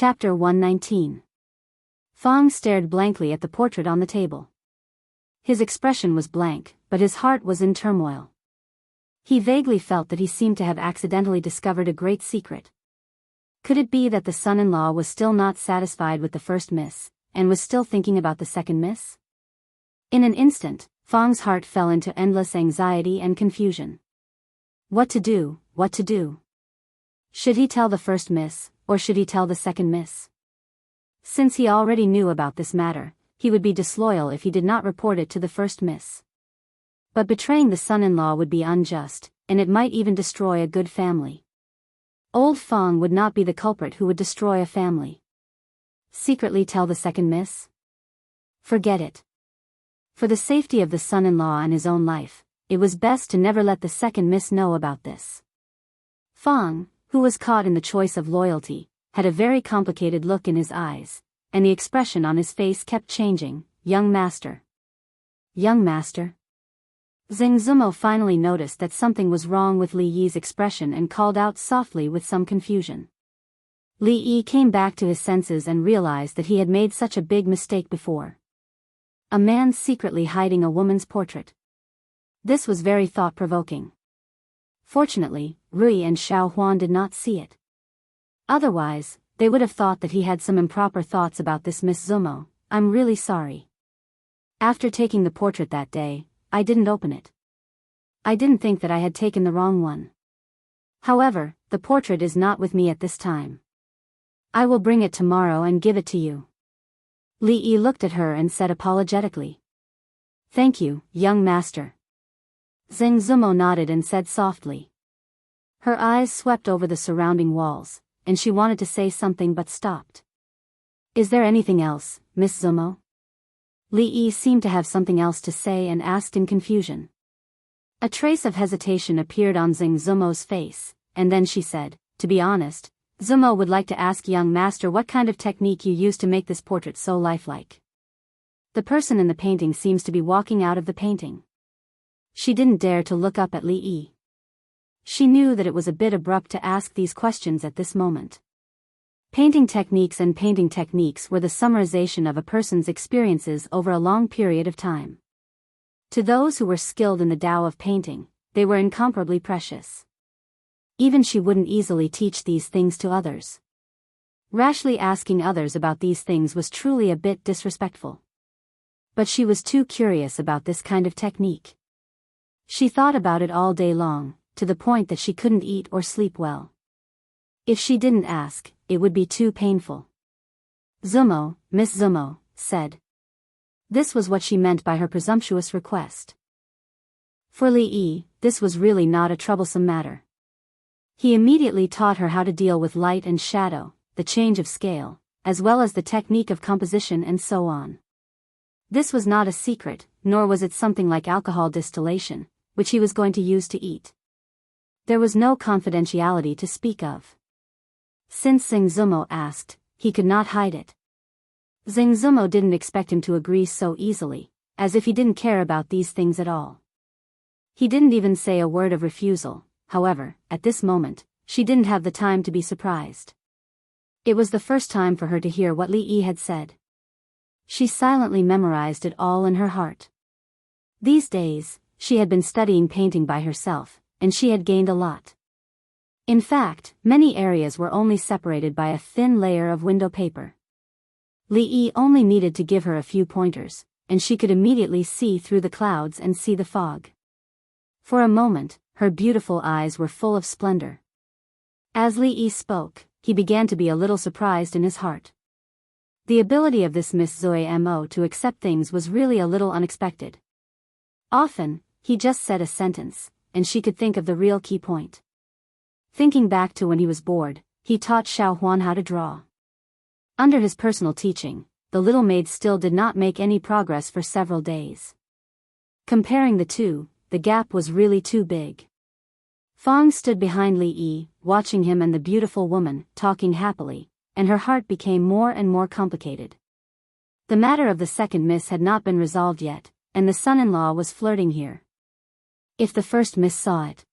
Chapter 119. Fong stared blankly at the portrait on the table. His expression was blank, but his heart was in turmoil. He vaguely felt that he seemed to have accidentally discovered a great secret. Could it be that the son-in-law was still not satisfied with the first miss, and was still thinking about the second miss? In an instant, Fong's heart fell into endless anxiety and confusion. What to do, what to do? Should he tell the first miss, or should he tell the second miss? Since he already knew about this matter, he would be disloyal if he did not report it to the first miss. But betraying the son-in-law would be unjust, and it might even destroy a good family. Old Fong would not be the culprit who would destroy a family. Secretly tell the second miss? Forget it. For the safety of the son-in-law and his own life, it was best to never let the second miss know about this. Fong, who was caught in the choice of loyalty, had a very complicated look in his eyes, and the expression on his face kept changing. Young master. Young master? Zheng Zumo finally noticed that something was wrong with Li Yi's expression and called out softly with some confusion. Li Yi came back to his senses and realized that he had made such a big mistake before. A man secretly hiding a woman's portrait. This was very thought-provoking. Fortunately, Rui and Xiao Huan did not see it. Otherwise, they would have thought that he had some improper thoughts about this Miss Zumo. I'm really sorry. After taking the portrait that day, I didn't open it. I didn't think that I had taken the wrong one. However, the portrait is not with me at this time. I will bring it tomorrow and give it to you. Li Yi looked at her and said apologetically. Thank you, young master. Zheng Zumo nodded and said softly. Her eyes swept over the surrounding walls, and she wanted to say something but stopped. Is there anything else, Miss Zumo? Li Yi seemed to have something else to say and asked in confusion. A trace of hesitation appeared on Zheng Zumo's face, and then she said, to be honest, Zumo would like to ask young master what kind of technique you used to make this portrait so lifelike. The person in the painting seems to be walking out of the painting. She didn't dare to look up at Li Yi. She knew that it was a bit abrupt to ask these questions at this moment. Painting techniques were the summarization of a person's experiences over a long period of time. To those who were skilled in the Tao of painting, they were incomparably precious. Even she wouldn't easily teach these things to others. Rashly asking others about these things was truly a bit disrespectful. But she was too curious about this kind of technique. She thought about it all day long, to the point that she couldn't eat or sleep well. If she didn't ask, it would be too painful. Zumo, Miss Zumo, said. This was what she meant by her presumptuous request. For Li Yi, this was really not a troublesome matter. He immediately taught her how to deal with light and shadow, the change of scale, as well as the technique of composition and so on. This was not a secret, nor was it something like alcohol distillation, which he was going to use to eat. There was no confidentiality to speak of. Since Zheng Zumo asked, he could not hide it. Zheng Zumo didn't expect him to agree so easily, as if he didn't care about these things at all. He didn't even say a word of refusal. However, at this moment, she didn't have the time to be surprised. It was the first time for her to hear what Li Yi had said. She silently memorized it all in her heart. These days, she had been studying painting by herself, and she had gained a lot. In fact, many areas were only separated by a thin layer of window paper. Li Yi only needed to give her a few pointers, and she could immediately see through the clouds and see the fog. For a moment, her beautiful eyes were full of splendor. As Li Yi spoke, he began to be a little surprised in his heart. The ability of this Miss Zoe Mo to accept things was really a little unexpected. Often, he just said a sentence, and she could think of the real key point. Thinking back to when he was bored, he taught Xiao Huan how to draw. Under his personal teaching, the little maid still did not make any progress for several days. Comparing the two, the gap was really too big. Fong stood behind Li Yi, watching him and the beautiful woman, talking happily, and her heart became more and more complicated. The matter of the second miss had not been resolved yet, and the son-in-law was flirting here. If the first miss saw it.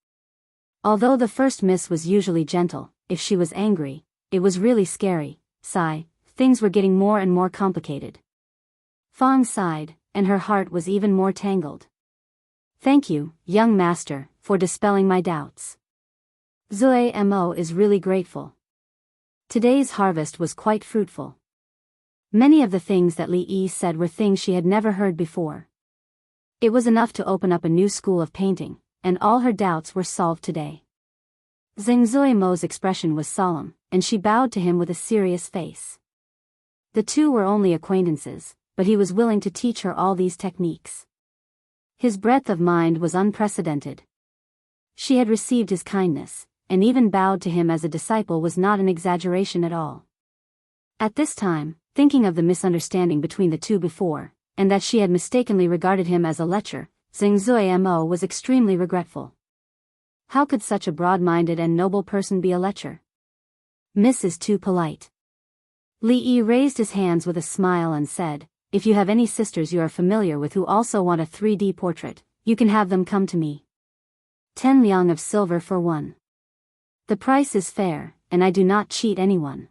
Although the first miss was usually gentle, if she was angry, it was really scary, sigh, things were getting more and more complicated. Fong sighed, and her heart was even more tangled. Thank you, young master, for dispelling my doubts. Zui Mo is really grateful. Today's harvest was quite fruitful. Many of the things that Li Yi said were things she had never heard before. It was enough to open up a new school of painting, and all her doubts were solved today. Zheng Zui Mo's expression was solemn, and she bowed to him with a serious face. The two were only acquaintances, but he was willing to teach her all these techniques. His breadth of mind was unprecedented. She had received his kindness, and even bowed to him as a disciple was not an exaggeration at all. At this time, thinking of the misunderstanding between the two before, and that she had mistakenly regarded him as a lecher, Zheng Zui Mo was extremely regretful. How could such a broad-minded and noble person be a lecher? Miss is too polite. Li Yi raised his hands with a smile and said, if you have any sisters you are familiar with who also want a 3D portrait, you can have them come to me. 10 liang of silver for one. The price is fair, and I do not cheat anyone.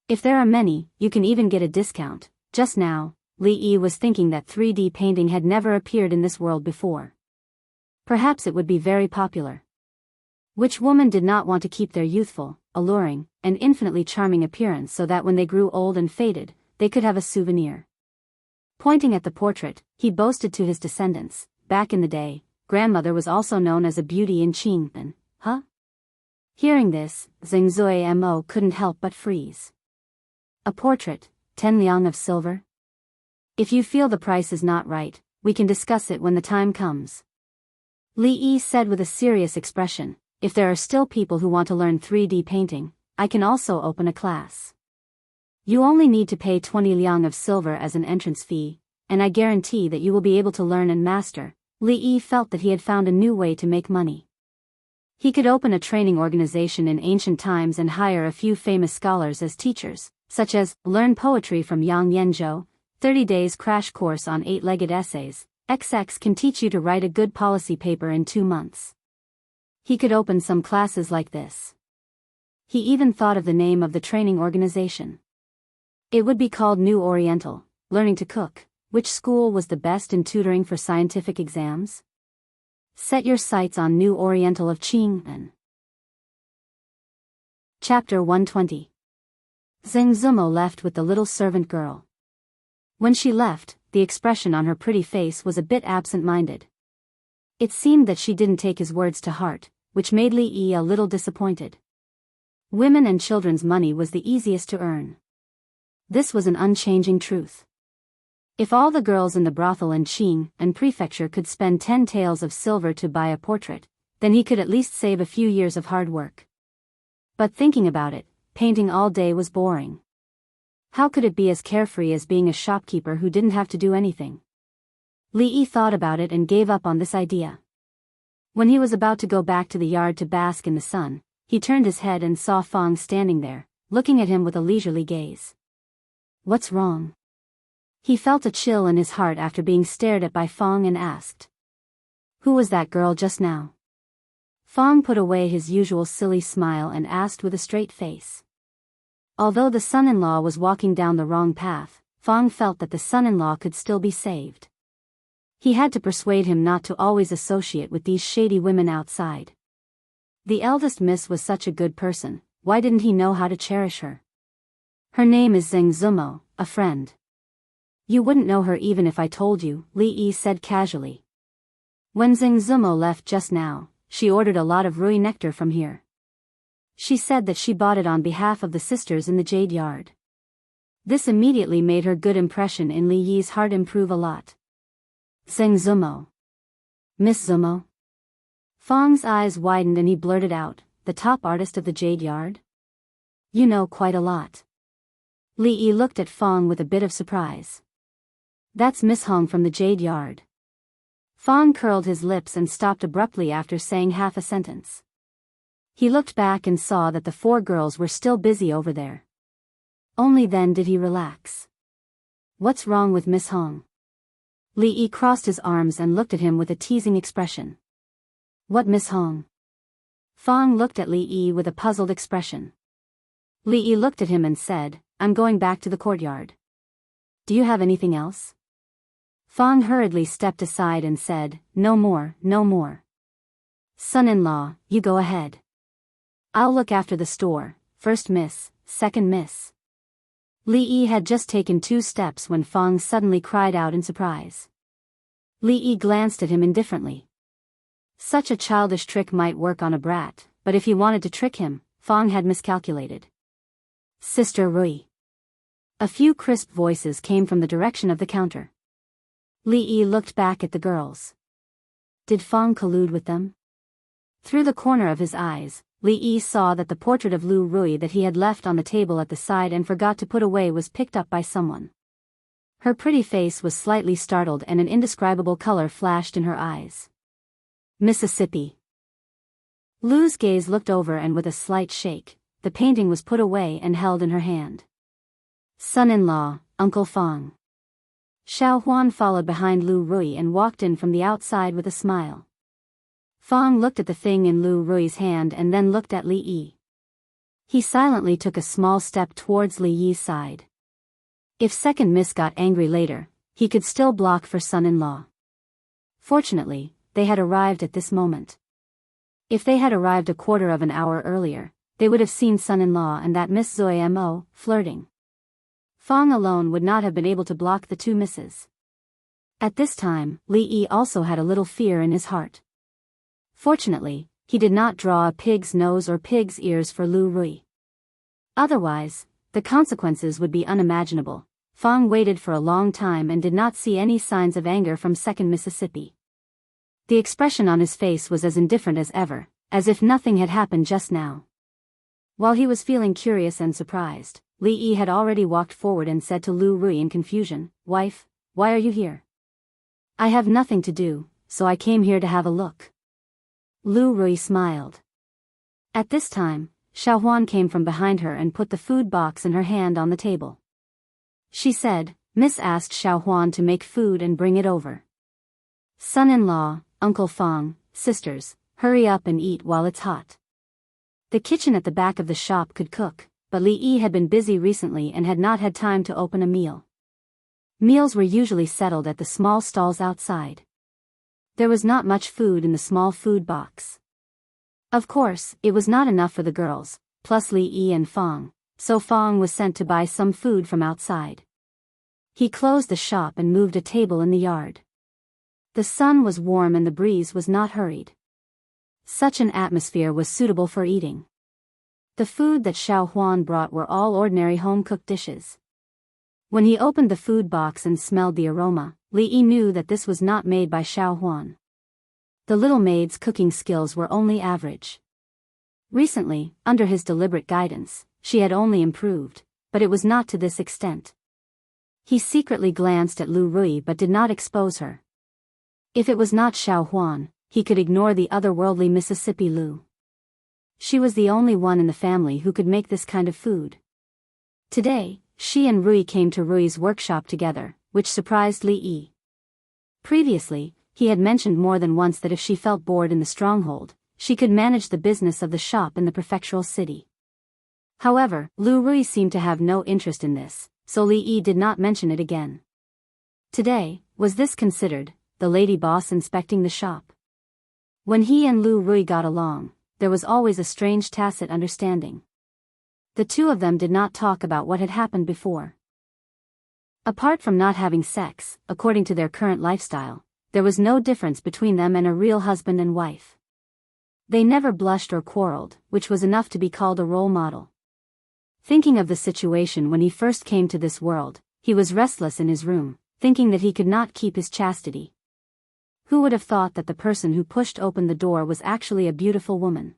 If there are many, you can even get a discount. Just now, Li Yi was thinking that 3D painting had never appeared in this world before. Perhaps it would be very popular. Which woman did not want to keep their youthful, alluring, and infinitely charming appearance so that when they grew old and faded, they could have a souvenir? Pointing at the portrait, he boasted to his descendants, back in the day, grandmother was also known as a beauty in Qing'an, huh? Hearing this, Zheng Zui Mo couldn't help but freeze. A portrait, 10 liang of silver? If you feel the price is not right, we can discuss it when the time comes. Li Yi said with a serious expression, if there are still people who want to learn 3D painting, I can also open a class. You only need to pay 20 liang of silver as an entrance fee, and I guarantee that you will be able to learn and master. Li Yi felt that he had found a new way to make money. He could open a training organization in ancient times and hire a few famous scholars as teachers, such as, learn poetry from Yang Yanzhou, 30 days crash course on 8-legged essays, XX can teach you to write a good policy paper in 2 months. He could open some classes like this. He even thought of the name of the training organization. It would be called New Oriental, Learning to Cook. Which school was the best in tutoring for scientific exams? Set your sights on New Oriental of Qing'an. Chapter 120. Zheng Zumo left with the little servant girl. When she left, the expression on her pretty face was a bit absent-minded. It seemed that she didn't take his words to heart, which made Li Yi a little disappointed. Women and children's money was the easiest to earn. This was an unchanging truth. If all the girls in the brothel in Qing'an prefecture could spend 10 taels of silver to buy a portrait, then he could at least save a few years of hard work. But thinking about it, painting all day was boring. How could it be as carefree as being a shopkeeper who didn't have to do anything? Li Yi thought about it and gave up on this idea. When he was about to go back to the yard to bask in the sun, he turned his head and saw Fong standing there, looking at him with a leisurely gaze. What's wrong? He felt a chill in his heart after being stared at by Fong and asked, who was that girl just now? Fong put away his usual silly smile and asked with a straight face. Although the son-in-law was walking down the wrong path, Fong felt that the son-in-law could still be saved. He had to persuade him not to always associate with these shady women outside. The eldest miss was such a good person, why didn't he know how to cherish her? Her name is Zheng Zumo, a friend. You wouldn't know her even if I told you, Li Yi said casually. When Zheng Zumo left just now, she ordered a lot of rui nectar from here. She said that she bought it on behalf of the sisters in the jade yard. This immediately made her good impression in Li Yi's heart improve a lot. Zheng Zumo. Miss Zumo? Fong's eyes widened and he blurted out, the top artist of the jade yard? You know quite a lot. Li Yi looked at Fong with a bit of surprise. That's Miss Hong from the jade yard. Fong curled his lips and stopped abruptly after saying half a sentence. He looked back and saw that the 4 girls were still busy over there. Only then did he relax. What's wrong with Miss Hong? Li Yi crossed his arms and looked at him with a teasing expression. What Miss Hong? Fong looked at Li Yi with a puzzled expression. Li Yi looked at him and said, I'm going back to the courtyard. Do you have anything else? Fang hurriedly stepped aside and said, No more, no more. Son-in-law, you go ahead. I'll look after the store, first miss, second miss. Li Yi had just taken 2 steps when Fang suddenly cried out in surprise. Li Yi glanced at him indifferently. Such a childish trick might work on a brat, but if he wanted to trick him, Fang had miscalculated. Sister Rui. A few crisp voices came from the direction of the counter. Li Yi looked back at the girls. Did Fang collude with them? Through the corner of his eyes, Li Yi saw that the portrait of Lu Rui that he had left on the table at the side and forgot to put away was picked up by someone. Her pretty face was slightly startled and an indescribable color flashed in her eyes. Mississippi. Lu's gaze looked over and with a slight shake, the painting was put away and held in her hand. Son-in-law, Uncle Fang. Xiao Huan followed behind Lu Rui and walked in from the outside with a smile. Fang looked at the thing in Lu Rui's hand and then looked at Li Yi. He silently took a small step towards Li Yi's side. If second miss got angry later, he could still block for son-in-law. Fortunately, they had arrived at this moment. If they had arrived a quarter of an hour earlier, they would have seen son-in-law and that Miss Zoe Mo flirting. Fang alone would not have been able to block the 2 misses. At this time, Li Yi also had a little fear in his heart. Fortunately, he did not draw a pig's nose or pig's ears for Lu Rui. Otherwise, the consequences would be unimaginable. Fang waited for a long time and did not see any signs of anger from second Mississippi. The expression on his face was as indifferent as ever, as if nothing had happened just now. While he was feeling curious and surprised, Li Yi had already walked forward and said to Lu Rui in confusion, Wife, why are you here? I have nothing to do, so I came here to have a look. Lu Rui smiled. At this time, Xiao Huan came from behind her and put the food box in her hand on the table. She said, Miss asked Xiao Huan to make food and bring it over. Son-in-law, Uncle Fang, sisters, hurry up and eat while it's hot. The kitchen at the back of the shop could cook, but Li Yi had been busy recently and had not had time to open a meal. Meals were usually settled at the small stalls outside. There was not much food in the small food box. Of course, it was not enough for the girls, plus Li Yi and Fang, so Fang was sent to buy some food from outside. He closed the shop and moved a table in the yard. The sun was warm and the breeze was not hurried. Such an atmosphere was suitable for eating. The food that Xiao Huan brought were all ordinary home-cooked dishes. When he opened the food box and smelled the aroma, Li Yi knew that this was not made by Xiao Huan. The little maid's cooking skills were only average. Recently, under his deliberate guidance, she had only improved, but it was not to this extent. He secretly glanced at Lu Rui but did not expose her. If it was not Xiao Huan, he could ignore the otherworldly Mississippi Lu. She was the only one in the family who could make this kind of food. Today, she and Rui came to Rui's workshop together, which surprised Li Yi. Previously, he had mentioned more than once that if she felt bored in the stronghold, she could manage the business of the shop in the prefectural city. However, Lu Rui seemed to have no interest in this, so Li Yi did not mention it again. Today, was this considered the lady boss inspecting the shop? When he and Lu Rui got along, there was always a strange tacit understanding. The 2 of them did not talk about what had happened before. Apart from not having sex, according to their current lifestyle, there was no difference between them and a real husband and wife. They never blushed or quarreled, which was enough to be called a role model. Thinking of the situation when he first came to this world, he was restless in his room, thinking that he could not keep his chastity. Who would have thought that the person who pushed open the door was actually a beautiful woman?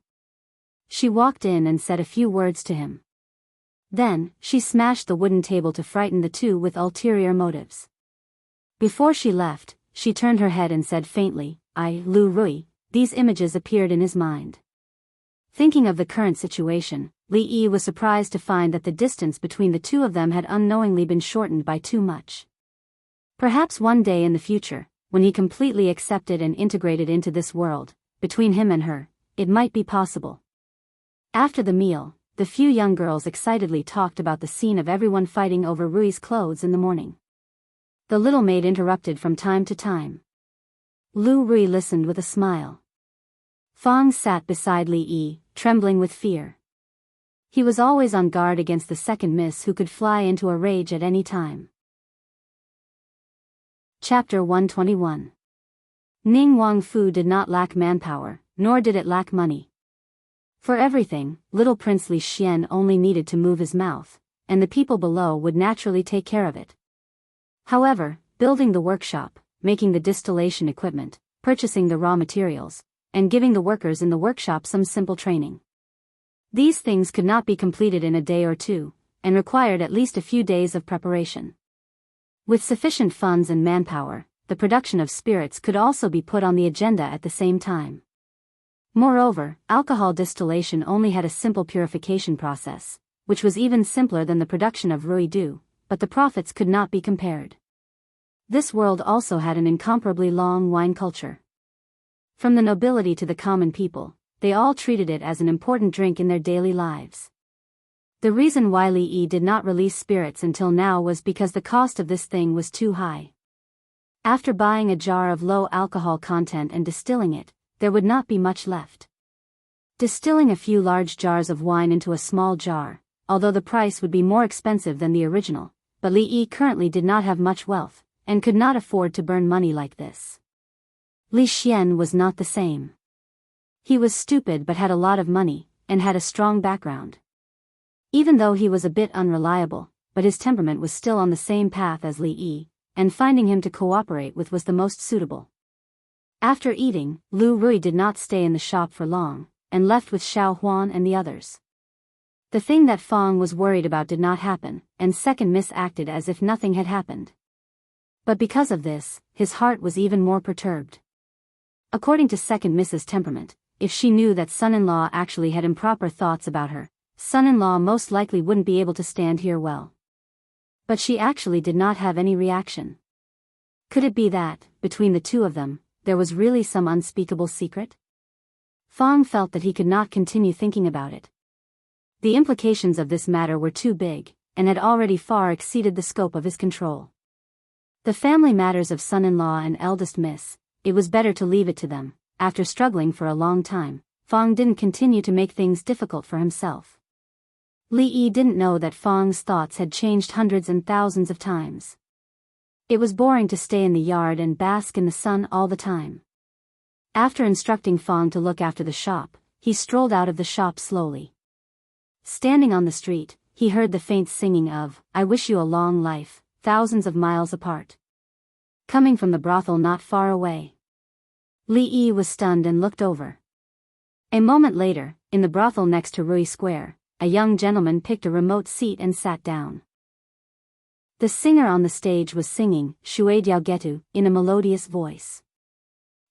She walked in and said a few words to him. Then, she smashed the wooden table to frighten the 2 with ulterior motives. Before she left, she turned her head and said faintly, Lu Rui. These images appeared in his mind. Thinking of the current situation, Li Yi was surprised to find that the distance between the 2 of them had unknowingly been shortened by too much. Perhaps one day in the future, when he completely accepted and integrated into this world, between him and her, it might be possible. After the meal, the few young girls excitedly talked about the scene of everyone fighting over Rui's clothes in the morning. The little maid interrupted from time to time. Lu Rui listened with a smile. Fang sat beside Li Yi, trembling with fear. He was always on guard against the second miss who could fly into a rage at any time. Chapter 121. Ning Wang Fu did not lack manpower, nor did it lack money. For everything, little Prince Li Xian only needed to move his mouth, and the people below would naturally take care of it. However, building the workshop, making the distillation equipment, purchasing the raw materials, and giving the workers in the workshop some simple training. These things could not be completed in a day or two, and required at least a few days of preparation. With sufficient funds and manpower, the production of spirits could also be put on the agenda at the same time. Moreover, alcohol distillation only had a simple purification process, which was even simpler than the production of ruidu, but the profits could not be compared. This world also had an incomparably long wine culture. From the nobility to the common people, they all treated it as an important drink in their daily lives. The reason why Li Yi did not release spirits until now was because the cost of this thing was too high. After buying a jar of low alcohol content and distilling it, there would not be much left. Distilling a few large jars of wine into a small jar, although the price would be more expensive than the original, but Li Yi currently did not have much wealth, and could not afford to burn money like this. Li Xian was not the same. He was stupid but had a lot of money, and had a strong background. Even though he was a bit unreliable, but his temperament was still on the same path as Li Yi, and finding him to cooperate with was the most suitable. After eating, Lu Rui did not stay in the shop for long, and left with Xiao Huan and the others. The thing that Fang was worried about did not happen, and second miss acted as if nothing had happened. But because of this, his heart was even more perturbed. According to second miss's temperament, if she knew that son-in-law actually had improper thoughts about her, son-in-law most likely wouldn't be able to stand here well. But she actually did not have any reaction. Could it be that, between the two of them, there was really some unspeakable secret? Fang felt that he could not continue thinking about it. The implications of this matter were too big, and had already far exceeded the scope of his control. The family matters of son-in-law and eldest miss, it was better to leave it to them. After struggling for a long time, Fang didn't continue to make things difficult for himself. Li Yi didn't know that Fang's thoughts had changed hundreds and thousands of times. It was boring to stay in the yard and bask in the sun all the time. After instructing Fang to look after the shop, he strolled out of the shop slowly. Standing on the street, he heard the faint singing of, "I wish you a long life," thousands of miles apart. Coming from the brothel not far away. Li Yi was stunned and looked over. A moment later, in the brothel next to Rui Square, a young gentleman picked a remote seat and sat down. The singer on the stage was singing, "Shui Diao Getu," in a melodious voice.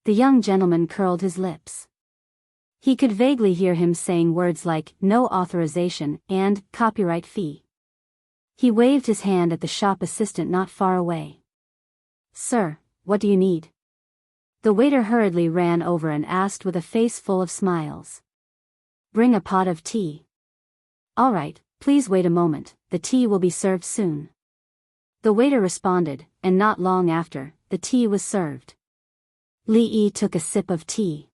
The young gentleman curled his lips. He could vaguely hear him saying words like, "no authorization," and "copyright fee." He waved his hand at the shop assistant not far away. "Sir, what do you need?" The waiter hurriedly ran over and asked with a face full of smiles. "Bring a pot of tea." "All right, please wait a moment, the tea will be served soon." The waiter responded, and not long after, the tea was served. Li Yi took a sip of tea.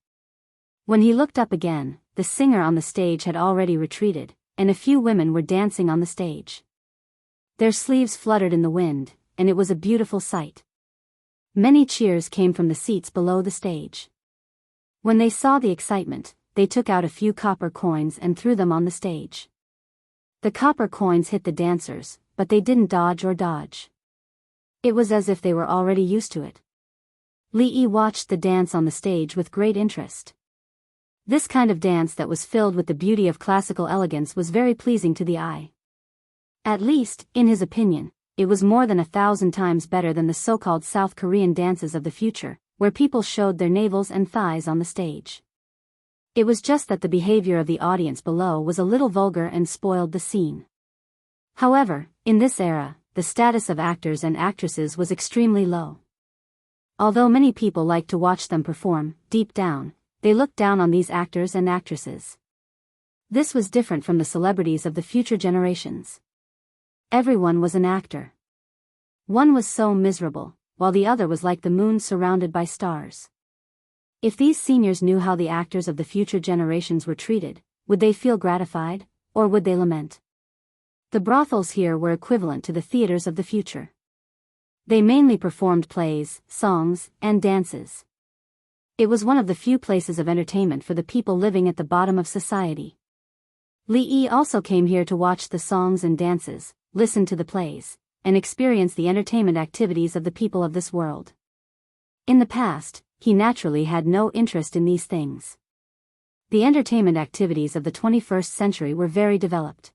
When he looked up again, the singer on the stage had already retreated, and a few women were dancing on the stage. Their sleeves fluttered in the wind, and it was a beautiful sight. Many cheers came from the seats below the stage. When they saw the excitement, they took out a few copper coins and threw them on the stage. The copper coins hit the dancers, but they didn't dodge or dodge. It was as if they were already used to it. Li Yi watched the dance on the stage with great interest. This kind of dance that was filled with the beauty of classical elegance was very pleasing to the eye. At least, in his opinion, it was more than 1,000 times better than the so-called South Korean dances of the future, where people showed their navels and thighs on the stage. It was just that the behavior of the audience below was a little vulgar and spoiled the scene. However, in this era, the status of actors and actresses was extremely low. Although many people liked to watch them perform, deep down, they looked down on these actors and actresses. This was different from the celebrities of the future generations. Everyone was an actor. One was so miserable, while the other was like the moon surrounded by stars. If these seniors knew how the actors of the future generations were treated, would they feel gratified, or would they lament? The brothels here were equivalent to the theaters of the future. They mainly performed plays, songs, and dances. It was one of the few places of entertainment for the people living at the bottom of society. Li also came here to watch the songs and dances, listen to the plays, and experience the entertainment activities of the people of this world. In the past, he naturally had no interest in these things. The entertainment activities of the 21st century were very developed.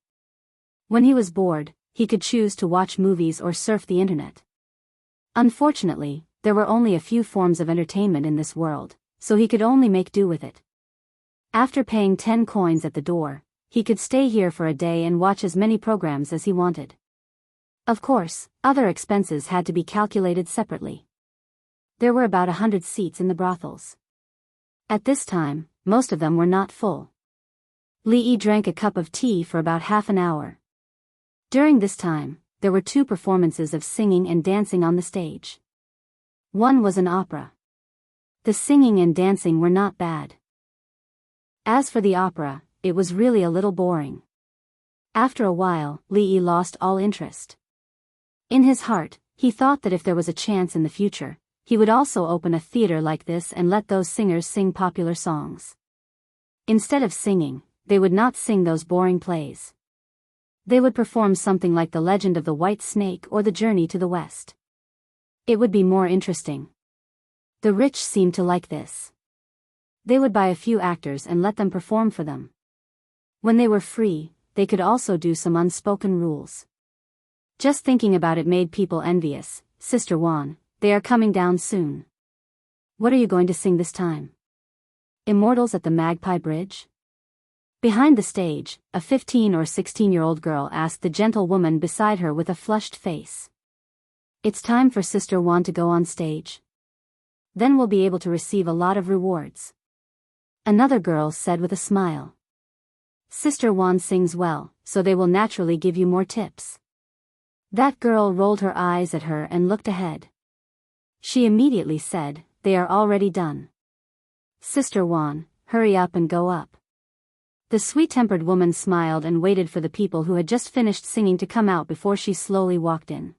When he was bored, he could choose to watch movies or surf the internet. Unfortunately, there were only a few forms of entertainment in this world, so he could only make do with it. After paying 10 coins at the door, he could stay here for a day and watch as many programs as he wanted. Of course, other expenses had to be calculated separately. There were about 100 seats in the brothels. At this time, most of them were not full. Li drank a cup of tea for about half an hour. During this time, there were 2 performances of singing and dancing on the stage. One was an opera. The singing and dancing were not bad. As for the opera, it was really a little boring. After a while, Li lost all interest. In his heart, he thought that if there was a chance in the future, he would also open a theater like this and let those singers sing popular songs. Instead of singing, they would not sing those boring plays. They would perform something like The Legend of the White Snake or The Journey to the West. It would be more interesting. The rich seemed to like this. They would buy a few actors and let them perform for them. When they were free, they could also do some unspoken rules. Just thinking about it made people envious. Sister Juan, they are coming down soon. What are you going to sing this time? Immortals at the Magpie Bridge? Behind the stage, a 15 or 16-year-old girl asked the gentlewoman beside her with a flushed face. It's time for Sister Juan to go on stage. Then we'll be able to receive a lot of rewards. Another girl said with a smile. Sister Juan sings well, so they will naturally give you more tips. That girl rolled her eyes at her and looked ahead. She immediately said, they are already done. Sister Juan, hurry up and go up. The sweet-tempered woman smiled and waited for the people who had just finished singing to come out before she slowly walked in.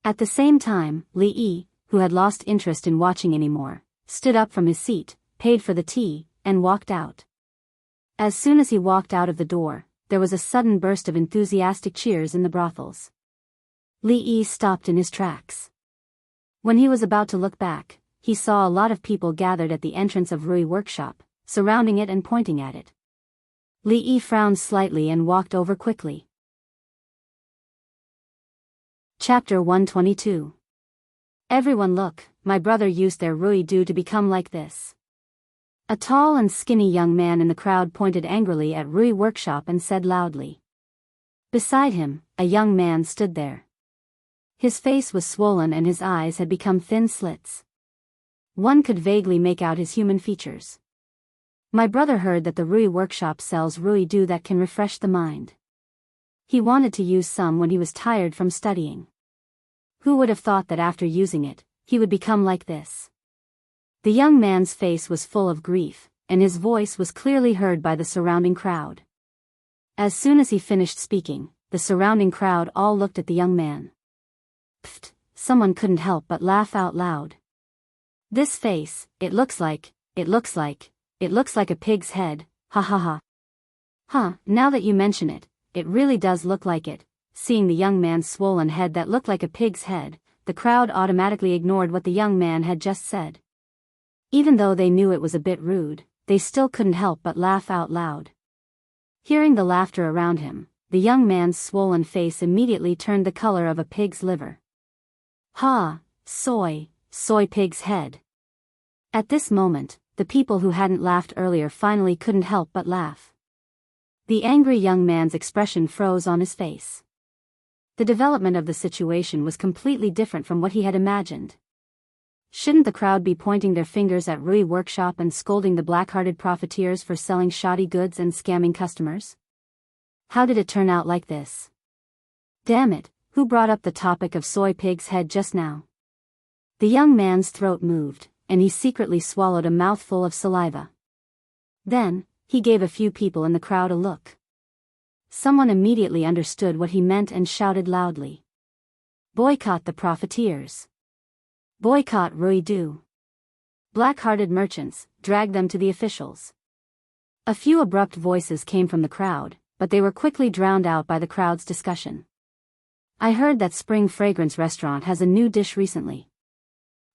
At the same time, Li, who had lost interest in watching anymore, stood up from his seat, paid for the tea, and walked out. As soon as he walked out of the door, there was a sudden burst of enthusiastic cheers in the brothels. Li stopped in his tracks. When he was about to look back, he saw a lot of people gathered at the entrance of Rui workshop, surrounding it and pointing at it. Li frowned slightly and walked over quickly. Chapter 122. Everyone look, my brother used their Rui do to become like this. A tall and skinny young man in the crowd pointed angrily at Rui workshop and said loudly. Beside him, a young man stood there. His face was swollen and his eyes had become thin slits. One could vaguely make out his human features. My brother heard that the Rui workshop sells Rui do that can refresh the mind. He wanted to use some when he was tired from studying. Who would have thought that after using it, he would become like this? The young man's face was full of grief, and his voice was clearly heard by the surrounding crowd. As soon as he finished speaking, the surrounding crowd all looked at the young man. Pfft, someone couldn't help but laugh out loud. This face, it looks like a pig's head, ha ha ha. Huh, now that you mention it, it really does look like it. Seeing the young man's swollen head that looked like a pig's head, the crowd automatically ignored what the young man had just said. Even though they knew it was a bit rude, they still couldn't help but laugh out loud. Hearing the laughter around him, the young man's swollen face immediately turned the color of a pig's liver. Ha, soy pig's head. At this moment, the people who hadn't laughed earlier finally couldn't help but laugh. The angry young man's expression froze on his face. The development of the situation was completely different from what he had imagined. Shouldn't the crowd be pointing their fingers at Rui Workshop and scolding the black-hearted profiteers for selling shoddy goods and scamming customers? How did it turn out like this? Damn it, who brought up the topic of soy pig's head just now? The young man's throat moved, and he secretly swallowed a mouthful of saliva. Then, he gave a few people in the crowd a look. Someone immediately understood what he meant and shouted loudly. Boycott the profiteers. Boycott Rui Du. Black-hearted merchants, drag them to the officials. A few abrupt voices came from the crowd, but they were quickly drowned out by the crowd's discussion. I heard that Spring Fragrance restaurant has a new dish recently.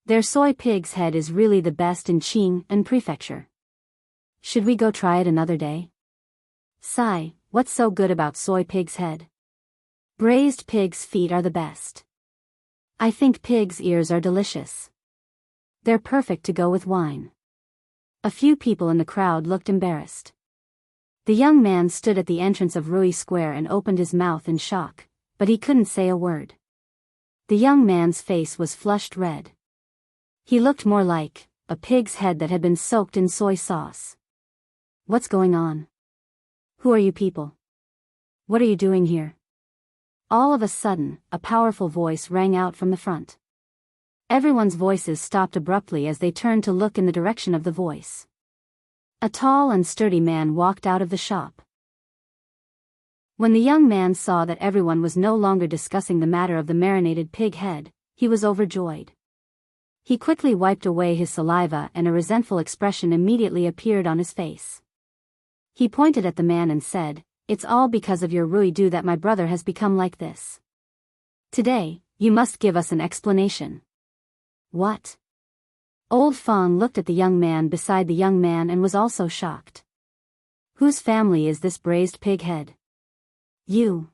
Their soy pig's head is really the best in Qing and Prefecture. Should we go try it another day? Sigh, what's so good about soy pig's head? Braised pig's feet are the best. I think pig's ears are delicious. They're perfect to go with wine. A few people in the crowd looked embarrassed. The young man stood at the entrance of Rui Square and opened his mouth in shock, but he couldn't say a word. The young man's face was flushed red. He looked more like a pig's head that had been soaked in soy sauce. What's going on? Who are you people? What are you doing here? All of a sudden, a powerful voice rang out from the front. Everyone's voices stopped abruptly as they turned to look in the direction of the voice. A tall and sturdy man walked out of the shop. When the young man saw that everyone was no longer discussing the matter of the marinated pig head, he was overjoyed. He quickly wiped away his saliva and a resentful expression immediately appeared on his face. He pointed at the man and said, "It's all because of your Rui Du that my brother has become like this. Today, you must give us an explanation." What? Old Fong looked at the young man beside the young man and was also shocked. Whose family is this braised pig head? You.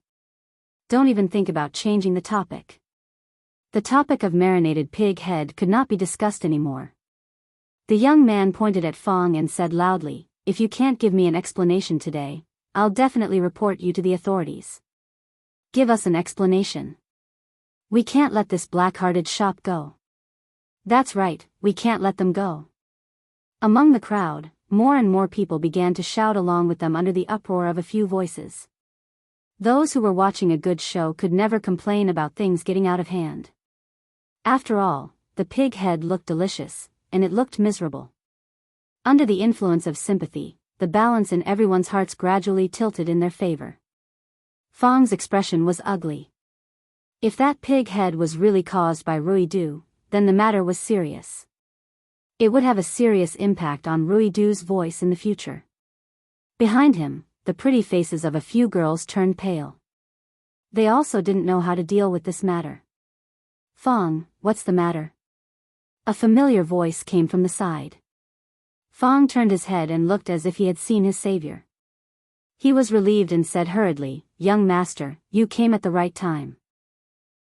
Don't even think about changing the topic. The topic of marinated pig head could not be discussed anymore. The young man pointed at Fong and said loudly, "If you can't give me an explanation today, I'll definitely report you to the authorities. Give us an explanation. We can't let this black-hearted shop go." That's right, we can't let them go. Among the crowd, more and more people began to shout along with them under the uproar of a few voices. Those who were watching a good show could never complain about things getting out of hand. After all, the pig head looked delicious, and it looked miserable. Under the influence of sympathy, the balance in everyone's hearts gradually tilted in their favor. Fong's expression was ugly. If that pig head was really caused by Rui Du, then the matter was serious. It would have a serious impact on Rui Du's voice in the future. Behind him, the pretty faces of a few girls turned pale. They also didn't know how to deal with this matter. "Fong, what's the matter?" A familiar voice came from the side. Fong turned his head and looked as if he had seen his savior. He was relieved and said hurriedly, "Young master, you came at the right time.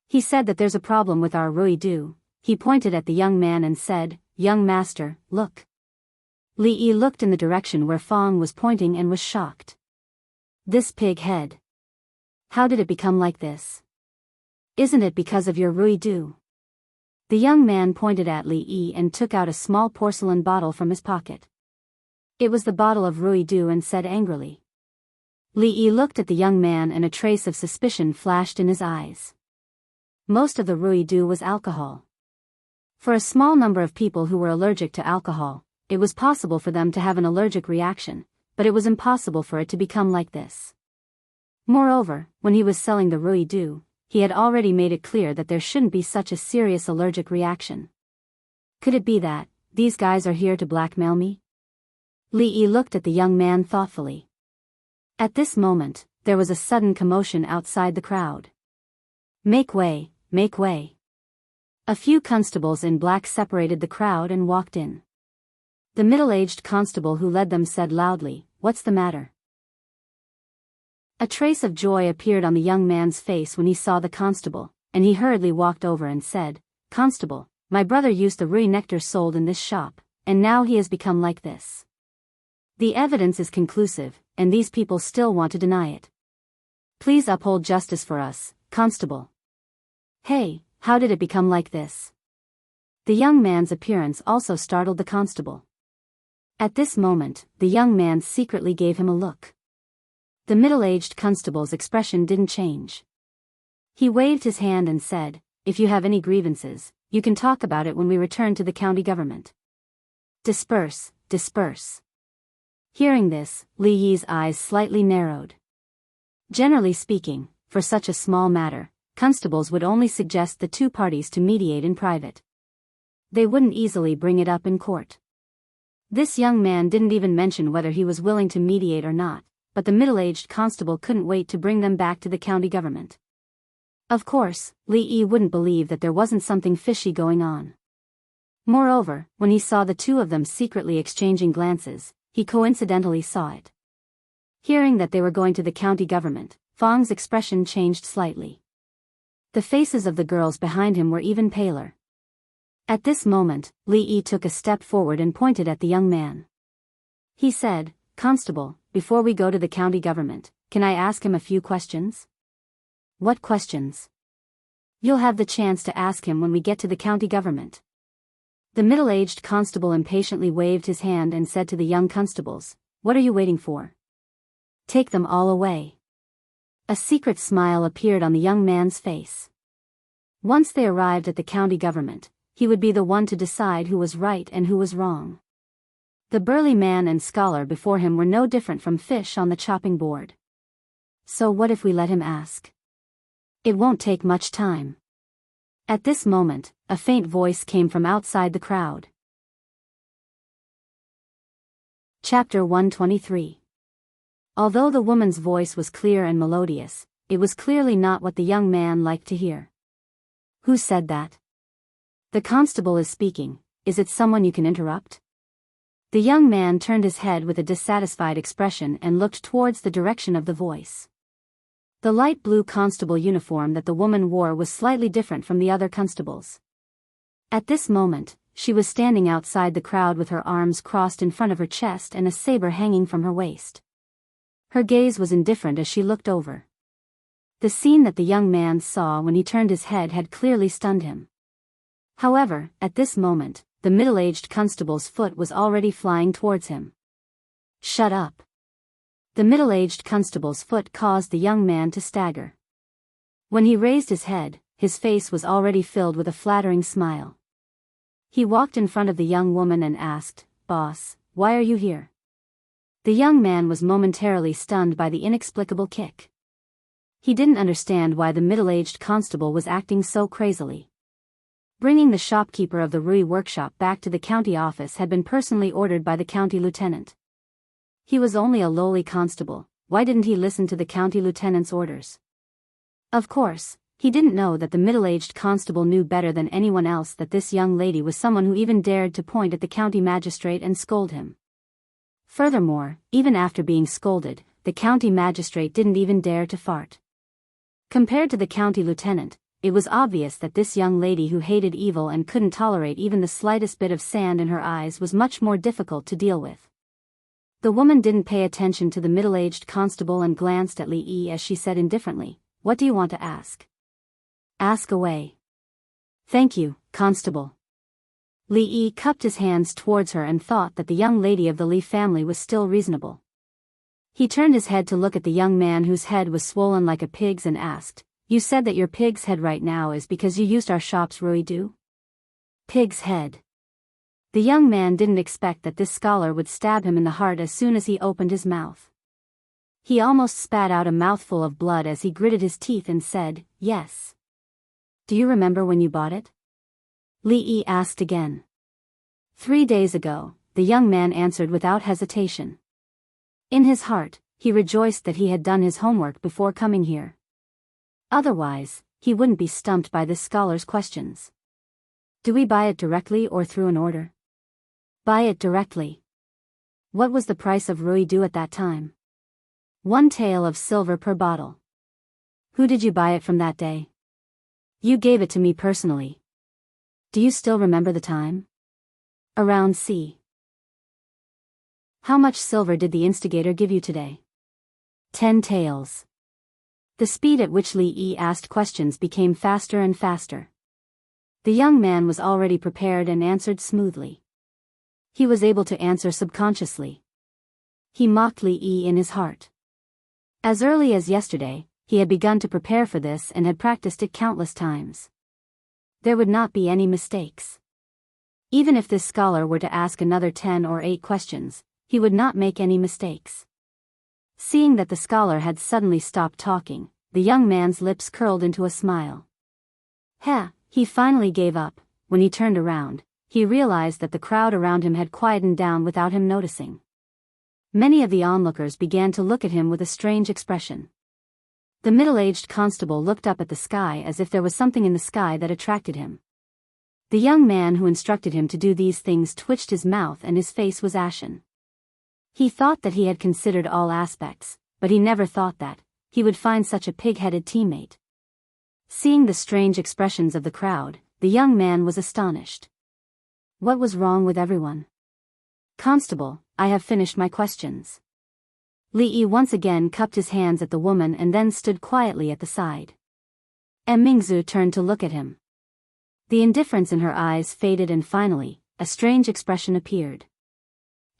He said that there's a problem with our Rui Du." He pointed at the young man and said, "Young master, look." Li Yi looked in the direction where Fong was pointing and was shocked. This pig head. How did it become like this? Isn't it because of your Rui Du? The young man pointed at Li Yi and took out a small porcelain bottle from his pocket. It was the bottle of Rui Du and said angrily. Li Yi looked at the young man and a trace of suspicion flashed in his eyes. Most of the Rui Du was alcohol. For a small number of people who were allergic to alcohol, it was possible for them to have an allergic reaction, but it was impossible for it to become like this. Moreover, when he was selling the Rui Du, he had already made it clear that there shouldn't be such a serious allergic reaction. Could it be that these guys are here to blackmail me? Li Yi looked at the young man thoughtfully. At this moment, there was a sudden commotion outside the crowd. "Make way, make way." A few constables in black separated the crowd and walked in. The middle-aged constable who led them said loudly, "What's the matter?" A trace of joy appeared on the young man's face when he saw the constable, and he hurriedly walked over and said, "Constable, my brother used the Rui nectar sold in this shop, and now he has become like this. The evidence is conclusive, and these people still want to deny it. Please uphold justice for us, Constable." "Hey, how did it become like this?" The young man's appearance also startled the constable. At this moment, the young man secretly gave him a look. The middle-aged constable's expression didn't change. He waved his hand and said, "If you have any grievances, you can talk about it when we return to the county government. Disperse, disperse." Hearing this, Li Yi's eyes slightly narrowed. Generally speaking, for such a small matter, constables would only suggest the two parties to mediate in private. They wouldn't easily bring it up in court. This young man didn't even mention whether he was willing to mediate or not, but the middle-aged constable couldn't wait to bring them back to the county government. Of course, Li Yi wouldn't believe that there wasn't something fishy going on. Moreover, when he saw the two of them secretly exchanging glances, he coincidentally saw it. Hearing that they were going to the county government, Fang's expression changed slightly. The faces of the girls behind him were even paler. At this moment, Li Yi took a step forward and pointed at the young man. He said, "Constable, before we go to the county government, can I ask him a few questions?" "What questions?" "You'll have the chance to ask him when we get to the county government." The middle-aged constable impatiently waved his hand and said to the young constables, "What are you waiting for? Take them all away." A secret smile appeared on the young man's face. Once they arrived at the county government, he would be the one to decide who was right and who was wrong. The burly man and scholar before him were no different from fish on the chopping board. So what if we let him ask? It won't take much time. At this moment, a faint voice came from outside the crowd. Chapter 123. Although the woman's voice was clear and melodious, it was clearly not what the young man liked to hear. "Who said that?" "The constable is speaking. Is it someone you can interrupt?" The young man turned his head with a dissatisfied expression and looked towards the direction of the voice. The light blue constable uniform that the woman wore was slightly different from the other constables. At this moment, she was standing outside the crowd with her arms crossed in front of her chest and a saber hanging from her waist. Her gaze was indifferent as she looked over. The scene that the young man saw when he turned his head had clearly stunned him. However, at this moment, the middle-aged constable's foot was already flying towards him. "Shut up." The middle-aged constable's foot caused the young man to stagger. When he raised his head, his face was already filled with a flattering smile. He walked in front of the young woman and asked, "Boss, why are you here?" The young man was momentarily stunned by the inexplicable kick. He didn't understand why the middle-aged constable was acting so crazily. Bringing the shopkeeper of the Rui workshop back to the county office had been personally ordered by the county lieutenant. He was only a lowly constable. Why didn't he listen to the county lieutenant's orders? Of course, he didn't know that the middle-aged constable knew better than anyone else that this young lady was someone who even dared to point at the county magistrate and scold him. Furthermore, even after being scolded, the county magistrate didn't even dare to fart. Compared to the county lieutenant, it was obvious that this young lady who hated evil and couldn't tolerate even the slightest bit of sand in her eyes was much more difficult to deal with. The woman didn't pay attention to the middle-aged constable and glanced at Li Yi as she said indifferently, "What do you want to ask?" "Ask away." "Thank you, constable." Li Yi cupped his hands towards her and thought that the young lady of the Li family was still reasonable. He turned his head to look at the young man whose head was swollen like a pig's and asked, "You said that your pig's head right now is because you used our shop's Ruidu?" "Pig's head." The young man didn't expect that this scholar would stab him in the heart as soon as he opened his mouth. He almost spat out a mouthful of blood as he gritted his teeth and said, "Yes." "Do you remember when you bought it?" Li Yi asked again. 3 days ago, the young man answered without hesitation. In his heart, he rejoiced that he had done his homework before coming here. Otherwise, he wouldn't be stumped by this scholar's questions. "Do we buy it directly or through an order?" "Buy it directly." "What was the price of Ruidu at that time?" 1 tael of silver per bottle." "Who did you buy it from that day?" "You gave it to me personally." "Do you still remember the time?" "Around C. "How much silver did the instigator give you today?" 10 taels. The speed at which Li Yi asked questions became faster and faster. The young man was already prepared and answered smoothly. He was able to answer subconsciously. He mocked Li Yi in his heart. As early as yesterday, he had begun to prepare for this and had practiced it countless times. There would not be any mistakes. Even if this scholar were to ask another 10 or 8 questions, he would not make any mistakes. Seeing that the scholar had suddenly stopped talking, the young man's lips curled into a smile. He finally gave up. When he turned around, he realized that the crowd around him had quietened down without him noticing. Many of the onlookers began to look at him with a strange expression. The middle-aged constable looked up at the sky as if there was something in the sky that attracted him. The young man who instructed him to do these things twitched his mouth and his face was ashen. He thought that he had considered all aspects, but he never thought that he would find such a pig-headed teammate. Seeing the strange expressions of the crowd, the young man was astonished. What was wrong with everyone? Constable, I have finished my questions. Li Yi once again cupped his hands at the woman and then stood quietly at the side. Mingzu turned to look at him. The indifference in her eyes faded and finally, a strange expression appeared.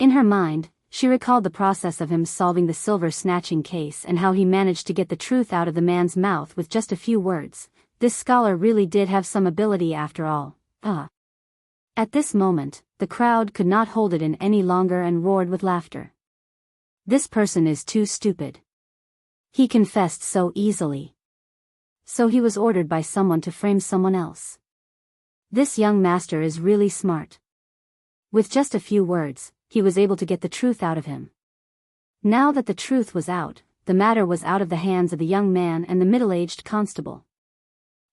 In her mind, she recalled the process of him solving the silver snatching case and how he managed to get the truth out of the man's mouth with just a few words. This scholar really did have some ability after all. At this moment, the crowd could not hold it in any longer and roared with laughter. This person is too stupid. He confessed so easily. So he was ordered by someone to frame someone else. This young master is really smart. With just a few words, he was able to get the truth out of him. Now that the truth was out, the matter was out of the hands of the young man and the middle-aged constable.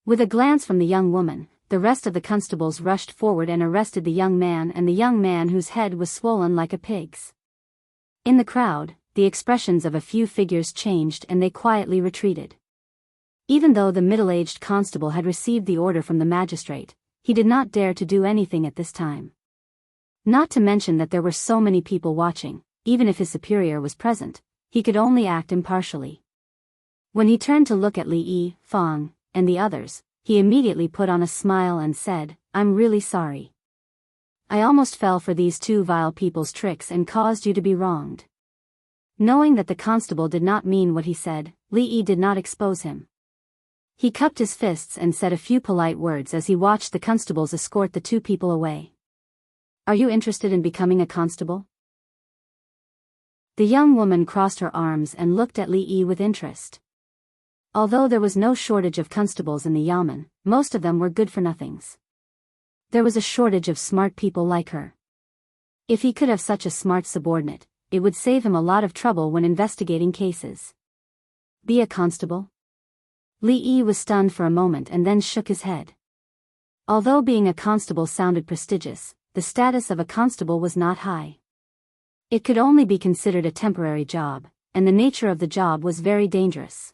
With a glance from the young woman, the rest of the constables rushed forward and arrested the young man and the young man whose head was swollen like a pig's. In the crowd, the expressions of a few figures changed and they quietly retreated. Even though the middle-aged constable had received the order from the magistrate, he did not dare to do anything at this time. Not to mention that there were so many people watching, even if his superior was present, he could only act impartially. When he turned to look at Li Yi, Fang, and the others, he immediately put on a smile and said, I'm really sorry. I almost fell for these 2 vile people's tricks and caused you to be wronged. Knowing that the constable did not mean what he said, Li Yi did not expose him. He cupped his fists and said a few polite words as he watched the constables escort the 2 people away. Are you interested in becoming a constable? The young woman crossed her arms and looked at Li Yi with interest. Although there was no shortage of constables in the yamen, most of them were good-for-nothings. There was a shortage of smart people like her. If he could have such a smart subordinate, it would save him a lot of trouble when investigating cases. Be a constable? Li Yi was stunned for a moment and then shook his head. Although being a constable sounded prestigious, the status of a constable was not high. It could only be considered a temporary job, and the nature of the job was very dangerous.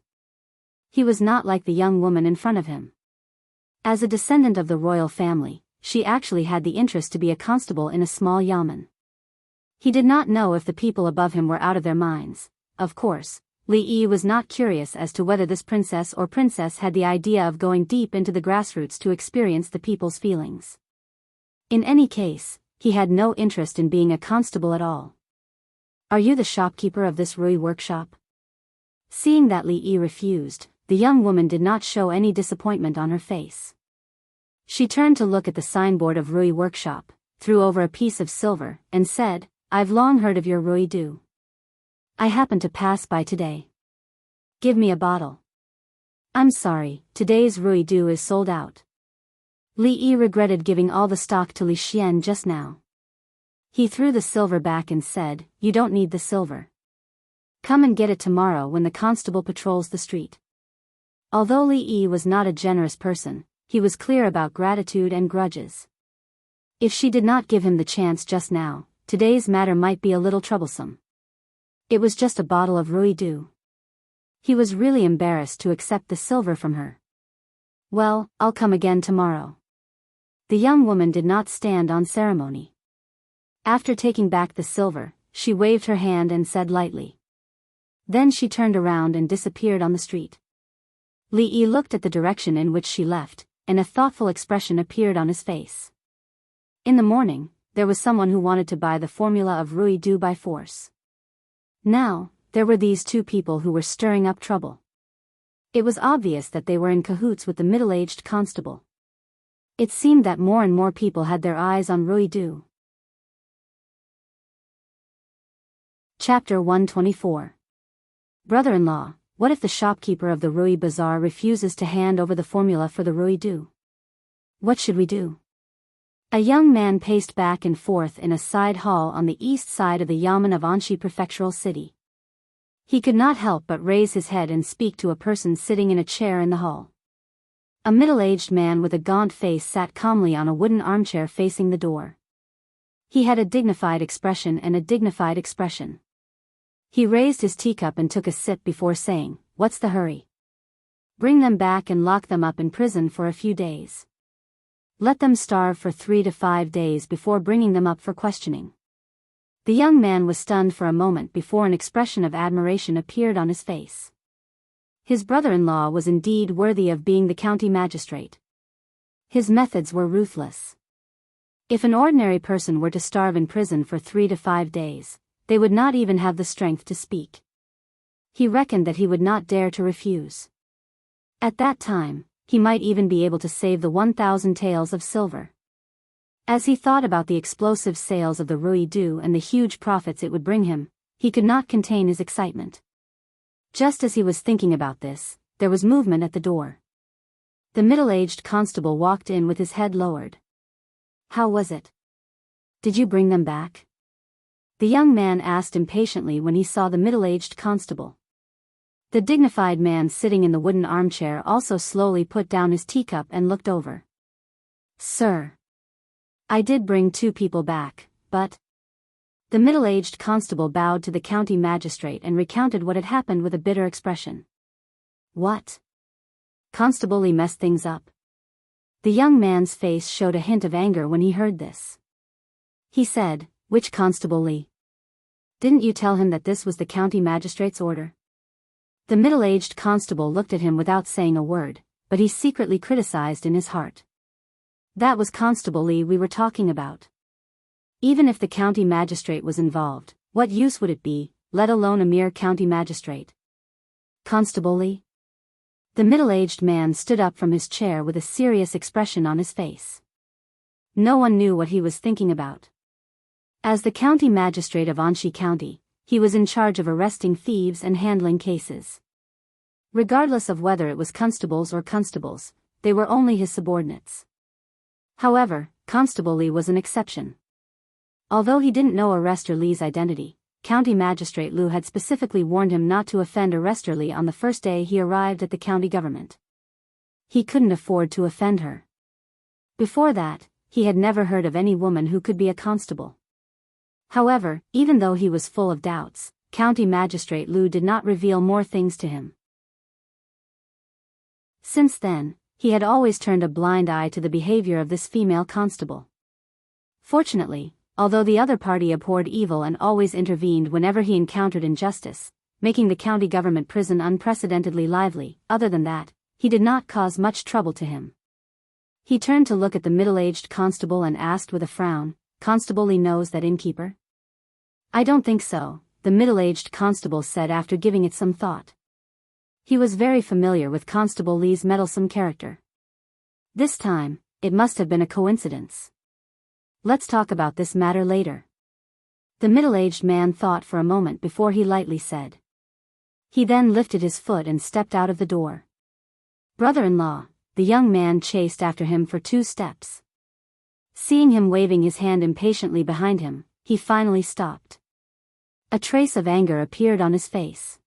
He was not like the young woman in front of him. As a descendant of the royal family, she actually had the interest to be a constable in a small yamen. He did not know if the people above him were out of their minds. Of course, Li Yi was not curious as to whether this princess or princess had the idea of going deep into the grassroots to experience the people's feelings. In any case, he had no interest in being a constable at all. Are you the shopkeeper of this Rui workshop? Seeing that Li Yi refused, the young woman did not show any disappointment on her face. She turned to look at the signboard of Rui workshop, threw over a piece of silver, and said, I've long heard of your Rui do. I happened to pass by today. Give me a bottle. I'm sorry, today's Rui do is sold out. Li Yi regretted giving all the stock to Li Xian just now. He threw the silver back and said, You don't need the silver. Come and get it tomorrow when the constable patrols the street. Although Li Yi was not a generous person, he was clear about gratitude and grudges. If she did not give him the chance just now, today's matter might be a little troublesome. It was just a bottle of Rui do. He was really embarrassed to accept the silver from her. Well, I'll come again tomorrow. The young woman did not stand on ceremony. After taking back the silver, she waved her hand and said lightly. Then she turned around and disappeared on the street. Li Yi looked at the direction in which she left, and a thoughtful expression appeared on his face. In the morning, there was someone who wanted to buy the formula of Rui Du by force. Now, there were these two people who were stirring up trouble. It was obvious that they were in cahoots with the middle-aged constable. It seemed that more and more people had their eyes on Rui Du. Chapter 124. Brother-in-law, what if the shopkeeper of the Rui Bazaar refuses to hand over the formula for the Rui Du? What should we do? A young man paced back and forth in a side hall on the east side of the Yamen of Anshi prefectural city. He could not help but raise his head and speak to a person sitting in a chair in the hall. A middle-aged man with a gaunt face sat calmly on a wooden armchair facing the door. He had a dignified expression and a dignified expression. He raised his teacup and took a sip before saying, "What's the hurry? Bring them back and lock them up in prison for a few days. Let them starve for 3 to 5 days before bringing them up for questioning." The young man was stunned for a moment before an expression of admiration appeared on his face. His brother-in-law was indeed worthy of being the county magistrate. His methods were ruthless. If an ordinary person were to starve in prison for 3 to 5 days, they would not even have the strength to speak. He reckoned that he would not dare to refuse. At that time, he might even be able to save the 1,000 taels of silver. As he thought about the explosive sales of the Rui Du and the huge profits it would bring him, he could not contain his excitement. Just as he was thinking about this, there was movement at the door. The middle-aged constable walked in with his head lowered. "How was it? Did you bring them back?" the young man asked impatiently when he saw the middle-aged constable. The dignified man sitting in the wooden armchair also slowly put down his teacup and looked over. "Sir, I did bring 2 people back, but..." The middle-aged constable bowed to the county magistrate and recounted what had happened with a bitter expression. "What? Constable Lee messed things up?" The young man's face showed a hint of anger when he heard this. He said, "Which Constable Lee? Didn't you tell him that this was the county magistrate's order?" The middle-aged constable looked at him without saying a word, but he secretly criticized in his heart. "That was Constable Lee we were talking about. Even if the county magistrate was involved, what use would it be, let alone a mere county magistrate?" "Constable Lee?" The middle-aged man stood up from his chair with a serious expression on his face. No one knew what he was thinking about. As the county magistrate of Anshi County, he was in charge of arresting thieves and handling cases. Regardless of whether it was constables or constables, they were only his subordinates. However, Constable Lee was an exception. Although he didn't know Arrestor Lee's identity, County Magistrate Liu had specifically warned him not to offend Arrestor Lee on the first day he arrived at the county government. He couldn't afford to offend her. Before that, he had never heard of any woman who could be a constable. However, even though he was full of doubts, County Magistrate Liu did not reveal more things to him. Since then, he had always turned a blind eye to the behavior of this female constable. Fortunately, although the other party abhorred evil and always intervened whenever he encountered injustice, making the county government prison unprecedentedly lively, other than that, he did not cause much trouble to him. He turned to look at the middle-aged constable and asked with a frown, "Constable Lee knows that innkeeper?" "I don't think so," the middle-aged constable said after giving it some thought. He was very familiar with Constable Lee's meddlesome character. This time, it must have been a coincidence. "Let's talk about this matter later." The middle-aged man thought for a moment before he lightly said. He then lifted his foot and stepped out of the door. "Brother-in-law," the young man chased after him for 2 steps. Seeing him waving his hand impatiently behind him, he finally stopped. A trace of anger appeared on his face.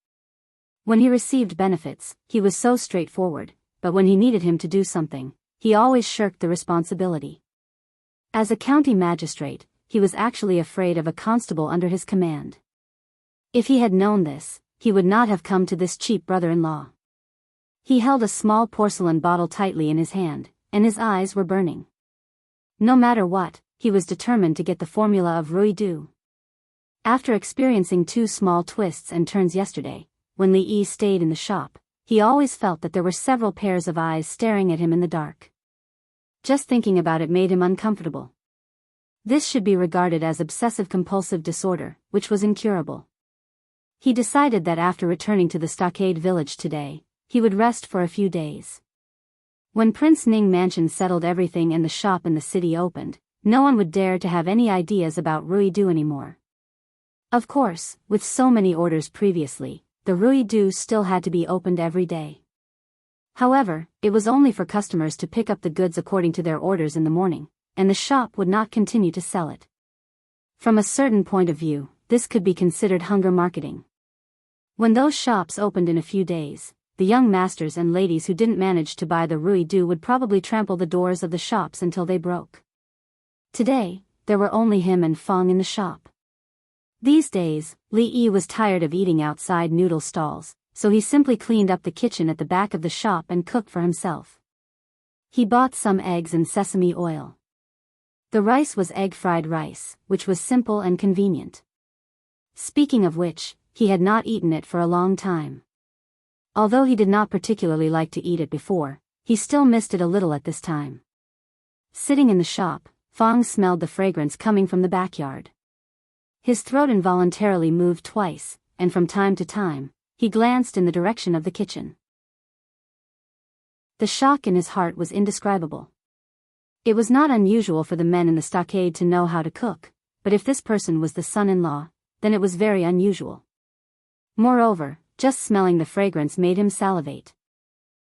When he received benefits, he was so straightforward, but when he needed him to do something, he always shirked the responsibility. As a county magistrate, he was actually afraid of a constable under his command. If he had known this, he would not have come to this cheap brother-in-law. He held a small porcelain bottle tightly in his hand, and his eyes were burning. No matter what, he was determined to get the formula of Rui Du. After experiencing 2 small twists and turns yesterday, when Li Yi stayed in the shop, he always felt that there were several pairs of eyes staring at him in the dark. Just thinking about it made him uncomfortable. This should be regarded as obsessive-compulsive disorder, which was incurable. He decided that after returning to the stockade village today, he would rest for a few days. When Prince Ning Mansion settled everything and the shop in the city opened, no one would dare to have any ideas about Ruidu anymore. Of course, with so many orders previously, the Ruidu still had to be opened every day. However, it was only for customers to pick up the goods according to their orders in the morning, and the shop would not continue to sell it. From a certain point of view, this could be considered hunger marketing. When those shops opened in a few days, the young masters and ladies who didn't manage to buy the Ruidu would probably trample the doors of the shops until they broke. Today, there were only him and Fong in the shop. These days, Li Yi was tired of eating outside noodle stalls, so he simply cleaned up the kitchen at the back of the shop and cooked for himself. He bought some eggs and sesame oil. The rice was egg-fried rice, which was simple and convenient. Speaking of which, he had not eaten it for a long time. Although he did not particularly like to eat it before, he still missed it a little at this time. Sitting in the shop, Fong smelled the fragrance coming from the backyard. His throat involuntarily moved twice, and from time to time, he glanced in the direction of the kitchen. The shock in his heart was indescribable. It was not unusual for the men in the stockade to know how to cook, but if this person was the son-in-law, then it was very unusual. Moreover, just smelling the fragrance made him salivate.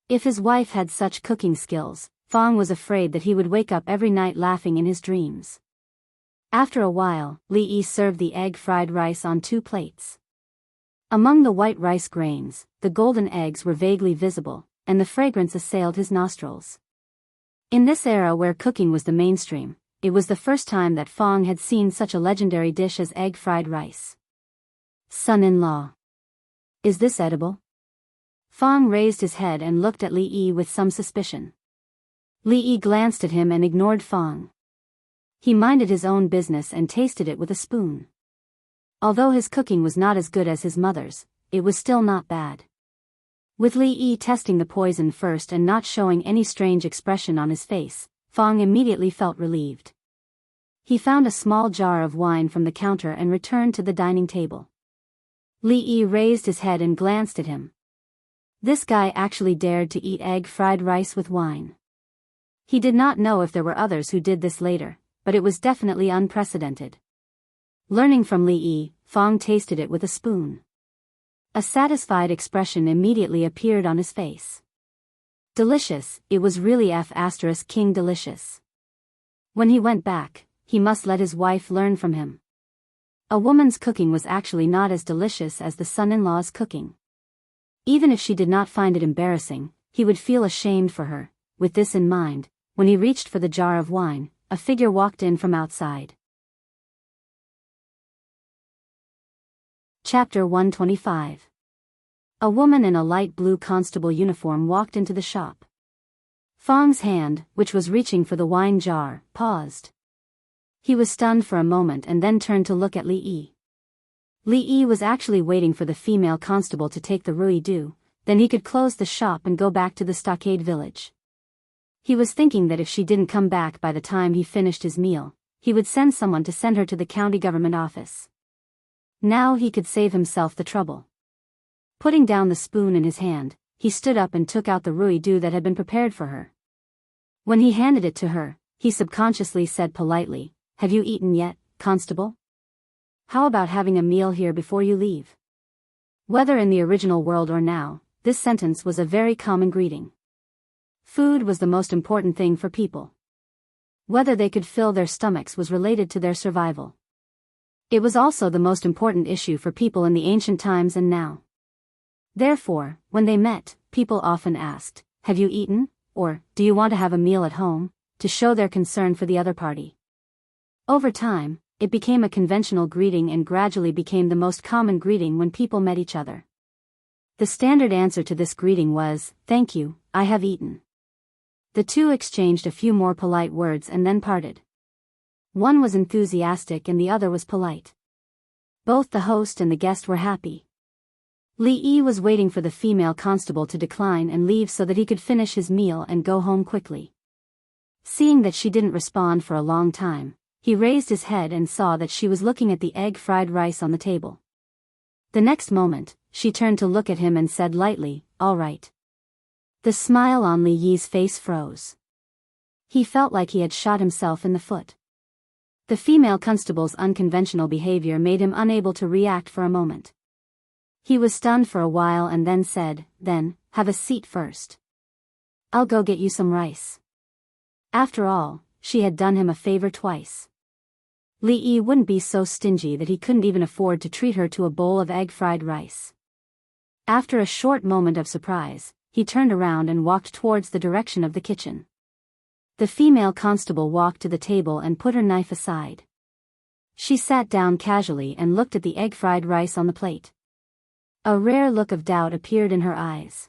If his wife had such cooking skills, Fong was afraid that he would wake up every night laughing in his dreams. After a while, Li Yi served the egg-fried rice on 2 plates. Among the white rice grains, the golden eggs were vaguely visible, and the fragrance assailed his nostrils. In this era where cooking was the mainstream, it was the first time that Fong had seen such a legendary dish as egg-fried rice. Son-in-law. Is this edible? Fong raised his head and looked at Li Yi with some suspicion. Li Yi glanced at him and ignored Fong. He minded his own business and tasted it with a spoon. Although his cooking was not as good as his mother's, it was still not bad. With Li Yi testing the poison first and not showing any strange expression on his face, Fong immediately felt relieved. He found a small jar of wine from the counter and returned to the dining table. Li Yi raised his head and glanced at him. This guy actually dared to eat egg-fried rice with wine. He did not know if there were others who did this later, but it was definitely unprecedented. Learning from Li Yi, Fong tasted it with a spoon. A satisfied expression immediately appeared on his face. Delicious, it was really King delicious. When he went back, he must let his wife learn from him. A woman's cooking was actually not as delicious as the son-in-law's cooking. Even if she did not find it embarrassing, he would feel ashamed for her. With this in mind, when he reached for the jar of wine, a figure walked in from outside. Chapter 125. A woman in a light blue constable uniform walked into the shop. Fong's hand, which was reaching for the wine jar, paused. He was stunned for a moment and then turned to look at Li Yi. Li Yi was actually waiting for the female constable to take the Ruidu, then he could close the shop and go back to the stockade village. He was thinking that if she didn't come back by the time he finished his meal, he would send someone to send her to the county government office. Now he could save himself the trouble. Putting down the spoon in his hand, he stood up and took out the Ruidu that had been prepared for her. When he handed it to her, he subconsciously said politely, "Have you eaten yet, constable? How about having a meal here before you leave?" Whether in the original world or now, this sentence was a very common greeting. Food was the most important thing for people. Whether they could fill their stomachs was related to their survival. It was also the most important issue for people in the ancient times and now. Therefore, when they met, people often asked, "Have you eaten?" or "Do you want to have a meal at home?" to show their concern for the other party. Over time, it became a conventional greeting and gradually became the most common greeting when people met each other. The standard answer to this greeting was, "Thank you, I have eaten." The two exchanged a few more polite words and then parted. One was enthusiastic and the other was polite. Both the host and the guest were happy. Li Yi was waiting for the female constable to decline and leave so that he could finish his meal and go home quickly. Seeing that she didn't respond for a long time, he raised his head and saw that she was looking at the egg-fried rice on the table. The next moment, she turned to look at him and said lightly, "All right." The smile on Li Yi's face froze. He felt like he had shot himself in the foot. The female constable's unconventional behavior made him unable to react for a moment. He was stunned for a while and then said, "Then, have a seat first. I'll go get you some rice." After all, she had done him a favor twice. Li Yi wouldn't be so stingy that he couldn't even afford to treat her to a bowl of egg-fried rice. After a short moment of surprise, he turned around and walked towards the direction of the kitchen. The female constable walked to the table and put her knife aside. She sat down casually and looked at the egg-fried rice on the plate. A rare look of doubt appeared in her eyes.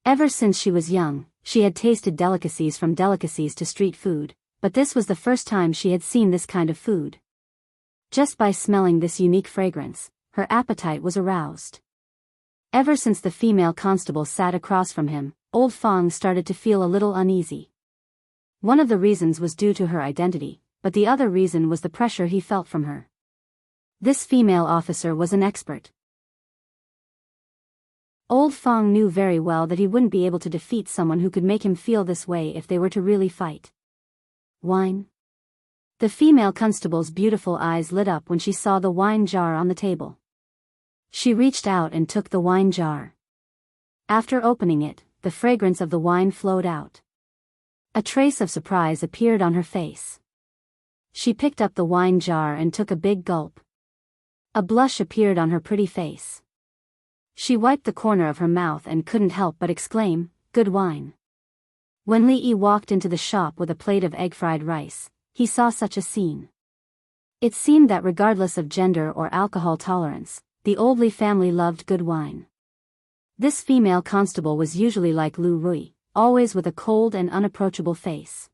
Ever since she was young, she had tasted delicacies from delicacies to street food, but this was the first time she had seen this kind of food. Just by smelling this unique fragrance, her appetite was aroused. Ever since the female constable sat across from him, old Fong started to feel a little uneasy. One of the reasons was due to her identity, but the other reason was the pressure he felt from her. This female officer was an expert. Old Fong knew very well that he wouldn't be able to defeat someone who could make him feel this way if they were to really fight. Wine? The female constable's beautiful eyes lit up when she saw the wine jar on the table. She reached out and took the wine jar. After opening it, the fragrance of the wine flowed out. A trace of surprise appeared on her face. She picked up the wine jar and took a big gulp. A blush appeared on her pretty face. She wiped the corner of her mouth and couldn't help but exclaim, "Good wine." When Li Yi walked into the shop with a plate of egg-fried rice, he saw such a scene. It seemed that regardless of gender or alcohol tolerance, the old Li family loved good wine. This female constable was usually like Lu Rui, always with a cold and unapproachable face.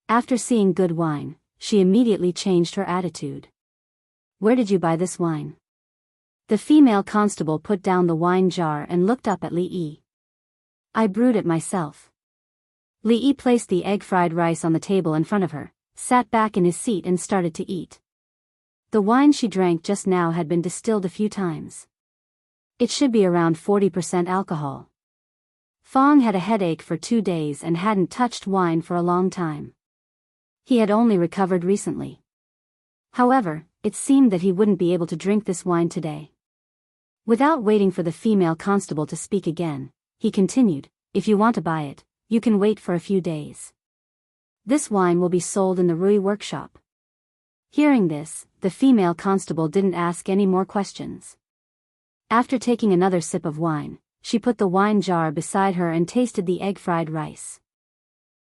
After seeing good wine, she immediately changed her attitude. "Where did you buy this wine?" The female constable put down the wine jar and looked up at Li Yi. "I brewed it myself." Li Yi placed the egg-fried rice on the table in front of her, sat back in his seat and started to eat. The wine she drank just now had been distilled a few times. It should be around 40% alcohol. Fong had a headache for 2 days and hadn't touched wine for a long time. He had only recovered recently. However, it seemed that he wouldn't be able to drink this wine today. Without waiting for the female constable to speak again, he continued, "If you want to buy it, you can wait for a few days. This wine will be sold in the Rui workshop." Hearing this, the female constable didn't ask any more questions. After taking another sip of wine, she put the wine jar beside her and tasted the egg-fried rice.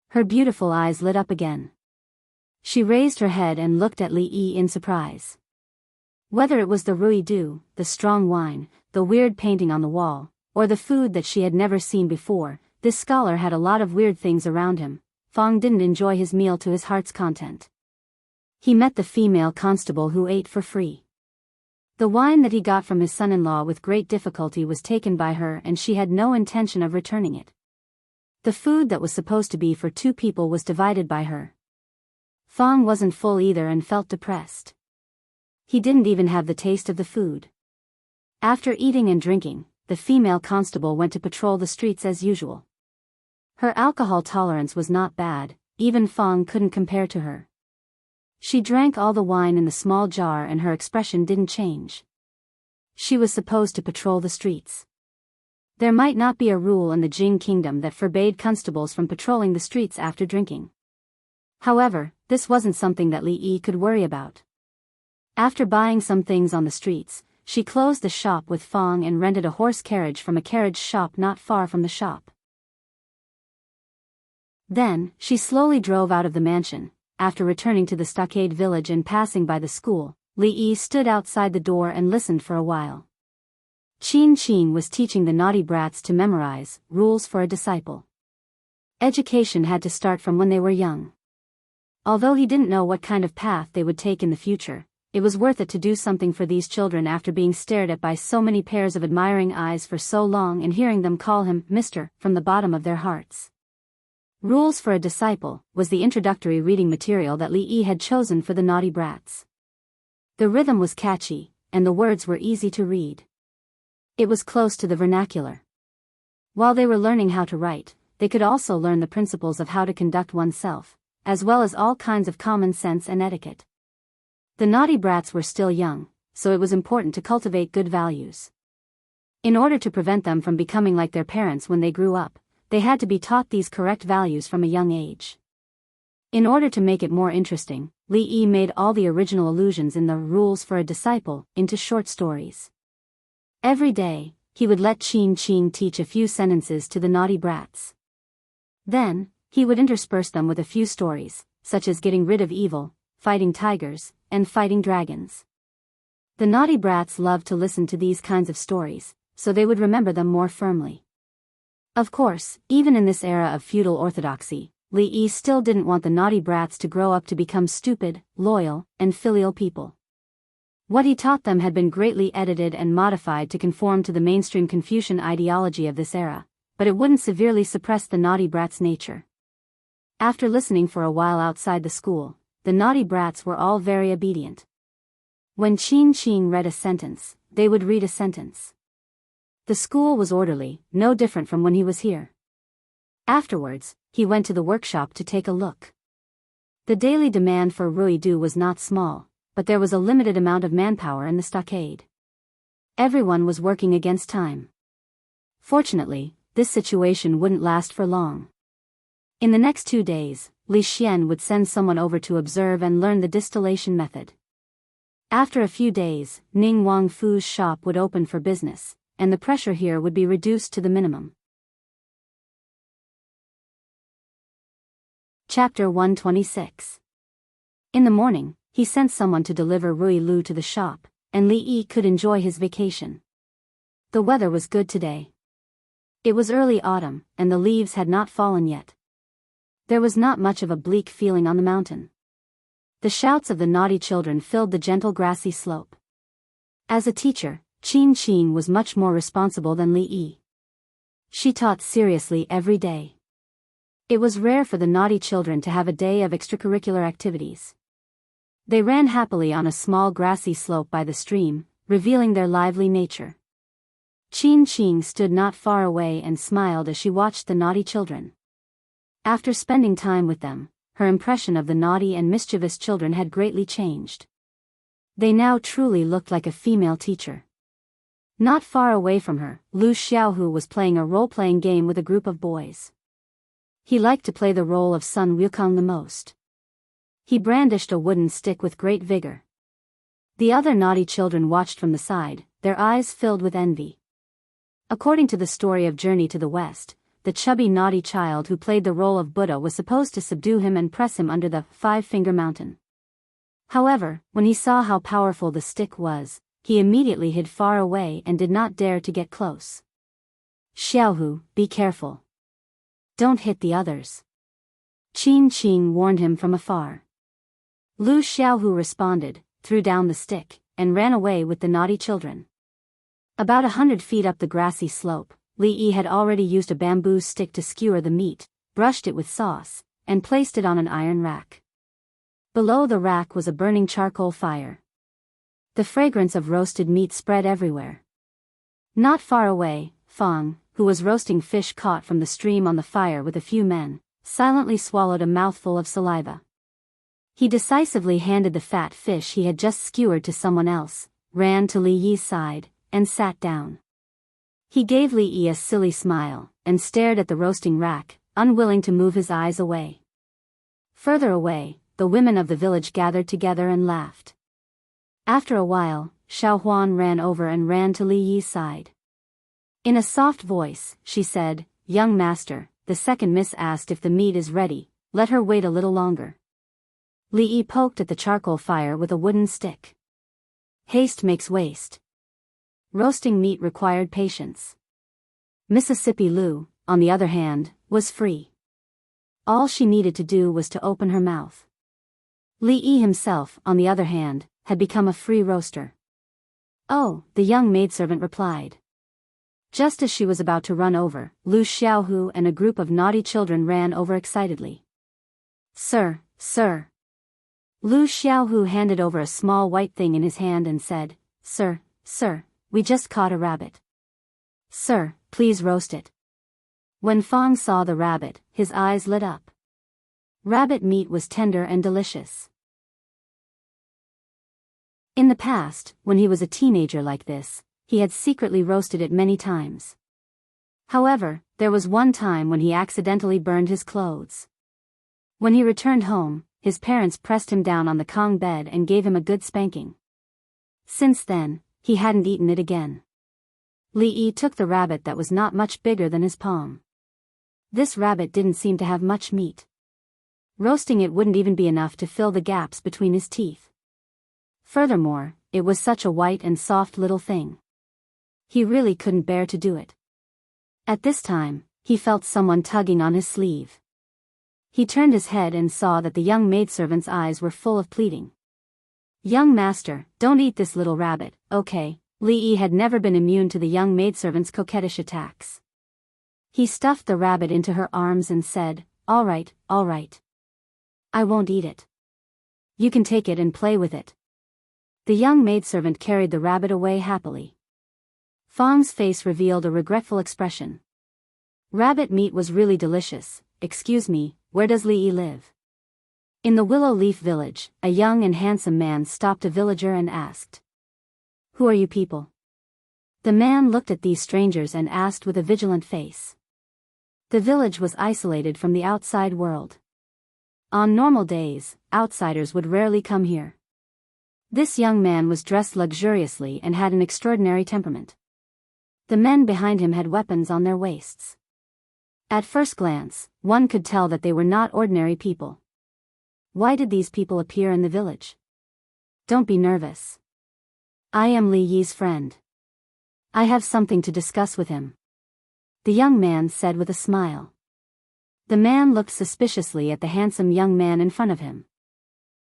Her beautiful eyes lit up again. She raised her head and looked at Li Yi in surprise. Whether it was the Rui Du, the strong wine, the weird painting on the wall, or the food that she had never seen before, this scholar had a lot of weird things around him. Fong didn't enjoy his meal to his heart's content. He met the female constable who ate for free. The wine that he got from his son-in-law with great difficulty was taken by her and she had no intention of returning it. The food that was supposed to be for 2 people was divided by her. Fong wasn't full either and felt depressed. He didn't even have the taste of the food. After eating and drinking, the female constable went to patrol the streets as usual. Her alcohol tolerance was not bad, even Fong couldn't compare to her. She drank all the wine in the small jar and her expression didn't change. She was supposed to patrol the streets. There might not be a rule in the Jing kingdom that forbade constables from patrolling the streets after drinking. However, this wasn't something that Li Yi could worry about. After buying some things on the streets, she closed the shop with Fong and rented a horse carriage from a carriage shop not far from the shop. Then, she slowly drove out of the mansion. After returning to the stockade village and passing by the school, Li Yi stood outside the door and listened for a while. Qin Qin was teaching the naughty brats to memorize rules for a disciple. Education had to start from when they were young. Although he didn't know what kind of path they would take in the future, it was worth it to do something for these children after being stared at by so many pairs of admiring eyes for so long and hearing them call him Mr. from the bottom of their hearts. Rules for a Disciple was the introductory reading material that Li Yi had chosen for the naughty brats. The rhythm was catchy, and the words were easy to read. It was close to the vernacular. While they were learning how to write, they could also learn the principles of how to conduct oneself, as well as all kinds of common sense and etiquette. The naughty brats were still young, so it was important to cultivate good values. In order to prevent them from becoming like their parents when they grew up, they had to be taught these correct values from a young age. In order to make it more interesting, Li Yi made all the original allusions in the Rules for a Disciple into short stories. Every day, he would let Qing teach a few sentences to the naughty brats. Then, he would intersperse them with a few stories, such as getting rid of evil, fighting tigers, and fighting dragons. The naughty brats loved to listen to these kinds of stories, so they would remember them more firmly. Of course, even in this era of feudal orthodoxy, Li Yi still didn't want the naughty brats to grow up to become stupid, loyal, and filial people. What he taught them had been greatly edited and modified to conform to the mainstream Confucian ideology of this era, but it wouldn't severely suppress the naughty brats' nature. After listening for a while outside the school, the naughty brats were all very obedient. When Qing read a sentence, they would read a sentence. The school was orderly, no different from when he was here. Afterwards, he went to the workshop to take a look. The daily demand for ruidu was not small, but there was a limited amount of manpower in the stockade. Everyone was working against time. Fortunately, this situation wouldn't last for long. In the next 2 days, Li Xian would send someone over to observe and learn the distillation method. After a few days, Ning Wang Fu's shop would open for business, and the pressure here would be reduced to the minimum. Chapter 126. In the morning, he sent someone to deliver Rui Lu to the shop, and Li Yi could enjoy his vacation. The weather was good today. It was early autumn, and the leaves had not fallen yet. There was not much of a bleak feeling on the mountain. The shouts of the naughty children filled the gentle grassy slope. As a teacher, Qing was much more responsible than Li Yi. She taught seriously every day. It was rare for the naughty children to have a day of extracurricular activities. They ran happily on a small grassy slope by the stream, revealing their lively nature. Qing stood not far away and smiled as she watched the naughty children. After spending time with them, her impression of the naughty and mischievous children had greatly changed. They now truly looked like a female teacher. Not far away from her, Lu Xiaohu was playing a role-playing game with a group of boys. He liked to play the role of Sun Wukong the most. He brandished a wooden stick with great vigor. The other naughty children watched from the side, their eyes filled with envy. According to the story of Journey to the West, the chubby naughty child who played the role of Buddha was supposed to subdue him and press him under the five-finger mountain. However, when he saw how powerful the stick was, he immediately hid far away and did not dare to get close. Xiaohu, be careful. Don't hit the others. Qing warned him from afar. Lu Xiaohu responded, threw down the stick, and ran away with the naughty children. About 100 feet up the grassy slope, Li Yi had already used a bamboo stick to skewer the meat, brushed it with sauce, and placed it on an iron rack. Below the rack was a burning charcoal fire. The fragrance of roasted meat spread everywhere. Not far away, Fang, who was roasting fish caught from the stream on the fire with a few men, silently swallowed a mouthful of saliva. He decisively handed the fat fish he had just skewered to someone else, ran to Li Yi's side, and sat down. He gave Li Yi a silly smile, and stared at the roasting rack, unwilling to move his eyes away. Further away, the women of the village gathered together and laughed. After a while, Xiao Huan ran over and ran to Li Yi's side. In a soft voice, she said, "Young master, the second miss asked if the meat is ready, let her wait a little longer." Li Yi poked at the charcoal fire with a wooden stick. Haste makes waste. Roasting meat required patience. Mississippi Lu, on the other hand, was free. All she needed to do was to open her mouth. Li Yi himself, on the other hand, had become a free roaster. "Oh," the young maidservant replied. Just as she was about to run over, Lu Xiaohu and a group of naughty children ran over excitedly. Sir, sir. Lu Xiaohu handed over a small white thing in his hand and said, Sir, sir, we just caught a rabbit. Sir, please roast it. When Fong saw the rabbit, his eyes lit up. Rabbit meat was tender and delicious. In the past, when he was a teenager like this, he had secretly roasted it many times. However, there was one time when he accidentally burned his clothes. When he returned home, his parents pressed him down on the Kong bed and gave him a good spanking. Since then, he hadn't eaten it again. Li Yi took the rabbit that was not much bigger than his palm. This rabbit didn't seem to have much meat. Roasting it wouldn't even be enough to fill the gaps between his teeth. Furthermore, it was such a white and soft little thing. He really couldn't bear to do it. At this time, he felt someone tugging on his sleeve. He turned his head and saw that the young maidservant's eyes were full of pleading. Young master, don't eat this little rabbit, okay? Li Yi had never been immune to the young maidservant's coquettish attacks. He stuffed the rabbit into her arms and said, all right. I won't eat it. You can take it and play with it. The young maidservant carried the rabbit away happily. Fong's face revealed a regretful expression. Rabbit meat was really delicious. Excuse me, where does Li Yi live? In the Willow Leaf Village, a young and handsome man stopped a villager and asked, Who are you people? The man looked at these strangers and asked with a vigilant face. The village was isolated from the outside world. On normal days, outsiders would rarely come here. This young man was dressed luxuriously and had an extraordinary temperament. The men behind him had weapons on their waists. At first glance, one could tell that they were not ordinary people. Why did these people appear in the village? Don't be nervous. I am Li Yi's friend. I have something to discuss with him. The young man said with a smile. The man looked suspiciously at the handsome young man in front of him.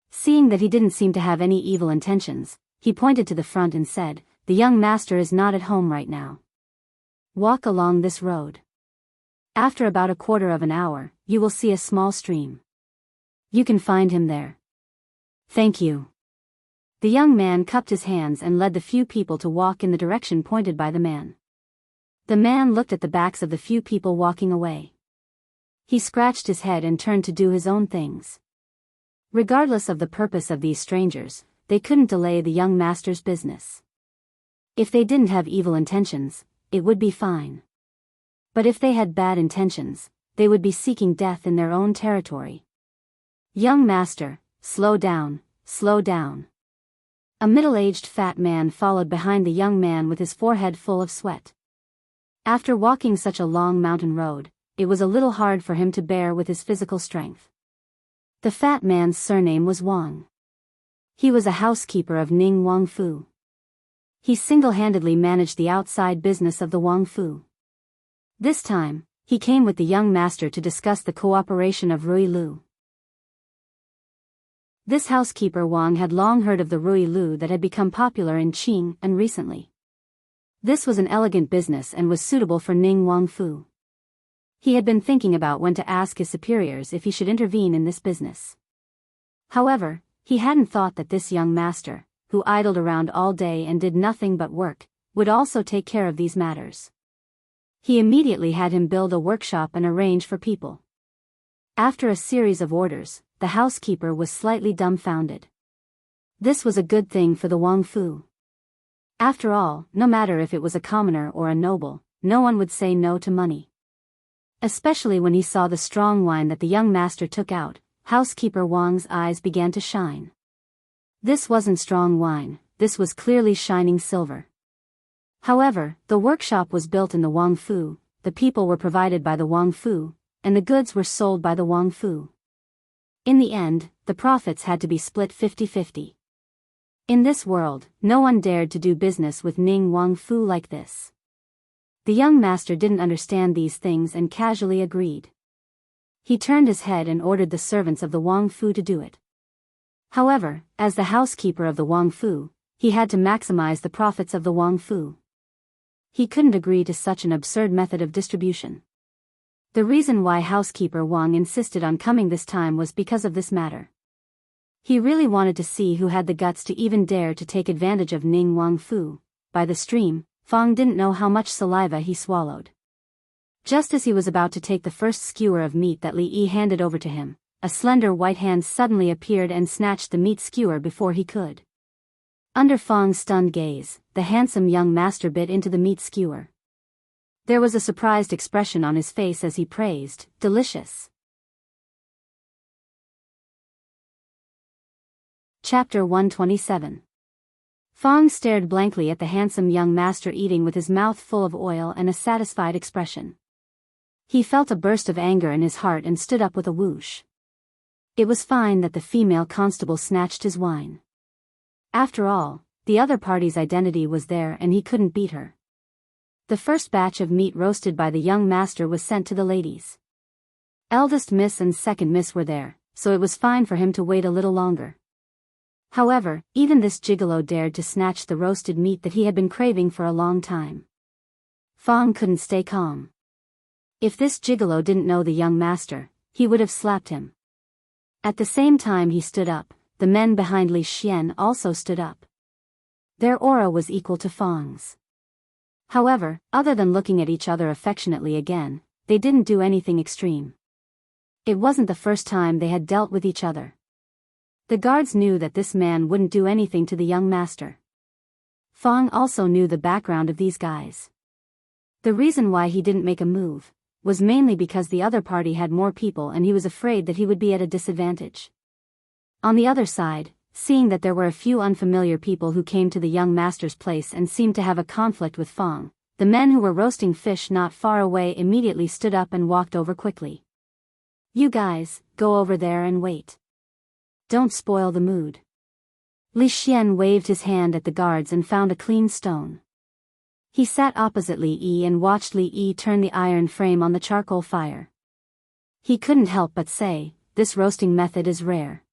Seeing that he didn't seem to have any evil intentions, he pointed to the front and said, The young master is not at home right now. Walk along this road. After about a quarter of an hour, you will see a small stream. You can find him there. Thank you. The young man cupped his hands and led the few people to walk in the direction pointed by the man. The man looked at the backs of the few people walking away. He scratched his head and turned to do his own things. Regardless of the purpose of these strangers, they couldn't delay the young master's business. If they didn't have evil intentions, it would be fine. But if they had bad intentions, they would be seeking death in their own territory. Young master, slow down, slow down. A middle-aged fat man followed behind the young man with his forehead full of sweat. After walking such a long mountain road, it was a little hard for him to bear with his physical strength. The fat man's surname was Wang. He was a housekeeper of Ning Wangfu. He single-handedly managed the outside business of the Wangfu. This time, he came with the young master to discuss the cooperation of Rui Lu. This housekeeper Wang had long heard of the Rui Lu that had become popular in Qing and recently. This was an elegant business and was suitable for Ning Wangfu. He had been thinking about when to ask his superiors if he should intervene in this business. However, he hadn't thought that this young master, who idled around all day and did nothing but work, would also take care of these matters. He immediately had him build a workshop and arrange for people. After a series of orders, the housekeeper was slightly dumbfounded. This was a good thing for the Wangfu. After all, no matter if it was a commoner or a noble, no one would say no to money. Especially when he saw the strong wine that the young master took out, housekeeper Wang's eyes began to shine. This wasn't strong wine, this was clearly shining silver. However, the workshop was built in the Wangfu, the people were provided by the Wangfu, and the goods were sold by the Wangfu. In the end, the profits had to be split 50-50. In this world, no one dared to do business with Ning Wangfu like this. The young master didn't understand these things and casually agreed. He turned his head and ordered the servants of the Wangfu to do it. However, as the housekeeper of the Wangfu, he had to maximize the profits of the Wangfu. he couldn't agree to such an absurd method of distribution. The reason why housekeeper Wang insisted on coming this time was because of this matter. He really wanted to see who had the guts to even dare to take advantage of Ning Wang Fu. By the stream, Fong didn't know how much saliva he swallowed. Just as he was about to take the first skewer of meat that Li Yi handed over to him, a slender white hand suddenly appeared and snatched the meat skewer before he could. Under Fong's stunned gaze, the handsome young master bit into the meat skewer. There was a surprised expression on his face as he praised, "Delicious." Chapter 127. Fong stared blankly at the handsome young master eating with his mouth full of oil and a satisfied expression. He felt a burst of anger in his heart and stood up with a whoosh. It was fine that the female constable snatched his wine. After all, the other party's identity was there and he couldn't beat her. The first batch of meat roasted by the young master was sent to the ladies. Eldest Miss and Second Miss were there, so it was fine for him to wait a little longer. However, even this gigolo dared to snatch the roasted meat that he had been craving for a long time. Fong couldn't stay calm. If this gigolo didn't know the young master, he would have slapped him. At the same time he stood up, the men behind Li Xian also stood up. Their aura was equal to Fong's. However, other than looking at each other affectionately again, they didn't do anything extreme. It wasn't the first time they had dealt with each other. The guards knew that this man wouldn't do anything to the young master. Fong also knew the background of these guys. The reason why he didn't make a move was mainly because the other party had more people and he was afraid that he would be at a disadvantage. On the other side, seeing that there were a few unfamiliar people who came to the young master's place and seemed to have a conflict with Fong, the men who were roasting fish not far away immediately stood up and walked over quickly. "You guys, go over there and wait. Don't spoil the mood." Li Xian waved his hand at the guards and found a clean stone. He sat opposite Li Yi and watched Li Yi turn the iron frame on the charcoal fire. He couldn't help but say, "This roasting method is rare.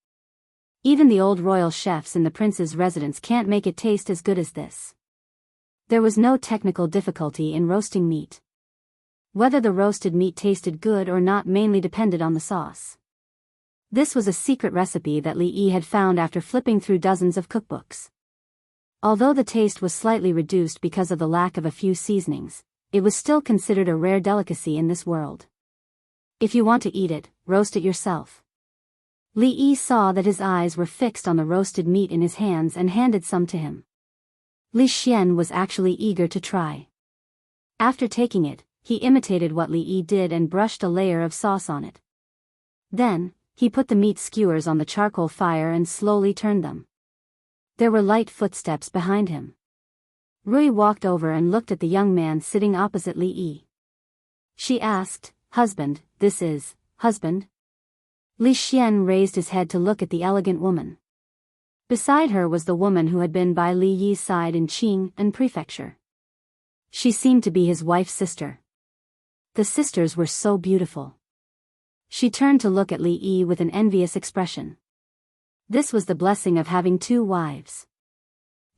Even the old royal chefs in the prince's residence can't make it taste as good as this." There was no technical difficulty in roasting meat. Whether the roasted meat tasted good or not mainly depended on the sauce. This was a secret recipe that Li Yi had found after flipping through dozens of cookbooks. Although the taste was slightly reduced because of the lack of a few seasonings, it was still considered a rare delicacy in this world. If you want to eat it, roast it yourself. Li Yi saw that his eyes were fixed on the roasted meat in his hands and handed some to him. Li Xian was actually eager to try. After taking it, he imitated what Li Yi did and brushed a layer of sauce on it. Then, he put the meat skewers on the charcoal fire and slowly turned them. There were light footsteps behind him. Rui walked over and looked at the young man sitting opposite Li Yi. She asked, "Husband, this is, husband?" Li Xian raised his head to look at the elegant woman. Beside her was the woman who had been by Li Yi's side in Qing and Prefecture. She seemed to be his wife's sister. The sisters were so beautiful. She turned to look at Li Yi with an envious expression. This was the blessing of having two wives.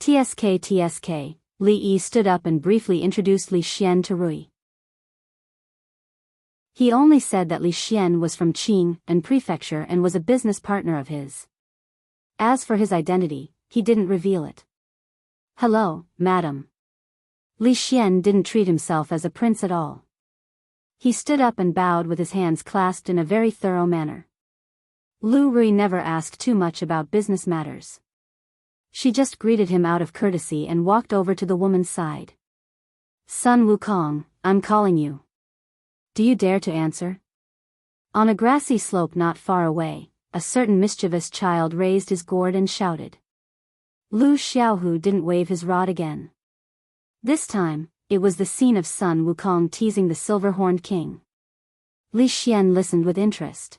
TSK, Li Yi stood up and briefly introduced Li Xian to Rui. He only said that Li Xian was from Qing and Prefecture and was a business partner of his. As for his identity, he didn't reveal it. "Hello, madam." Li Xian didn't treat himself as a prince at all. He stood up and bowed with his hands clasped in a very thorough manner. Lu Rui never asked too much about business matters. She just greeted him out of courtesy and walked over to the woman's side. "Sun Wukong, I'm calling you. Do you dare to answer?" On a grassy slope not far away, a certain mischievous child raised his gourd and shouted. Lu Xiaohu didn't wave his rod again. This time, it was the scene of Sun Wukong teasing the silver-horned king. Li Xian listened with interest.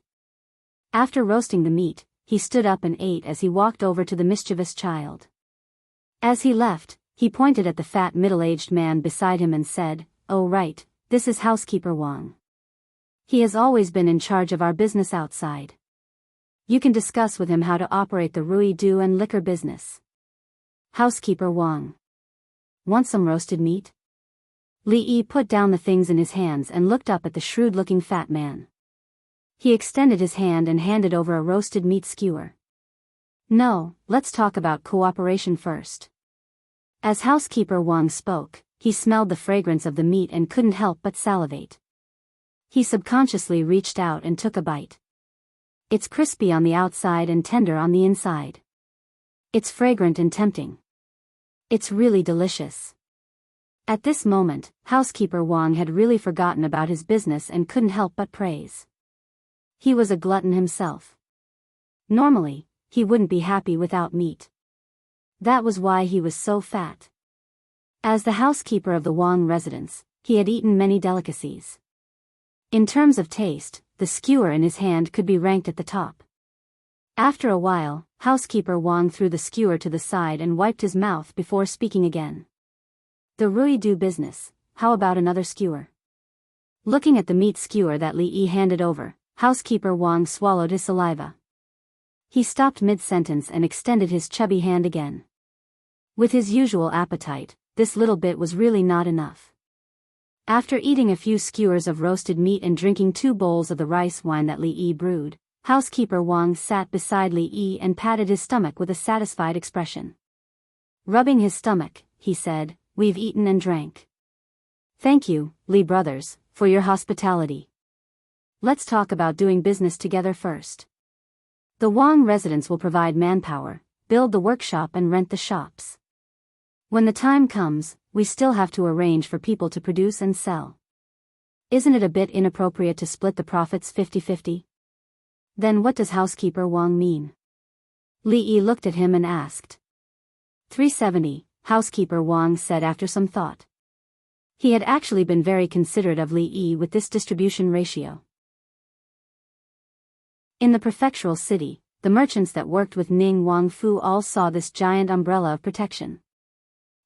After roasting the meat, he stood up and ate as he walked over to the mischievous child. As he left, he pointed at the fat middle-aged man beside him and said, "Oh right, this is housekeeper Wang. He has always been in charge of our business outside. You can discuss with him how to operate the Rui Du and liquor business." Housekeeper Wang. "Want some roasted meat?" Li Yi put down the things in his hands and looked up at the shrewd-looking fat man. He extended his hand and handed over a roasted meat skewer. No, let's talk about cooperation first. As housekeeper Wang spoke, he smelled the fragrance of the meat and couldn't help but salivate. He subconsciously reached out and took a bite. It's crispy on the outside and tender on the inside. It's fragrant and tempting. It's really delicious. At this moment, housekeeper Wang had really forgotten about his business and couldn't help but praise. He was a glutton himself. Normally, he wouldn't be happy without meat. That was why he was so fat. As the housekeeper of the Wang residence, he had eaten many delicacies. In terms of taste, the skewer in his hand could be ranked at the top. After a while, housekeeper Wang threw the skewer to the side and wiped his mouth before speaking again. The Rui do business, how about another skewer? Looking at the meat skewer that Li Yi handed over, housekeeper Wang swallowed his saliva. He stopped mid-sentence and extended his chubby hand again. With his usual appetite, this little bit was really not enough. After eating a few skewers of roasted meat and drinking 2 bowls of the rice wine that Li Yi brewed, housekeeper Wang sat beside Li Yi and patted his stomach with a satisfied expression. Rubbing his stomach, he said, "We've eaten and drank. Thank you, Li brothers, for your hospitality. Let's talk about doing business together first. The Wang residence will provide manpower, build the workshop and rent the shops. When the time comes, we still have to arrange for people to produce and sell. Isn't it a bit inappropriate to split the profits 50-50? Then what does housekeeper Wang mean?" Li Yi looked at him and asked. 370, housekeeper Wang said after some thought. He had actually been very considerate of Li Yi with this distribution ratio. In the prefectural city, the merchants that worked with Ning Wang Fu all saw this giant umbrella of protection.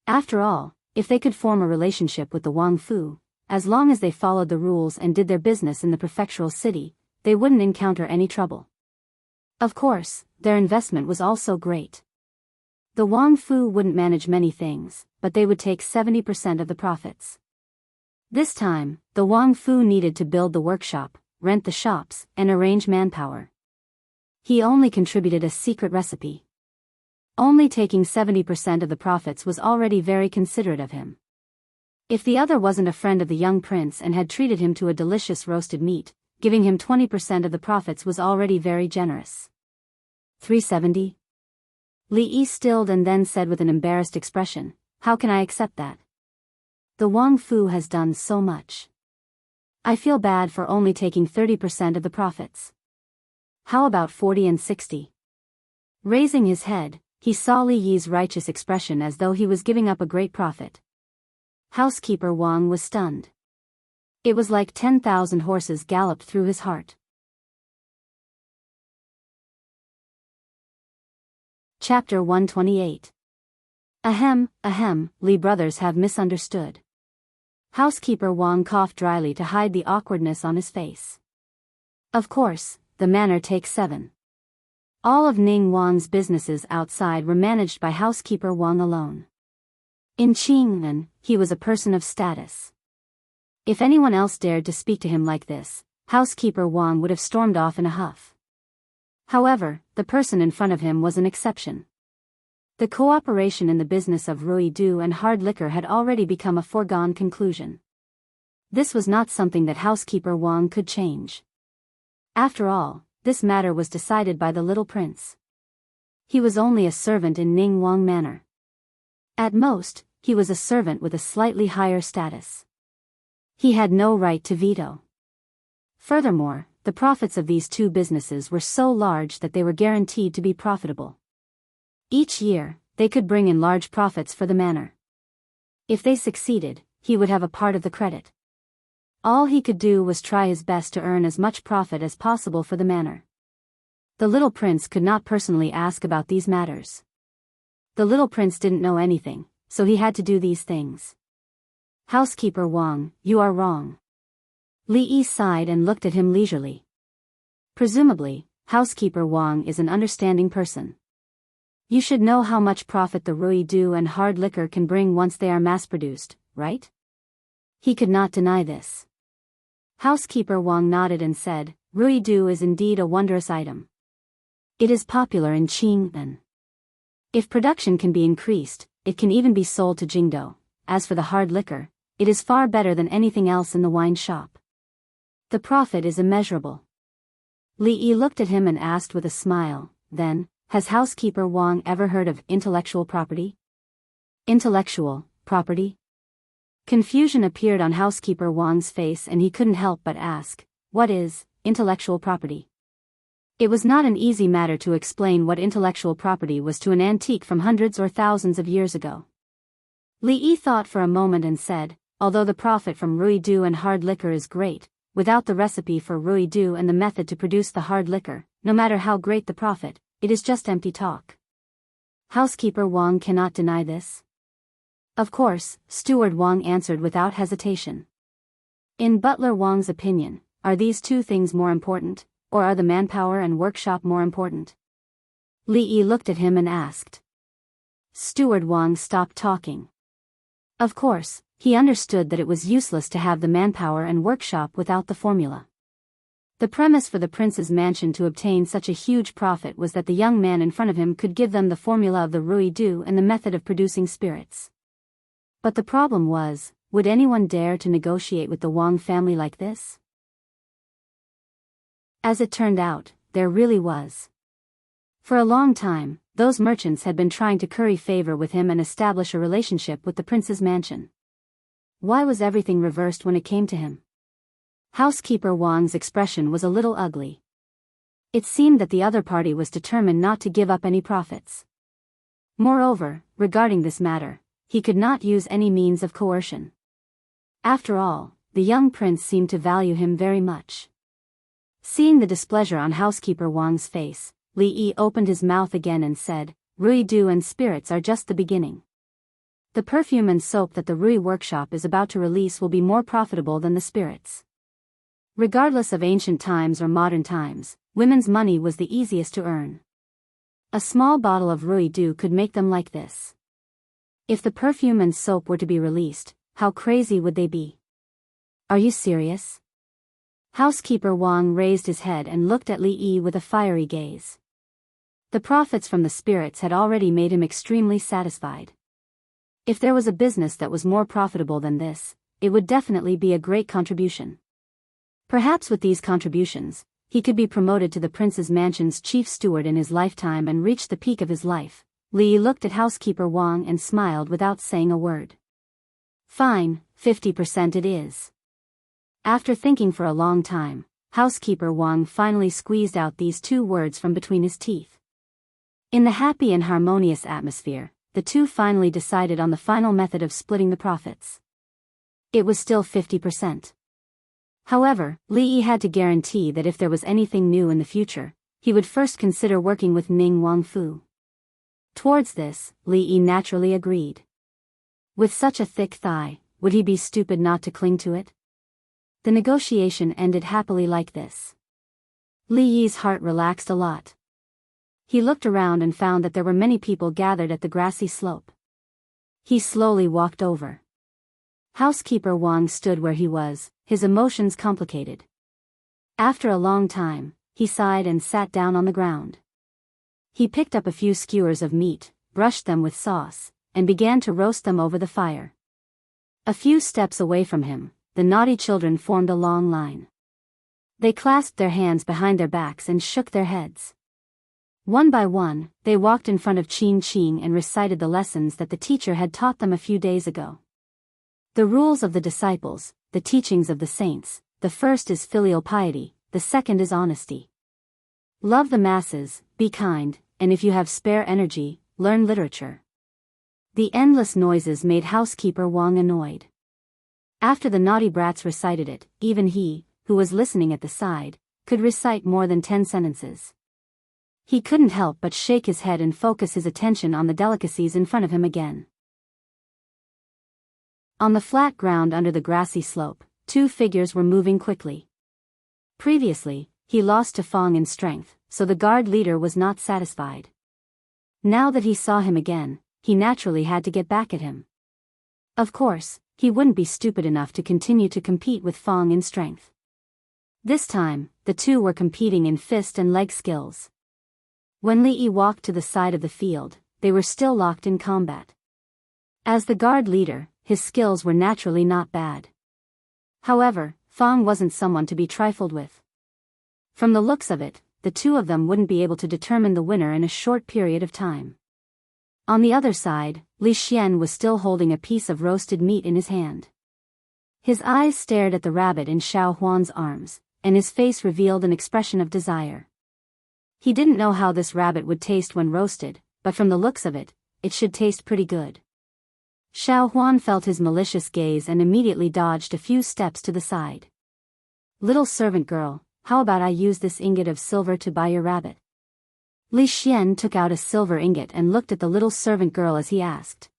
After all, if they could form a relationship with the Wang Fu, as long as they followed the rules and did their business in the prefectural city, they wouldn't encounter any trouble. Of course, their investment was also great. The Wang Fu wouldn't manage many things, but they would take 70% of the profits. This time, the Wang Fu needed to build the workshop, rent the shops, and arrange manpower. He only contributed a secret recipe. Only taking 70% of the profits was already very considerate of him. If the other wasn't a friend of the young prince and had treated him to a delicious roasted meat, giving him 20% of the profits was already very generous. 370? Li Yi stilled and then said with an embarrassed expression, "How can I accept that? The Wang Fu has done so much. I feel bad for only taking 30% of the profits. How about 40 and 60? Raising his head, he saw Li Yi's righteous expression as though he was giving up a great profit. Housekeeper Wang was stunned. It was like 10,000 horses galloped through his heart. Chapter 128. Ahem, Li brothers have misunderstood. Housekeeper Wang coughed dryly to hide the awkwardness on his face. Of course, the manor takes 7. All of Ning Wang's businesses outside were managed by housekeeper Wang alone. In Qingnan, he was a person of status. If anyone else dared to speak to him like this, housekeeper Wang would have stormed off in a huff. However, the person in front of him was an exception. The cooperation in the business of Rui Du and hard liquor had already become a foregone conclusion. This was not something that housekeeper Wang could change. After all, this matter was decided by the little prince. He was only a servant in Ning Wang Manor. At most, he was a servant with a slightly higher status. He had no right to veto. Furthermore, the profits of these two businesses were so large that they were guaranteed to be profitable. Each year, they could bring in large profits for the manor. If they succeeded, he would have a part of the credit. All he could do was try his best to earn as much profit as possible for the manor. The little prince could not personally ask about these matters. The little prince didn't know anything, so he had to do these things. Housekeeper Wang, you are wrong. Li Yi sighed and looked at him leisurely. Presumably, housekeeper Wang is an understanding person. You should know how much profit the Rui Du and hard liquor can bring once they are mass-produced, right? He could not deny this. Housekeeper Wang nodded and said, "Ruidu is indeed a wondrous item. It is popular in Qingdan. If production can be increased, it can even be sold to Jingdo. As for the hard liquor, it is far better than anything else in the wine shop. The profit is immeasurable." Li Yi looked at him and asked with a smile, "Then, has Housekeeper Wang ever heard of intellectual property?" Intellectual property? Confusion appeared on Housekeeper Wang's face and he couldn't help but ask, "What is intellectual property?" It was not an easy matter to explain what intellectual property was to an antique from hundreds or thousands of years ago. Li Yi thought for a moment and said, "Although the profit from ruidu and hard liquor is great, without the recipe for ruidu and the method to produce the hard liquor, no matter how great the profit, it is just empty talk." Housekeeper Wang cannot deny this. "Of course," Steward Wang answered without hesitation. "In Butler Wang's opinion, are these two things more important, or are the manpower and workshop more important?" Li Yi looked at him and asked. Steward Wang stopped talking. Of course, he understood that it was useless to have the manpower and workshop without the formula. The premise for the prince's mansion to obtain such a huge profit was that the young man in front of him could give them the formula of the ruidu and the method of producing spirits. But the problem was, would anyone dare to negotiate with the Wang family like this? As it turned out, there really was. For a long time, those merchants had been trying to curry favor with him and establish a relationship with the prince's mansion. Why was everything reversed when it came to him? Housekeeper Wang's expression was a little ugly. It seemed that the other party was determined not to give up any profits. Moreover, regarding this matter, he could not use any means of coercion. After all, the young prince seemed to value him very much. Seeing the displeasure on Housekeeper Wang's face, Li Yi opened his mouth again and said, "Ruidu and spirits are just the beginning. The perfume and soap that the Rui workshop is about to release will be more profitable than the spirits." Regardless of ancient times or modern times, women's money was the easiest to earn. A small bottle of ruidu could make them like this. If the perfume and soap were to be released, how crazy would they be? "Are you serious?" Housekeeper Wang raised his head and looked at Li Yi with a fiery gaze. The profits from the spirits had already made him extremely satisfied. If there was a business that was more profitable than this, it would definitely be a great contribution. Perhaps with these contributions, he could be promoted to the prince's mansion's chief steward in his lifetime and reach the peak of his life. Li Yi looked at Housekeeper Wang and smiled without saying a word. "Fine, 50% it is." After thinking for a long time, Housekeeper Wang finally squeezed out these two words from between his teeth. In the happy and harmonious atmosphere, the two finally decided on the final method of splitting the profits. It was still 50%. However, Li Yi had to guarantee that if there was anything new in the future, he would first consider working with Ning Wangfu. Towards this, Li Yi naturally agreed. With such a thick thigh, would he be stupid not to cling to it? The negotiation ended happily like this. Li Yi's heart relaxed a lot. He looked around and found that there were many people gathered at the grassy slope. He slowly walked over. Housekeeper Wang stood where he was, his emotions complicated. After a long time, he sighed and sat down on the ground. He picked up a few skewers of meat, brushed them with sauce, and began to roast them over the fire. A few steps away from him, the naughty children formed a long line. They clasped their hands behind their backs and shook their heads. One by one, they walked in front of Qing Qing and recited the lessons that the teacher had taught them a few days ago. The rules of the disciples, the teachings of the saints, the first is filial piety, the second is honesty. Love the masses, be kind, and if you have spare energy, learn literature. The endless noises made Housekeeper Wang annoyed. After the naughty brats recited it, even he, who was listening at the side, could recite more than 10 sentences. He couldn't help but shake his head and focus his attention on the delicacies in front of him again. On the flat ground under the grassy slope, two figures were moving quickly. Previously, he lost to Fong in strength, so the guard leader was not satisfied. Now that he saw him again, he naturally had to get back at him. Of course, he wouldn't be stupid enough to continue to compete with Fong in strength. This time, the two were competing in fist and leg skills. When Li Yi walked to the side of the field, they were still locked in combat. As the guard leader, his skills were naturally not bad. However, Fong wasn't someone to be trifled with. From the looks of it, the two of them wouldn't be able to determine the winner in a short period of time. On the other side, Li Xian was still holding a piece of roasted meat in his hand. His eyes stared at the rabbit in Xiao Huan's arms, and his face revealed an expression of desire. He didn't know how this rabbit would taste when roasted, but from the looks of it, it should taste pretty good. Xiao Huan felt his malicious gaze and immediately dodged a few steps to the side. "Little servant girl, how about I use this ingot of silver to buy your rabbit?" Li Xian took out a silver ingot and looked at the little servant girl as he asked.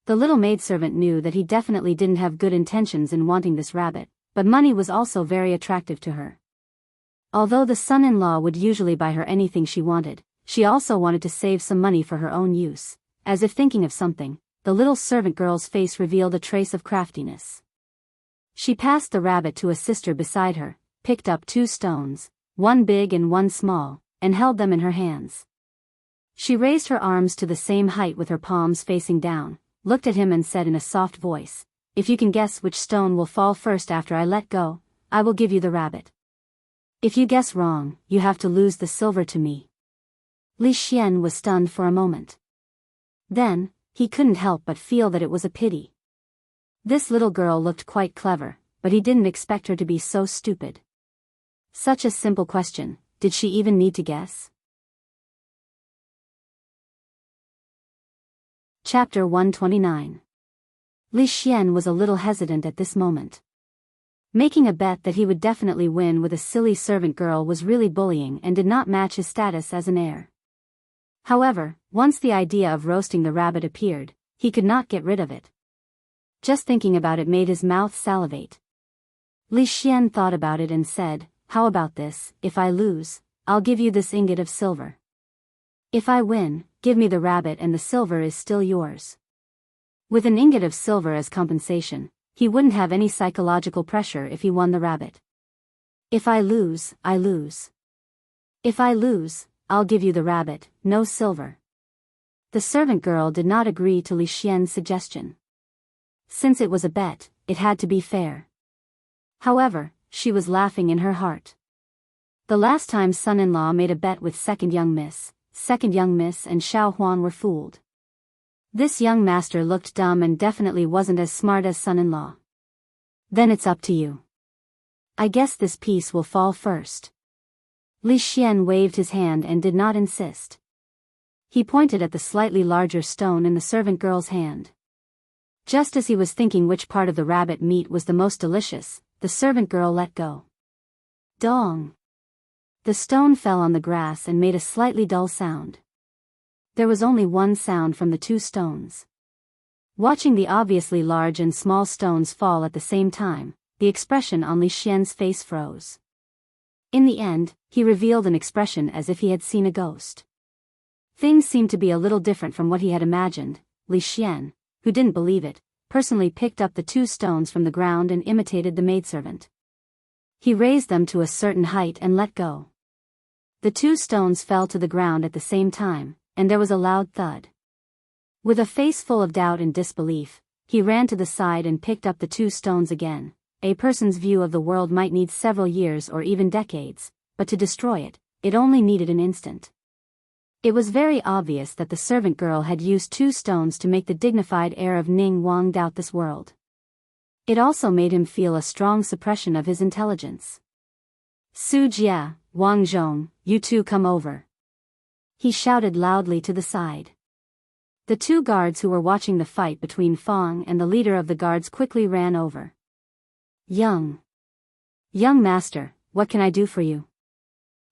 The little maidservant knew that he definitely didn't have good intentions in wanting this rabbit, but money was also very attractive to her. Although the son-in-law would usually buy her anything she wanted, she also wanted to save some money for her own use. As if thinking of something, the little servant girl's face revealed a trace of craftiness. She passed the rabbit to a sister beside her, picked up 2 stones, one big and one small, and held them in her hands. She raised her arms to the same height with her palms facing down, looked at him and said in a soft voice, "If you can guess which stone will fall first after I let go, I will give you the rabbit. If you guess wrong, you have to lose the silver to me." Li Xian was stunned for a moment. Then, he couldn't help but feel that it was a pity. This little girl looked quite clever, but he didn't expect her to be so stupid. Such a simple question, did she even need to guess? Chapter 129. Li Xian was a little hesitant at this moment. Making a bet that he would definitely win with a silly servant girl was really bullying and did not match his status as an heir. However, once the idea of roasting the rabbit appeared, he could not get rid of it. Just thinking about it made his mouth salivate. Li Xian thought about it and said, "How about this? If I lose, I'll give you this ingot of silver. If I win, give me the rabbit and the silver is still yours." With an ingot of silver as compensation, he wouldn't have any psychological pressure if he won the rabbit. "If I lose, I lose. If I lose, I'll give you the rabbit, no silver." The servant girl did not agree to Li Xian's suggestion. Since it was a bet, it had to be fair. However, she was laughing in her heart. The last time son-in-law made a bet with second young miss and Xiao Huan were fooled. This young master looked dumb and definitely wasn't as smart as son-in-law. "Then it's up to you. I guess this piece will fall first." Li Xian waved his hand and did not insist. He pointed at the slightly larger stone in the servant girl's hand. Just as he was thinking which part of the rabbit meat was the most delicious, the servant girl let go. Dong! The stone fell on the grass and made a slightly dull sound. There was only one sound from the 2 stones. Watching the obviously large and small stones fall at the same time, the expression on Li Xian's face froze. In the end, he revealed an expression as if he had seen a ghost. Things seemed to be a little different from what he had imagined. Li Xian, who didn't believe it, personally picked up the 2 stones from the ground and imitated the maidservant. He raised them to a certain height and let go. The 2 stones fell to the ground at the same time, and there was a loud thud. With a face full of doubt and disbelief, he ran to the side and picked up the 2 stones again. A person's view of the world might need several years or even decades, but to destroy it, it only needed an instant. It was very obvious that the servant girl had used 2 stones to make the dignified heir of Ning Wang doubt this world. It also made him feel a strong suppression of his intelligence. "Su Jia, Wang Zhong, you 2 come over," he shouted loudly to the side. The 2 guards who were watching the fight between Fong and the leader of the guards quickly ran over. Young master, what can I do for you?"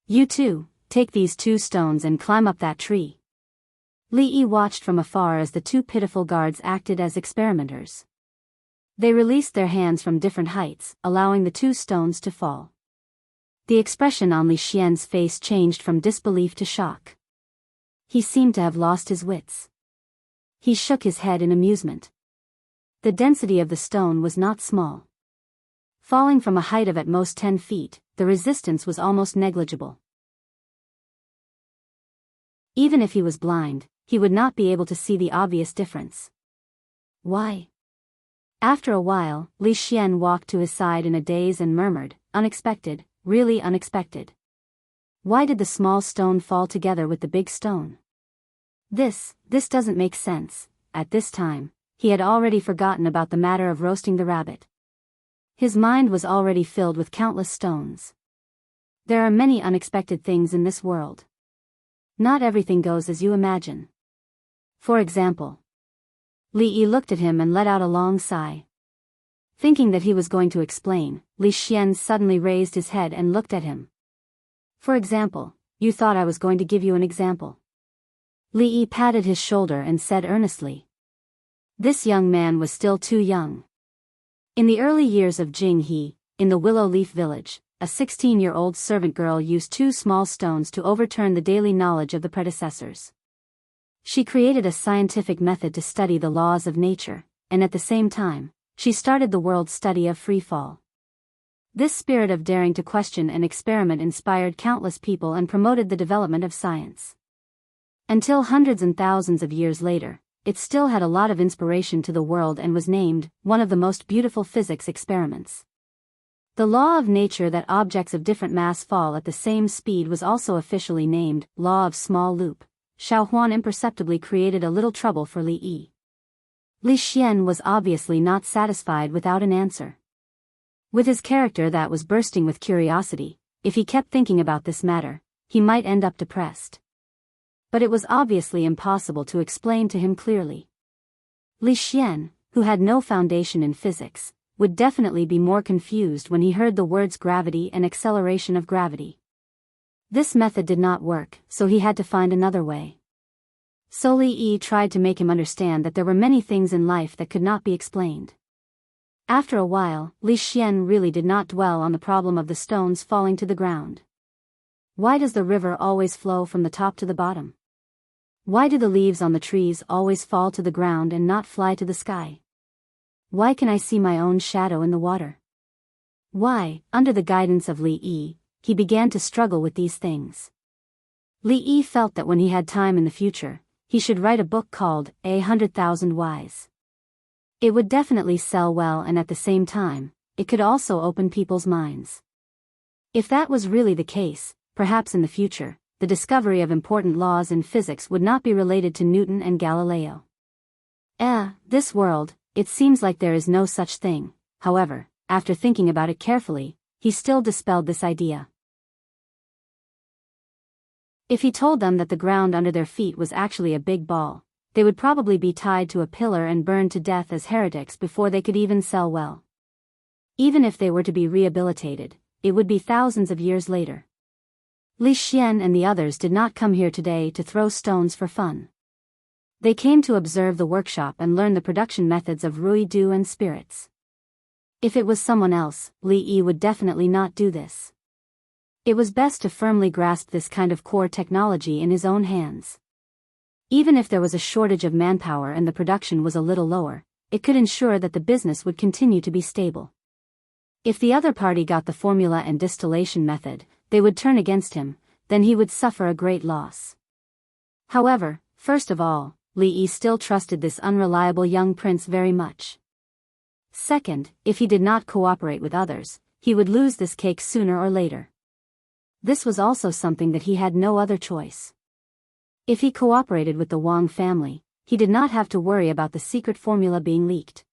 "You 2, take these 2 stones and climb up that tree." Li Yi watched from afar as the 2 pitiful guards acted as experimenters. They released their hands from different heights, allowing the 2 stones to fall. The expression on Li Xian's face changed from disbelief to shock. He seemed to have lost his wits. He shook his head in amusement. The density of the stone was not small. Falling from a height of at most 10 feet, the resistance was almost negligible. Even if he was blind, he would not be able to see the obvious difference. Why? After a while, Li Xian walked to his side in a daze and murmured, "Unexpected, really unexpected. Why did the small stone fall together with the big stone? This doesn't make sense." At this time, he had already forgotten about the matter of roasting the rabbit. His mind was already filled with countless stones. There are many unexpected things in this world. Not everything goes as you imagine. For example, Li Yi looked at him and let out a long sigh. Thinking that he was going to explain, Li Xian suddenly raised his head and looked at him. "For example, you thought I was going to give you an example." Li Yi patted his shoulder and said earnestly. This young man was still too young. In the early years of Jing He, in the Willow Leaf Village, a 16-year-old servant girl used 2 small stones to overturn the daily knowledge of the predecessors. She created a scientific method to study the laws of nature, and at the same time, she started the world's study of free fall. This spirit of daring to question and experiment inspired countless people and promoted the development of science. Until hundreds and thousands of years later, it still had a lot of inspiration to the world and was named one of the most beautiful physics experiments. The law of nature that objects of different mass fall at the same speed was also officially named law of small loop. Xiao Huan imperceptibly created a little trouble for Li Yi. Li Xian was obviously not satisfied without an answer. With his character that was bursting with curiosity, if he kept thinking about this matter, he might end up depressed. But it was obviously impossible to explain to him clearly. Li Xian, who had no foundation in physics, would definitely be more confused when he heard the words gravity and acceleration of gravity. This method did not work, so he had to find another way. So Li Yi tried to make him understand that there were many things in life that could not be explained. After a while, Li Xian really did not dwell on the problem of the stones falling to the ground. Why does the river always flow from the top to the bottom? Why do the leaves on the trees always fall to the ground and not fly to the sky? Why can I see my own shadow in the water? Why, under the guidance of Li Yi, he began to struggle with these things. Li Yi felt that when he had time in the future, he should write a book called 100,000 Whys. It would definitely sell well, and at the same time, it could also open people's minds. If that was really the case, perhaps in the future, the discovery of important laws in physics would not be related to Newton and Galileo. This world, it seems like there is no such thing. However, after thinking about it carefully, he still dispelled this idea. If he told them that the ground under their feet was actually a big ball, they would probably be tied to a pillar and burned to death as heretics before they could even sell well. Even if they were to be rehabilitated, it would be thousands of years later. Li Xian and the others did not come here today to throw stones for fun. They came to observe the workshop and learn the production methods of Rui Du and spirits. If it was someone else, Li Yi would definitely not do this. It was best to firmly grasp this kind of core technology in his own hands. Even if there was a shortage of manpower and the production was a little lower, it could ensure that the business would continue to be stable. If the other party got the formula and distillation method, they would turn against him, then he would suffer a great loss. However, first of all, Li Yi still trusted this unreliable young prince very much. Second, if he did not cooperate with others, he would lose this cake sooner or later. This was also something that he had no other choice. If he cooperated with the Wang family, he did not have to worry about the secret formula being leaked.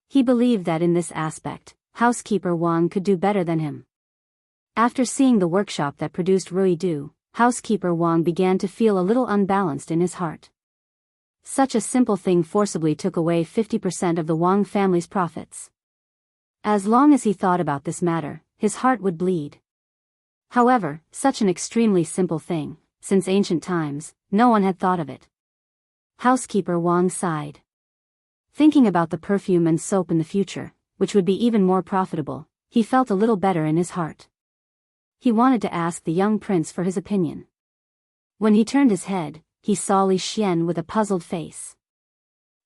He believed that in this aspect, housekeeper Wang could do better than him. After seeing the workshop that produced Rui Du, housekeeper Wang began to feel a little unbalanced in his heart. Such a simple thing forcibly took away 50% of the Wang family's profits. As long as he thought about this matter, his heart would bleed. However, such an extremely simple thing, since ancient times, no one had thought of it. Housekeeper Wang sighed. Thinking about the perfume and soap in the future, which would be even more profitable, he felt a little better in his heart. He wanted to ask the young prince for his opinion. When he turned his head, he saw Li Xian with a puzzled face.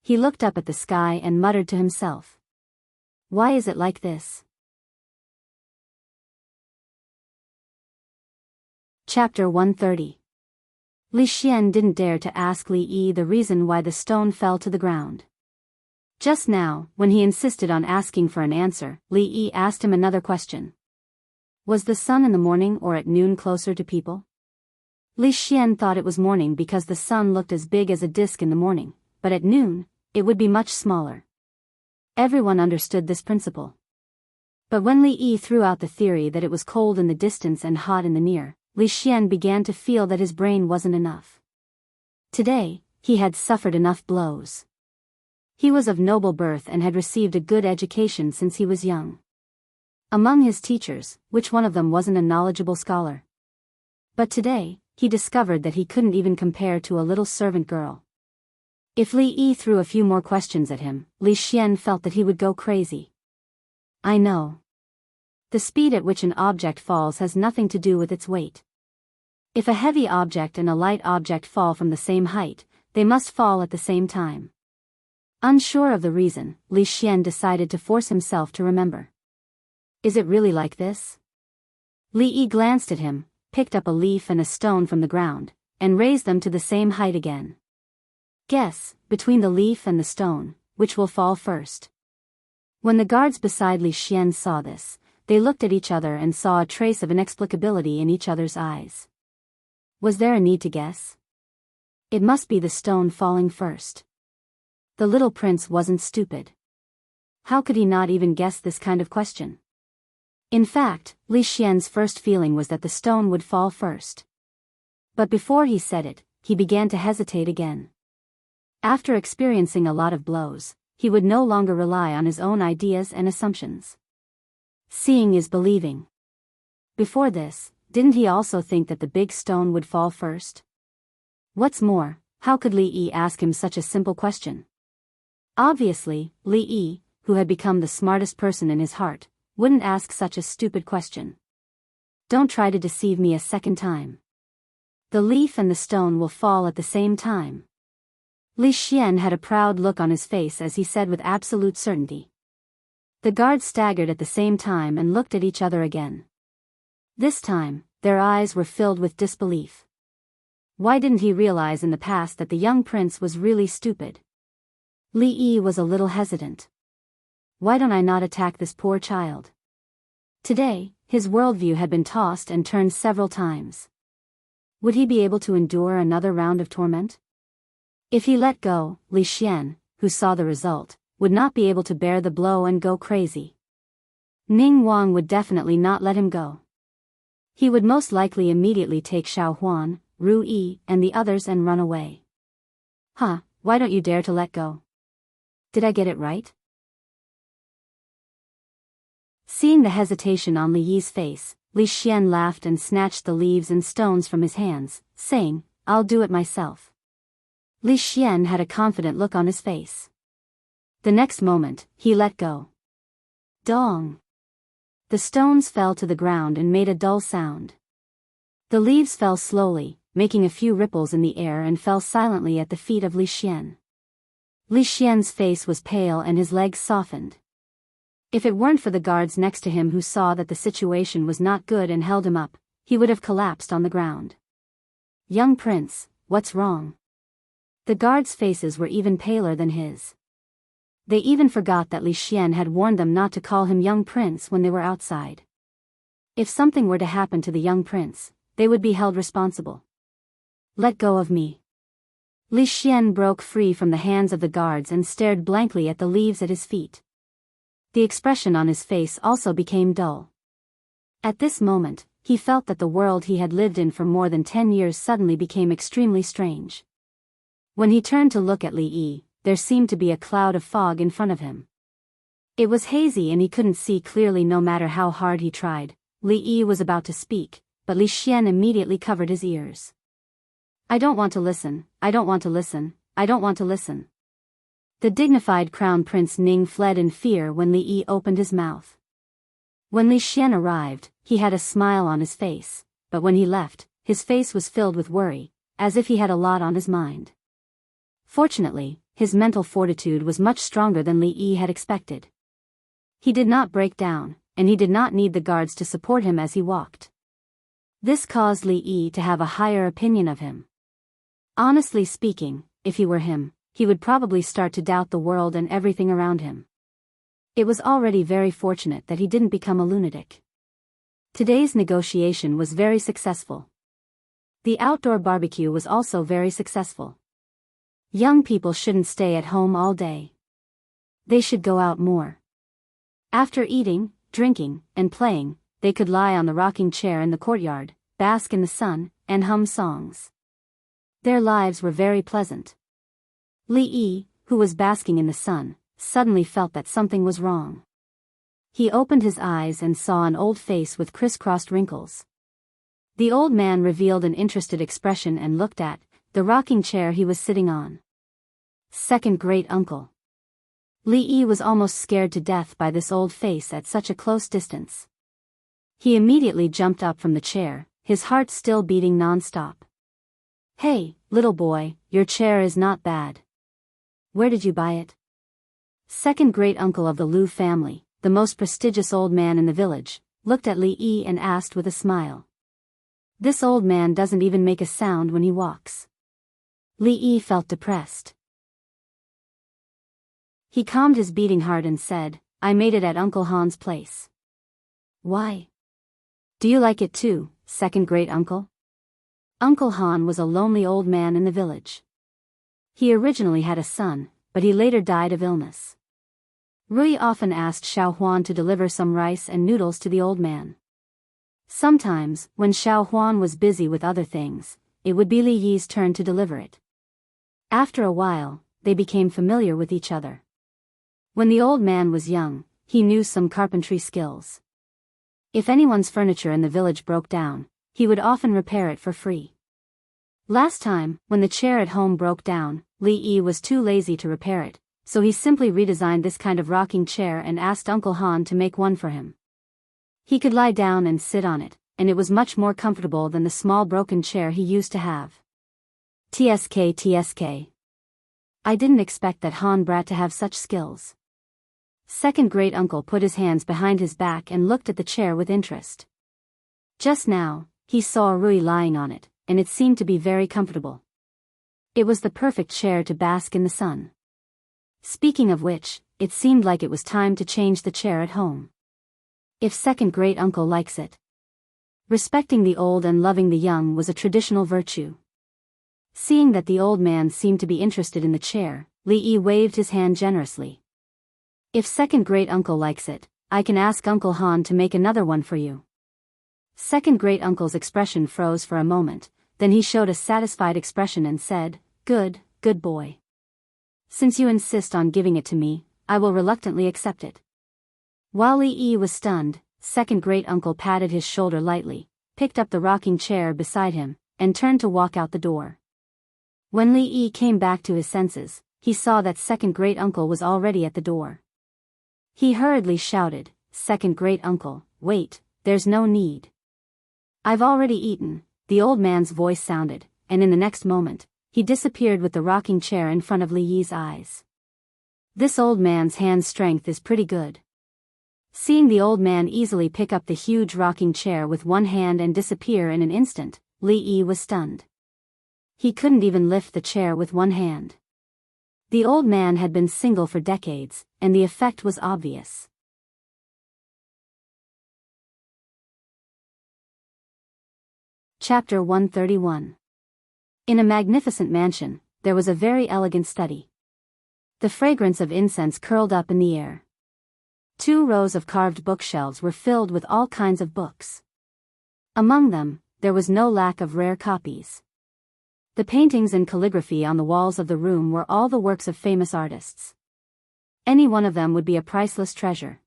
He looked up at the sky and muttered to himself. Why is it like this? Chapter 130. Li Xian didn't dare to ask Li Yi the reason why the stone fell to the ground. Just now, when he insisted on asking for an answer, Li Yi asked him another question. Was the sun in the morning or at noon closer to people? Li Xian thought it was morning because the sun looked as big as a disk in the morning, but at noon, it would be much smaller. Everyone understood this principle. But when Li Yi threw out the theory that it was cold in the distance and hot in the near, Li Xian began to feel that his brain wasn't enough. Today, he had suffered enough blows. He was of noble birth and had received a good education since he was young. Among his teachers, which one of them wasn't a knowledgeable scholar? But today, he discovered that he couldn't even compare to a little servant girl. If Li Yi threw a few more questions at him, Li Xian felt that he would go crazy. I know. The speed at which an object falls has nothing to do with its weight. If a heavy object and a light object fall from the same height, they must fall at the same time. Unsure of the reason, Li Xian decided to force himself to remember. Is it really like this? Li Yi glanced at him, picked up a leaf and a stone from the ground, and raised them to the same height again. Guess, between the leaf and the stone, which will fall first. When the guards beside Li Xian saw this, they looked at each other and saw a trace of inexplicability in each other's eyes. Was there a need to guess? It must be the stone falling first. The little prince wasn't stupid. How could he not even guess this kind of question? In fact, Li Xian's first feeling was that the stone would fall first. But before he said it, he began to hesitate again. After experiencing a lot of blows, he would no longer rely on his own ideas and assumptions. Seeing is believing. Before this, didn't he also think that the big stone would fall first? What's more, how could Li Yi ask him such a simple question? Obviously, Li Yi, who had become the smartest person in his heart, wouldn't ask such a stupid question. Don't try to deceive me a second time. The leaf and the stone will fall at the same time. Li Xian had a proud look on his face as he said with absolute certainty. The guards staggered at the same time and looked at each other again. This time, their eyes were filled with disbelief. Why didn't he realize in the past that the young prince was really stupid? Li Yi was a little hesitant. Why don't I not attack this poor child? Today, his worldview had been tossed and turned several times. Would he be able to endure another round of torment? If he let go, Li Xian, who saw the result, would not be able to bear the blow and go crazy. Ning Wang would definitely not let him go. He would most likely immediately take Xiao Huan, Ru Yi, and the others and run away. Huh, why don't you dare to let go? Did I get it right? Seeing the hesitation on Li Yi's face, Li Xian laughed and snatched the leaves and stones from his hands, saying, I'll do it myself. Li Xian had a confident look on his face. The next moment, he let go. Dong! The stones fell to the ground and made a dull sound. The leaves fell slowly, making a few ripples in the air and fell silently at the feet of Li Xian. Li Xian's face was pale and his legs softened. If it weren't for the guards next to him who saw that the situation was not good and held him up, he would have collapsed on the ground. Young prince, what's wrong? The guards' faces were even paler than his. They even forgot that Li Xian had warned them not to call him young prince when they were outside. If something were to happen to the young prince, they would be held responsible. Let go of me. Li Xian broke free from the hands of the guards and stared blankly at the leaves at his feet. The expression on his face also became dull. At this moment, he felt that the world he had lived in for more than 10 years suddenly became extremely strange. When he turned to look at Li Yi, there seemed to be a cloud of fog in front of him. It was hazy and he couldn't see clearly no matter how hard he tried. Li Yi was about to speak, but Li Xian immediately covered his ears. I don't want to listen, I don't want to listen, I don't want to listen. The dignified crown prince Ning fled in fear when Li Yi opened his mouth. When Li Xian arrived, he had a smile on his face, but when he left, his face was filled with worry, as if he had a lot on his mind. Fortunately, his mental fortitude was much stronger than Li Yi had expected. He did not break down, and he did not need the guards to support him as he walked. This caused Li Yi to have a higher opinion of him. Honestly speaking, if he were him, he would probably start to doubt the world and everything around him. It was already very fortunate that he didn't become a lunatic. Today's negotiation was very successful. The outdoor barbecue was also very successful. Young people shouldn't stay at home all day. They should go out more. After eating, drinking, and playing, they could lie on the rocking chair in the courtyard, bask in the sun, and hum songs. Their lives were very pleasant. Li Yi, who was basking in the sun, suddenly felt that something was wrong. He opened his eyes and saw an old face with crisscrossed wrinkles. The old man revealed an interested expression and looked at the rocking chair he was sitting on. Second great uncle. Li Yi was almost scared to death by this old face at such a close distance. He immediately jumped up from the chair, his heart still beating non-stop. "Hey, little boy, your chair is not bad. Where did you buy it?" Second great uncle of the Lu family, the most prestigious old man in the village, looked at Li Yi and asked with a smile. This old man doesn't even make a sound when he walks. Li Yi felt depressed. He calmed his beating heart and said, "I made it at Uncle Han's place." "Why? Do you like it too, second great uncle?" Uncle Han was a lonely old man in the village. He originally had a son, but he later died of illness. Rui often asked Xiao Huan to deliver some rice and noodles to the old man. Sometimes, when Xiao Huan was busy with other things, it would be Li Yi's turn to deliver it. After a while, they became familiar with each other. When the old man was young, he knew some carpentry skills. If anyone's furniture in the village broke down, he would often repair it for free. Last time, when the chair at home broke down, Li Yi was too lazy to repair it, so he simply redesigned this kind of rocking chair and asked Uncle Han to make one for him. He could lie down and sit on it, and it was much more comfortable than the small broken chair he used to have. TSK. I didn't expect that Han brat to have such skills. Second great uncle put his hands behind his back and looked at the chair with interest. Just now, he saw Rui lying on it, and it seemed to be very comfortable. It was the perfect chair to bask in the sun. Speaking of which, it seemed like it was time to change the chair at home. If second great uncle likes it. Respecting the old and loving the young was a traditional virtue. Seeing that the old man seemed to be interested in the chair, Li Yi waved his hand generously. If second great uncle likes it, I can ask Uncle Han to make another one for you. Second great uncle's expression froze for a moment, then he showed a satisfied expression and said, good boy. Since you insist on giving it to me, I will reluctantly accept it." While Li Yi was stunned, second great uncle patted his shoulder lightly, picked up the rocking chair beside him, and turned to walk out the door. When Li Yi came back to his senses, he saw that second great uncle was already at the door. He hurriedly shouted, "Second great uncle, wait, there's no need. I've already eaten," the old man's voice sounded, and in the next moment, he disappeared with the rocking chair in front of Li Yi's eyes. This old man's hand strength is pretty good. Seeing the old man easily pick up the huge rocking chair with one hand and disappear in an instant, Li Yi was stunned. He couldn't even lift the chair with one hand. The old man had been single for decades, and the effect was obvious. Chapter 131. In a magnificent mansion, there was a very elegant study. The fragrance of incense curled up in the air. 2 rows of carved bookshelves were filled with all kinds of books. Among them, there was no lack of rare copies. The paintings and calligraphy on the walls of the room were all the works of famous artists. Any one of them would be a priceless treasure.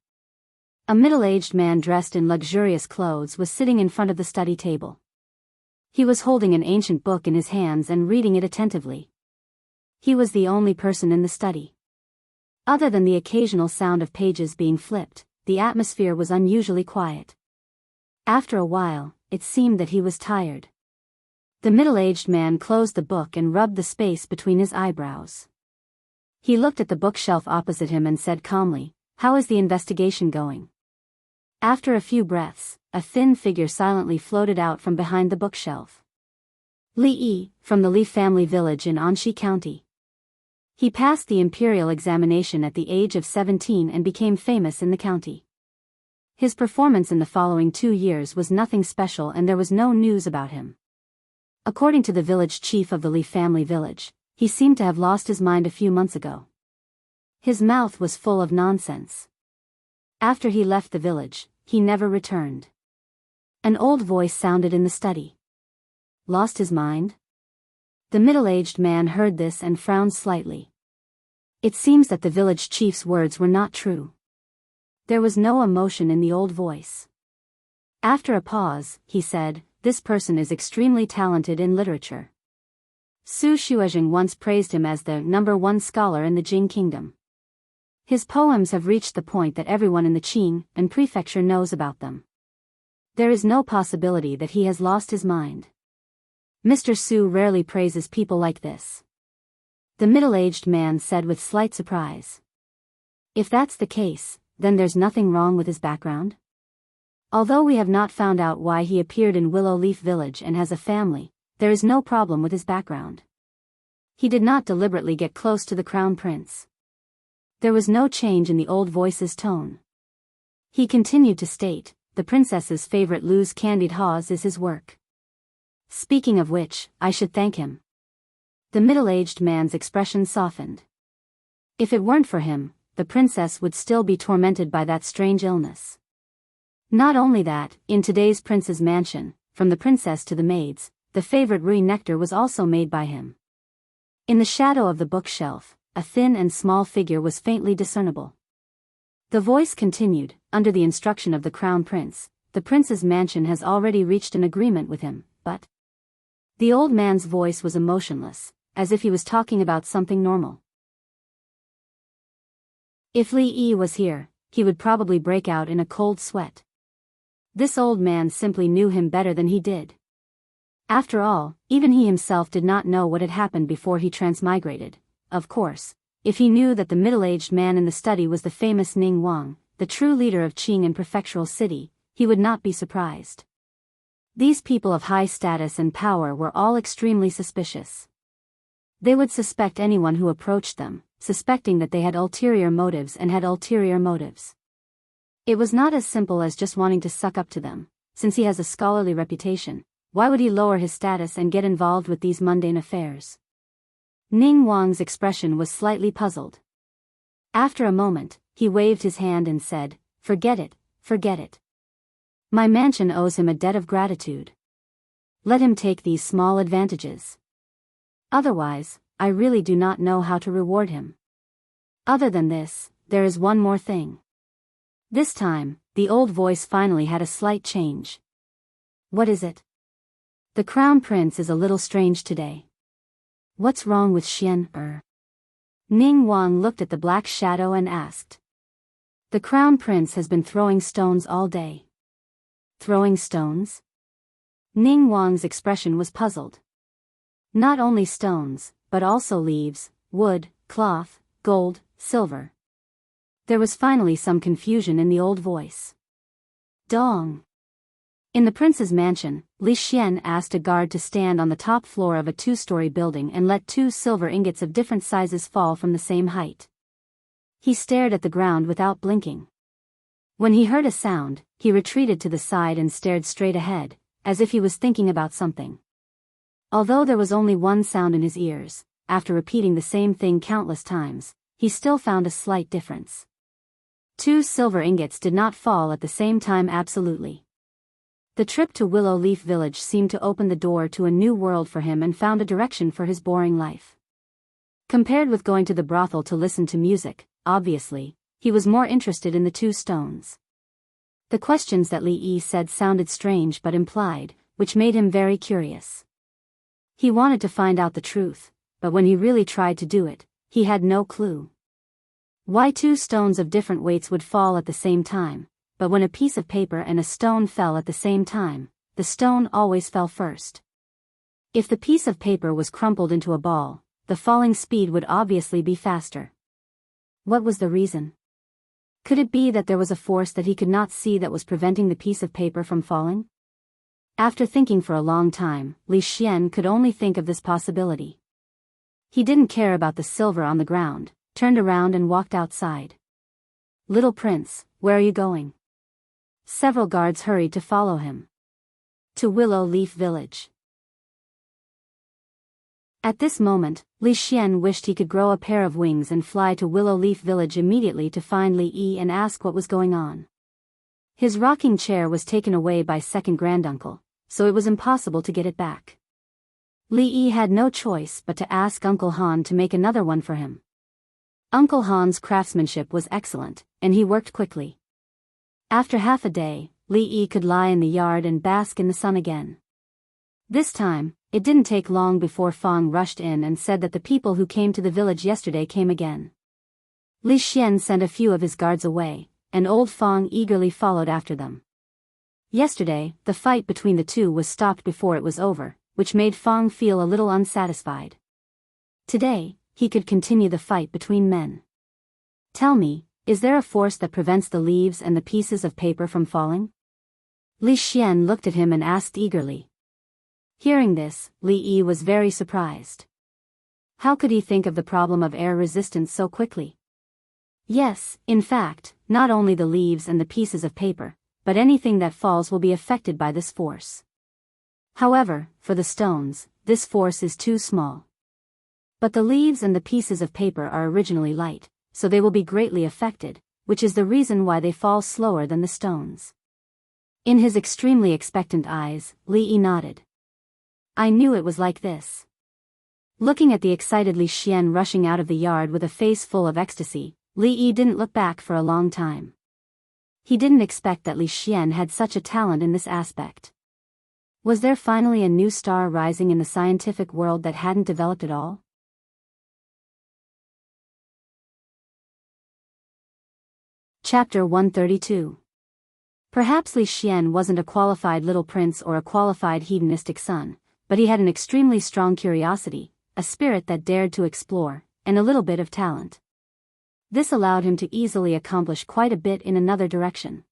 A middle-aged man dressed in luxurious clothes was sitting in front of the study table. He was holding an ancient book in his hands and reading it attentively. He was the only person in the study. Other than the occasional sound of pages being flipped, the atmosphere was unusually quiet. After a while, it seemed that he was tired. The middle-aged man closed the book and rubbed the space between his eyebrows. He looked at the bookshelf opposite him and said calmly, "How is the investigation going?" After a few breaths, a thin figure silently floated out from behind the bookshelf. Li, from the Li family village in Anxi County. He passed the imperial examination at the age of 17 and became famous in the county. His performance in the following 2 years was nothing special and there was no news about him. According to the village chief of the Li family village, he seemed to have lost his mind a few months ago. His mouth was full of nonsense. After he left the village, he never returned. An old voice sounded in the study. Lost his mind? The middle-aged man heard this and frowned slightly. It seems that the village chief's words were not true. There was no emotion in the old voice. After a pause, he said, "This person is extremely talented in literature. Su Xuezheng once praised him as the #1 scholar in the Jing kingdom. His poems have reached the point that everyone in the Qing and prefecture knows about them. There is no possibility that he has lost his mind. Mr. Su rarely praises people like this." The middle-aged man said with slight surprise. "If that's the case, then there's nothing wrong with his background? Although we have not found out why he appeared in Willow Leaf Village and has a family, there is no problem with his background. He did not deliberately get close to the crown prince." There was no change in the old voice's tone. He continued to state, "The princess's favorite loose candied haws is his work. Speaking of which, I should thank him." The middle-aged man's expression softened. If it weren't for him, the princess would still be tormented by that strange illness. Not only that, in today's prince's mansion, from the princess to the maids, the favorite Rui nectar was also made by him. In the shadow of the bookshelf, a thin and small figure was faintly discernible. The voice continued, "Under the instruction of the crown prince, the prince's mansion has already reached an agreement with him, but..." The old man's voice was emotionless, as if he was talking about something normal. If Li was here, he would probably break out in a cold sweat. This old man simply knew him better than he did. After all, even he himself did not know what had happened before he transmigrated. Of course, if he knew that the middle-aged man in the study was the famous Ning Wang, the true leader of Qing in Prefectural City, he would not be surprised. These people of high status and power were all extremely suspicious. They would suspect anyone who approached them, suspecting that they had ulterior motives and had ulterior motives. It was not as simple as just wanting to suck up to them. Since he has a scholarly reputation, why would he lower his status and get involved with these mundane affairs? Ning Wang's expression was slightly puzzled. After a moment, he waved his hand and said, "Forget it, forget it. My mansion owes him a debt of gratitude. Let him take these small advantages. Otherwise, I really do not know how to reward him. Other than this, there is one more thing." This time, the old voice finally had a slight change. "What is it?" "The crown prince is a little strange today." "What's wrong with Xian?" Ning Wang looked at the black shadow and asked. "The crown prince has been throwing stones all day." "Throwing stones?" Ning Wang's expression was puzzled. "Not only stones, but also leaves, wood, cloth, gold, silver." There was finally some confusion in the old voice. "Dong." In the prince's mansion, Li Xian asked a guard to stand on the top floor of a 2-story building and let 2 silver ingots of different sizes fall from the same height. He stared at the ground without blinking. When he heard a sound, he retreated to the side and stared straight ahead, as if he was thinking about something. Although there was only one sound in his ears, after repeating the same thing countless times, he still found a slight difference. 2 silver ingots did not fall at the same time absolutely. The trip to Willow Leaf Village seemed to open the door to a new world for him and found a direction for his boring life. Compared with going to the brothel to listen to music, obviously, he was more interested in the 2 stones. The questions that Li said sounded strange but implied, which made him very curious. He wanted to find out the truth, but when he really tried to do it, he had no clue. Why 2 stones of different weights would fall at the same time, but when a piece of paper and a stone fell at the same time, the stone always fell first. If the piece of paper was crumpled into a ball, the falling speed would obviously be faster. What was the reason? Could it be that there was a force that he could not see that was preventing the piece of paper from falling? After thinking for a long time, Li Xian could only think of this possibility. He didn't care about the silver on the ground, turned around and walked outside. "Little prince, where are you going?" Several guards hurried to follow him. "To Willow Leaf Village." At this moment, Li Xian wished he could grow a pair of wings and fly to Willow Leaf Village immediately to find Li Yi and ask what was going on. His rocking chair was taken away by second granduncle, so it was impossible to get it back. Li Yi had no choice but to ask Uncle Han to make another one for him. Uncle Han's craftsmanship was excellent, and he worked quickly. After half a day, Li Yi could lie in the yard and bask in the sun again. This time, it didn't take long before Fang rushed in and said that the people who came to the village yesterday came again. Li Xian sent a few of his guards away, and old Fang eagerly followed after them. Yesterday, the fight between the two was stopped before it was over, which made Fang feel a little unsatisfied. Today, he could continue the fight between men. "Tell me, is there a force that prevents the leaves and the pieces of paper from falling?" Li Xian looked at him and asked eagerly. Hearing this, Li Yi was very surprised. How could he think of the problem of air resistance so quickly? Yes, in fact, not only the leaves and the pieces of paper, but anything that falls will be affected by this force. However, for the stones, this force is too small. But the leaves and the pieces of paper are originally light, so they will be greatly affected, which is the reason why they fall slower than the stones. In his extremely expectant eyes, Li Yi nodded. "I knew it was like this." Looking at the excited Li Xian rushing out of the yard with a face full of ecstasy, Li Yi didn't look back for a long time. He didn't expect that Li Xian had such a talent in this aspect. Was there finally a new star rising in the scientific world that hadn't developed at all? Chapter 132. Perhaps Li Xian wasn't a qualified little prince or a qualified hedonistic son, but he had an extremely strong curiosity, a spirit that dared to explore, and a little bit of talent. This allowed him to easily accomplish quite a bit in another direction.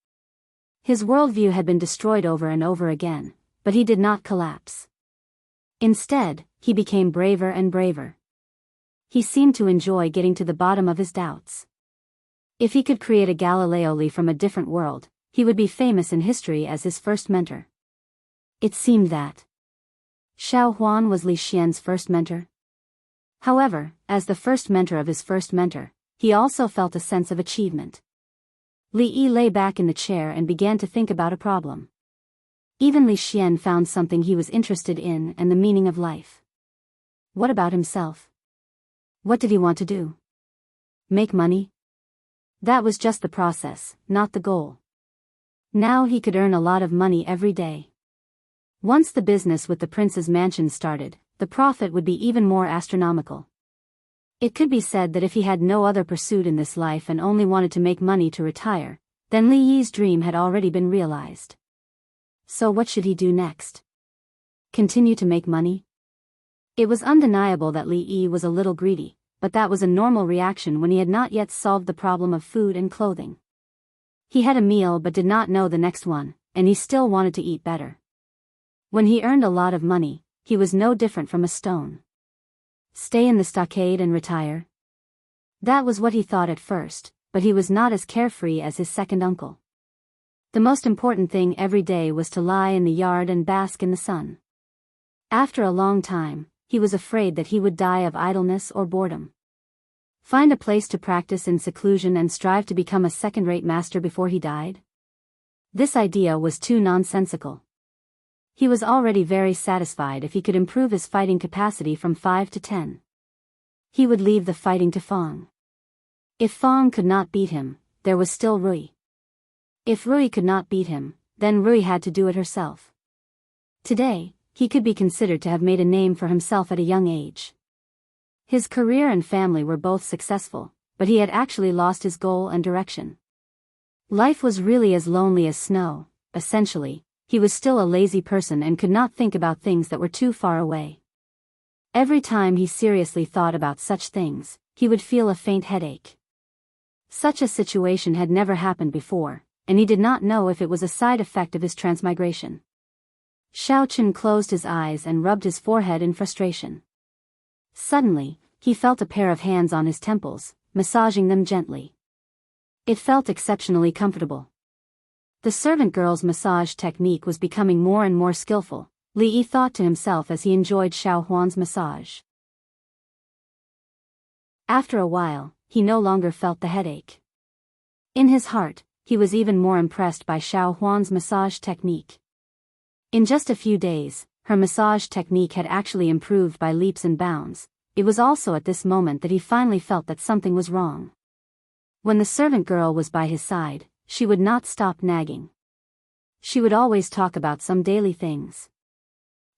His worldview had been destroyed over and over again, but he did not collapse. Instead, he became braver and braver. He seemed to enjoy getting to the bottom of his doubts. If he could create a Galileo Li from a different world, he would be famous in history as his first mentor. It seemed that Xiao Huan was Li Xian's first mentor. However, as the first mentor of his first mentor, he also felt a sense of achievement. Li Yi lay back in the chair and began to think about a problem. Even Li Xian found something he was interested in and the meaning of life. What about himself? What did he want to do? Make money? That was just the process, not the goal. Now he could earn a lot of money every day. Once the business with the prince's mansion started, the profit would be even more astronomical. It could be said that if he had no other pursuit in this life and only wanted to make money to retire, then Li Yi's dream had already been realized. So what should he do next? Continue to make money? It was undeniable that Li Yi was a little greedy, but that was a normal reaction when he had not yet solved the problem of food and clothing. He had a meal but did not know the next one, and he still wanted to eat better. When he earned a lot of money, he was no different from a stone. Stay in the stockade and retire? That was what he thought at first, but he was not as carefree as his second uncle. The most important thing every day was to lie in the yard and bask in the sun. After a long time, he was afraid that he would die of idleness or boredom. Find a place to practice in seclusion and strive to become a second-rate master before he died? This idea was too nonsensical. He was already very satisfied if he could improve his fighting capacity from 5 to 10. He would leave the fighting to Fang. If Fang could not beat him, there was still Rui. If Rui could not beat him, then Rui had to do it herself. Today, he could be considered to have made a name for himself at a young age. His career and family were both successful, but he had actually lost his goal and direction. Life was really as lonely as snow. Essentially, he was still a lazy person and could not think about things that were too far away. Every time he seriously thought about such things, he would feel a faint headache. Such a situation had never happened before, and he did not know if it was a side effect of his transmigration. Xiao Chun closed his eyes and rubbed his forehead in frustration. Suddenly, he felt a pair of hands on his temples, massaging them gently. It felt exceptionally comfortable. The servant girl's massage technique was becoming more and more skillful, Li Yi thought to himself as he enjoyed Xiao Huan's massage. After a while, he no longer felt the headache. In his heart, he was even more impressed by Xiao Huan's massage technique. In just a few days, her massage technique had actually improved by leaps and bounds. It was also at this moment that he finally felt that something was wrong. When the servant girl was by his side, she would not stop nagging. She would always talk about some daily things.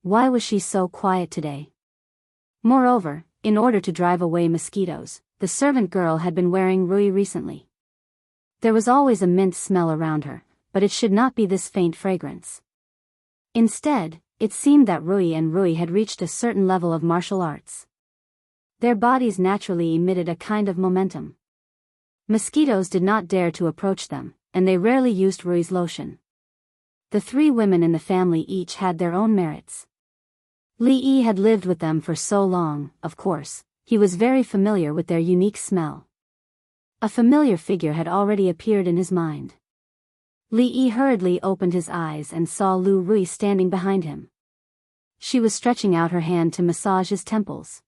Why was she so quiet today? Moreover, in order to drive away mosquitoes, the servant girl had been wearing Rui recently. There was always a mint smell around her, but it should not be this faint fragrance. Instead, it seemed that Rui had reached a certain level of martial arts. Their bodies naturally emitted a kind of momentum. Mosquitoes did not dare to approach them, and they rarely used Rui's lotion. The three women in the family each had their own merits. Li Yi had lived with them for so long, of course, he was very familiar with their unique smell. A familiar figure had already appeared in his mind. Li Yi hurriedly opened his eyes and saw Lu Rui standing behind him. She was stretching out her hand to massage his temples.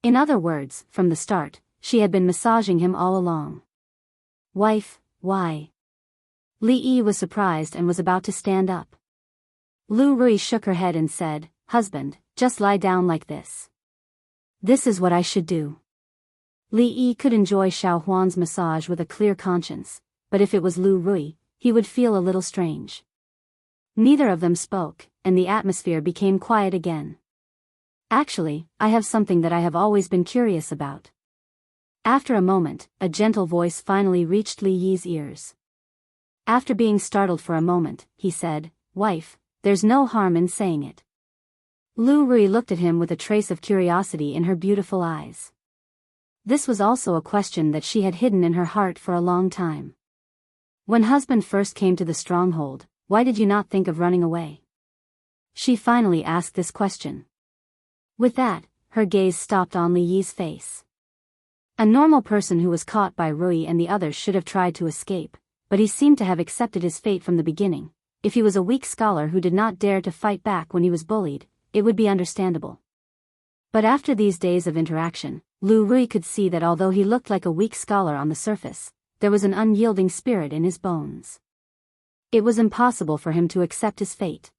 In other words, from the start, she had been massaging him all along. Wife, why? Li Yi was surprised and was about to stand up. Lu Rui shook her head and said, Husband, just lie down like this. This is what I should do. Li Yi could enjoy Xiao Huan's massage with a clear conscience, but if it was Lu Rui, he would feel a little strange. Neither of them spoke, and the atmosphere became quiet again. Actually, I have something that I have always been curious about. After a moment, a gentle voice finally reached Li Yi's ears. After being startled for a moment, he said, Wife, there's no harm in saying it. Lu Rui looked at him with a trace of curiosity in her beautiful eyes. This was also a question that she had hidden in her heart for a long time. When husband first came to the stronghold, why did you not think of running away? She finally asked this question. With that, her gaze stopped on Li Yi's face. A normal person who was caught by Rui and the others should have tried to escape, but he seemed to have accepted his fate from the beginning. If he was a weak scholar who did not dare to fight back when he was bullied, it would be understandable. But after these days of interaction, Lu Rui could see that although he looked like a weak scholar on the surface, there was an unyielding spirit in his bones. It was impossible for him to accept his fate.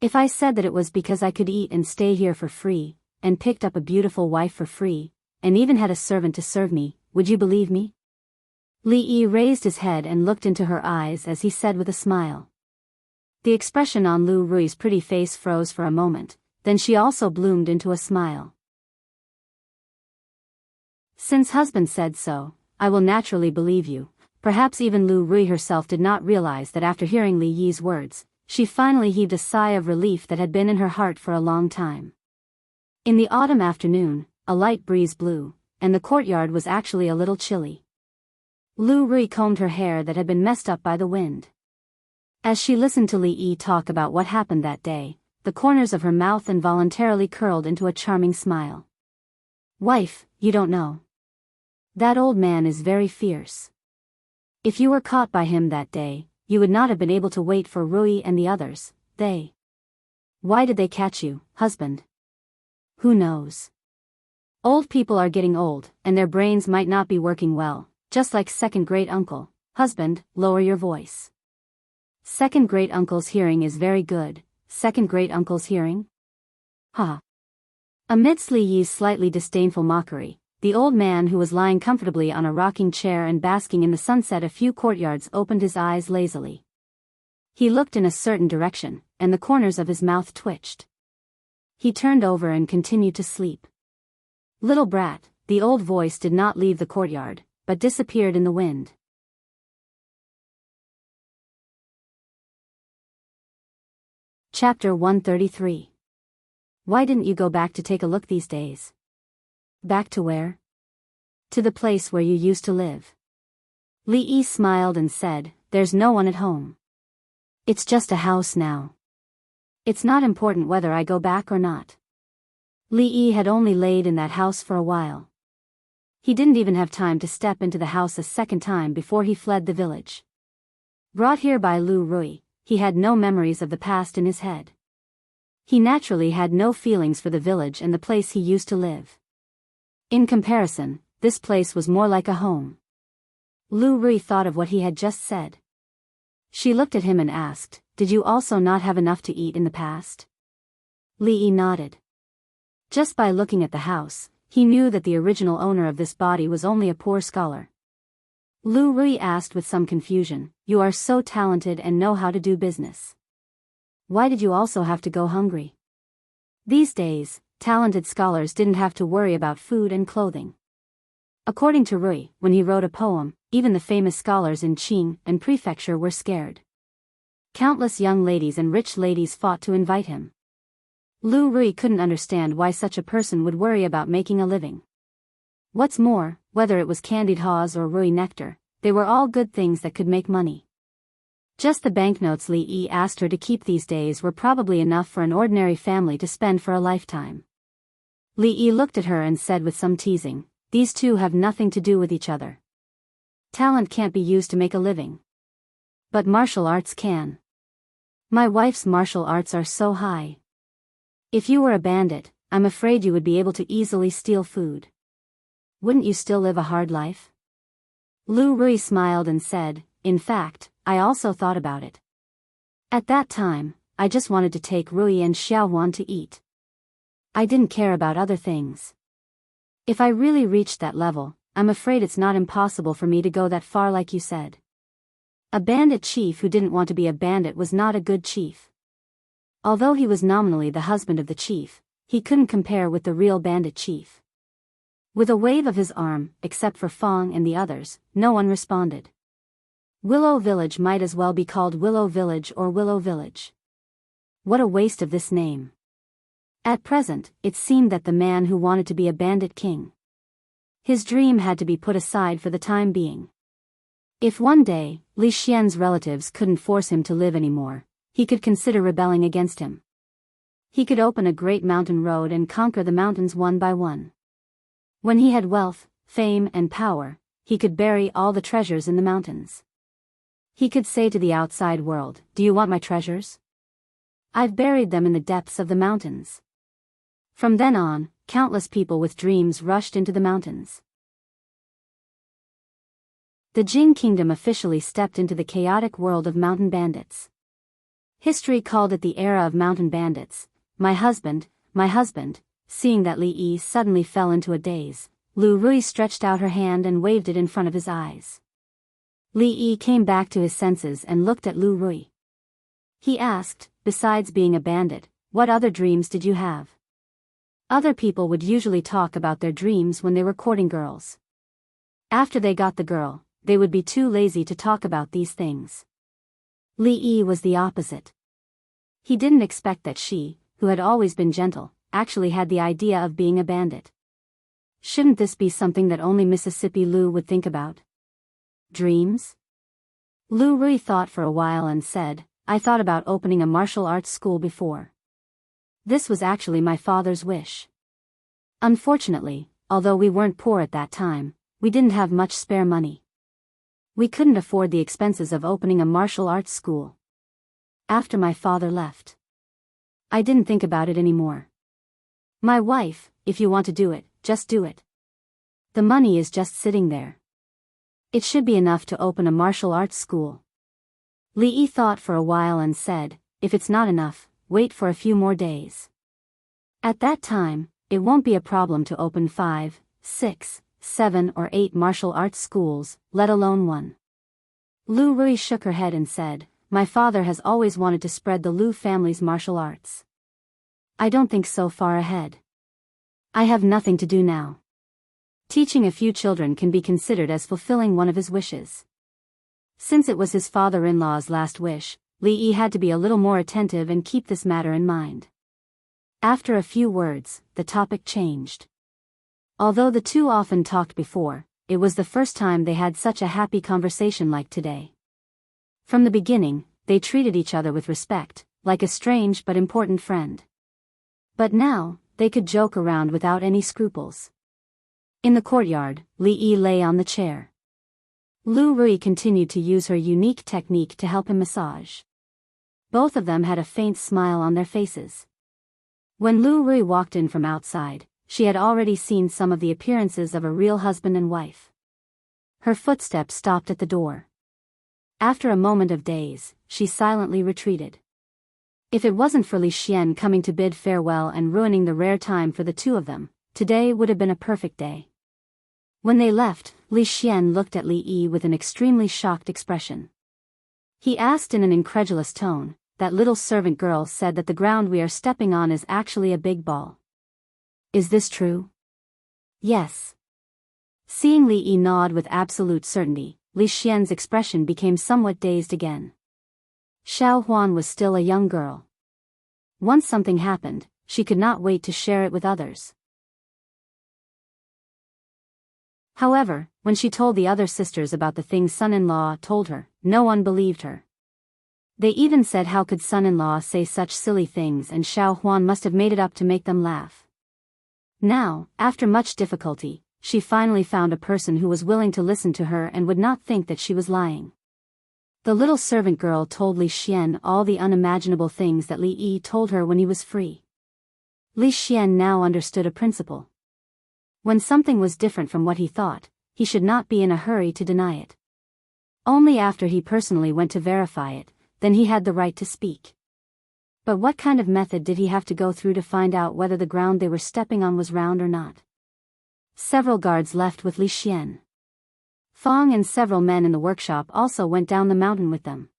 If I said that it was because I could eat and stay here for free, and picked up a beautiful wife for free, and even had a servant to serve me, would you believe me? Li Yi raised his head and looked into her eyes as he said with a smile. The expression on Lu Rui's pretty face froze for a moment, then she also bloomed into a smile. Since husband said so, I will naturally believe you. Perhaps even Lu Rui herself did not realize that after hearing Li Yi's words, she finally heaved a sigh of relief that had been in her heart for a long time. In the autumn afternoon, a light breeze blew, and the courtyard was actually a little chilly. Lu Rui combed her hair that had been messed up by the wind. As she listened to Li Yi talk about what happened that day, the corners of her mouth involuntarily curled into a charming smile. Wife, you don't know. That old man is very fierce. If you were caught by him that day, you would not have been able to wait for Rui and the others. Why did they catch you, husband? Who knows? Old people are getting old, and their brains might not be working well, just like second great uncle. Husband, lower your voice. Second great uncle's hearing is very good. Second great uncle's hearing? Ha! Amidst Li Yi's slightly disdainful mockery, the old man who was lying comfortably on a rocking chair and basking in the sunset a few courtyards opened his eyes lazily. He looked in a certain direction, and the corners of his mouth twitched. He turned over and continued to sleep. Little brat, the old voice did not leave the courtyard, but disappeared in the wind. Chapter 133. Why didn't you go back to take a look these days? Back to where? To the place where you used to live. Li Yi smiled and said, "There's no one at home. It's just a house now. It's not important whether I go back or not." Li Yi had only laid in that house for a while. He didn't even have time to step into the house a second time before he fled the village. Brought here by Lu Rui, he had no memories of the past in his head. He naturally had no feelings for the village and the place he used to live. In comparison, this place was more like a home. Lu Rui thought of what he had just said. She looked at him and asked, "Did you also not have enough to eat in the past?" Li Yi nodded. Just by looking at the house, he knew that the original owner of this body was only a poor scholar. Lu Rui asked with some confusion, "You are so talented and know how to do business. Why did you also have to go hungry?" These days, talented scholars didn't have to worry about food and clothing. According to Rui, when he wrote a poem, even the famous scholars in Qing and Prefecture were scared. Countless young ladies and rich ladies fought to invite him. Lu Rui couldn't understand why such a person would worry about making a living. What's more, whether it was candied haws or Rui nectar, they were all good things that could make money. Just the banknotes Li Yi asked her to keep these days were probably enough for an ordinary family to spend for a lifetime. Li Yi looked at her and said with some teasing, "These two have nothing to do with each other. Talent can't be used to make a living. But martial arts can. My wife's martial arts are so high. If you were a bandit, I'm afraid you would be able to easily steal food. Wouldn't you still live a hard life?" Lu Rui smiled and said, "In fact, I also thought about it. At that time, I just wanted to take Rui and Xiaowan to eat. I didn't care about other things. If I really reached that level, I'm afraid it's not impossible for me to go that far like you said." A bandit chief who didn't want to be a bandit was not a good chief. Although he was nominally the husband of the chief, he couldn't compare with the real bandit chief. With a wave of his arm, except for Fong and the others, no one responded. Willow Village might as well be called Willow Village or Willow Village. What a waste of this name. At present, it seemed that the man who wanted to be a bandit king, his dream had to be put aside for the time being. If one day, Li Xian's relatives couldn't force him to live anymore, he could consider rebelling against him. He could open a great mountain road and conquer the mountains one by one. When he had wealth, fame and power, he could bury all the treasures in the mountains. He could say to the outside world, "Do you want my treasures? I've buried them in the depths of the mountains." From then on, countless people with dreams rushed into the mountains. The Jing Kingdom officially stepped into the chaotic world of mountain bandits. History called it the era of mountain bandits. My husband, seeing that Li Yi suddenly fell into a daze, Lu Rui stretched out her hand and waved it in front of his eyes. Li Yi came back to his senses and looked at Lu Rui. He asked, "Besides being a bandit, what other dreams did you have?" Other people would usually talk about their dreams when they were courting girls. After they got the girl, they would be too lazy to talk about these things. Li Yi was the opposite. He didn't expect that she, who had always been gentle, actually had the idea of being a bandit. Shouldn't this be something that only Mississippi Lu would think about? Dreams? Lu Rui thought for a while and said, "I thought about opening a martial arts school before. This was actually my father's wish. Unfortunately, although we weren't poor at that time, we didn't have much spare money. We couldn't afford the expenses of opening a martial arts school. After my father left, I didn't think about it anymore. My wife, if you want to do it, just do it. The money is just sitting there. It should be enough to open a martial arts school." Li Yi thought for a while and said, "If it's not enough, wait for a few more days. At that time, it won't be a problem to open 5, 6, 7 or 8 martial arts schools, let alone one." Lu Rui shook her head and said, "My father has always wanted to spread the Lu family's martial arts. I don't think so far ahead. I have nothing to do now. Teaching a few children can be considered as fulfilling one of his wishes." Since it was his father-in-law's last wish, Li Yi had to be a little more attentive and keep this matter in mind. After a few words, the topic changed. Although the two often talked before, it was the first time they had such a happy conversation like today. From the beginning, they treated each other with respect, like a strange but important friend. But now, they could joke around without any scruples. In the courtyard, Li Yi lay on the chair. Lu Rui continued to use her unique technique to help him massage. Both of them had a faint smile on their faces. When Lu Rui walked in from outside, she had already seen some of the appearances of a real husband and wife. Her footsteps stopped at the door. After a moment of daze, she silently retreated. If it wasn't for Li Xian coming to bid farewell and ruining the rare time for the two of them, today would have been a perfect day. When they left, Li Xian looked at Li Yi with an extremely shocked expression. He asked in an incredulous tone, "That little servant girl said that the ground we are stepping on is actually a big ball. Is this true?" "Yes." Seeing Li Yi nod with absolute certainty, Li Xian's expression became somewhat dazed again. Xiao Huan was still a young girl. Once something happened, she could not wait to share it with others. However, when she told the other sisters about the things son-in-law told her, no one believed her. They even said how could son-in-law say such silly things, and Xiao Huan must have made it up to make them laugh. Now, after much difficulty, she finally found a person who was willing to listen to her and would not think that she was lying. The little servant girl told Li Xian all the unimaginable things that Li Yi told her when he was free. Li Xian now understood a principle. When something was different from what he thought, he should not be in a hurry to deny it. Only after he personally went to verify it, then he had the right to speak. But what kind of method did he have to go through to find out whether the ground they were stepping on was round or not? Several guards left with Li Xian. Fang and several men in the workshop also went down the mountain with them.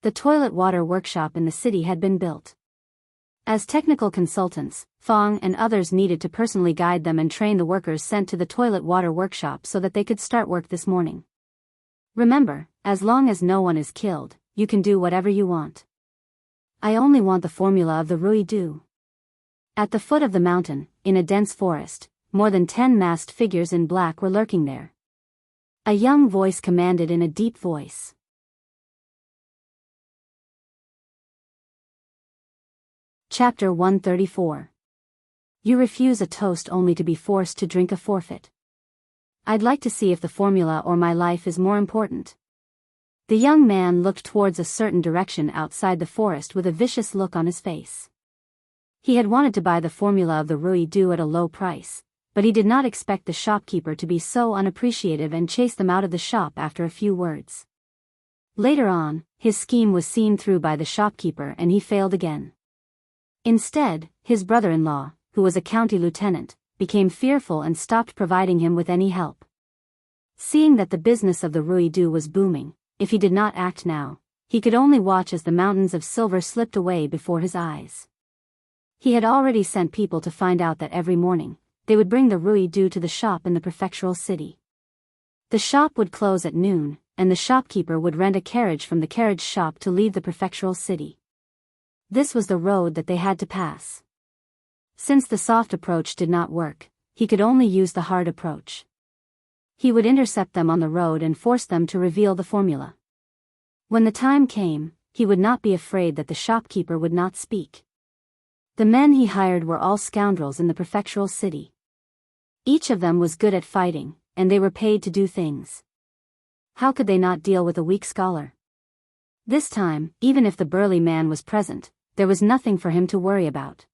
The toilet water workshop in the city had been built. As technical consultants, Fang and others needed to personally guide them and train the workers sent to the toilet water workshop so that they could start work this morning. Remember, as long as no one is killed, you can do whatever you want. I only want the formula of the Rui Du. At the foot of the mountain, in a dense forest, more than 10 masked figures in black were lurking there. A young voice commanded in a deep voice. Chapter 134. You refuse a toast only to be forced to drink a forfeit. I'd like to see if the formula or my life is more important. The young man looked towards a certain direction outside the forest with a vicious look on his face. He had wanted to buy the formula of the Rui Du at a low price, but he did not expect the shopkeeper to be so unappreciative and chase them out of the shop after a few words. Later on, his scheme was seen through by the shopkeeper and he failed again. Instead, his brother-in-law, who was a county lieutenant, became fearful and stopped providing him with any help. Seeing that the business of the Rui Du was booming, if he did not act now, he could only watch as the mountains of silver slipped away before his eyes. He had already sent people to find out that every morning, they would bring the Rui Du to the shop in the prefectural city. The shop would close at noon, and the shopkeeper would rent a carriage from the carriage shop to leave the prefectural city. This was the road that they had to pass. Since the soft approach did not work, he could only use the hard approach. He would intercept them on the road and force them to reveal the formula. When the time came, he would not be afraid that the shopkeeper would not speak. The men he hired were all scoundrels in the prefectural city. Each of them was good at fighting, and they were paid to do things. How could they not deal with a weak scholar? This time, even if the burly man was present, there was nothing for him to worry about.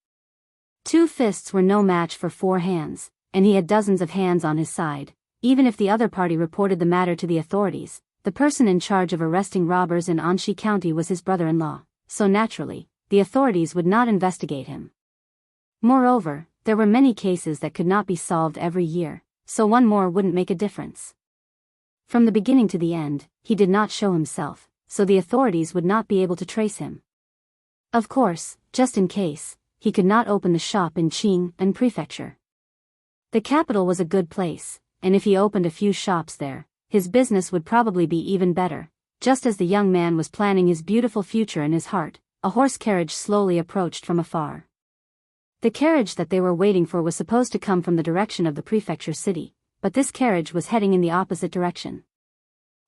2 fists were no match for 4 hands, and he had dozens of hands on his side. Even if the other party reported the matter to the authorities, the person in charge of arresting robbers in Anxi County was his brother-in-law, so naturally, the authorities would not investigate him. Moreover, there were many cases that could not be solved every year, so one more wouldn't make a difference. From the beginning to the end, he did not show himself, so the authorities would not be able to trace him. Of course, just in case, he could not open the shop in Qing and Prefecture. The capital was a good place, and if he opened a few shops there, his business would probably be even better. Just as the young man was planning his beautiful future in his heart, a horse carriage slowly approached from afar. The carriage that they were waiting for was supposed to come from the direction of the prefecture city, but this carriage was heading in the opposite direction.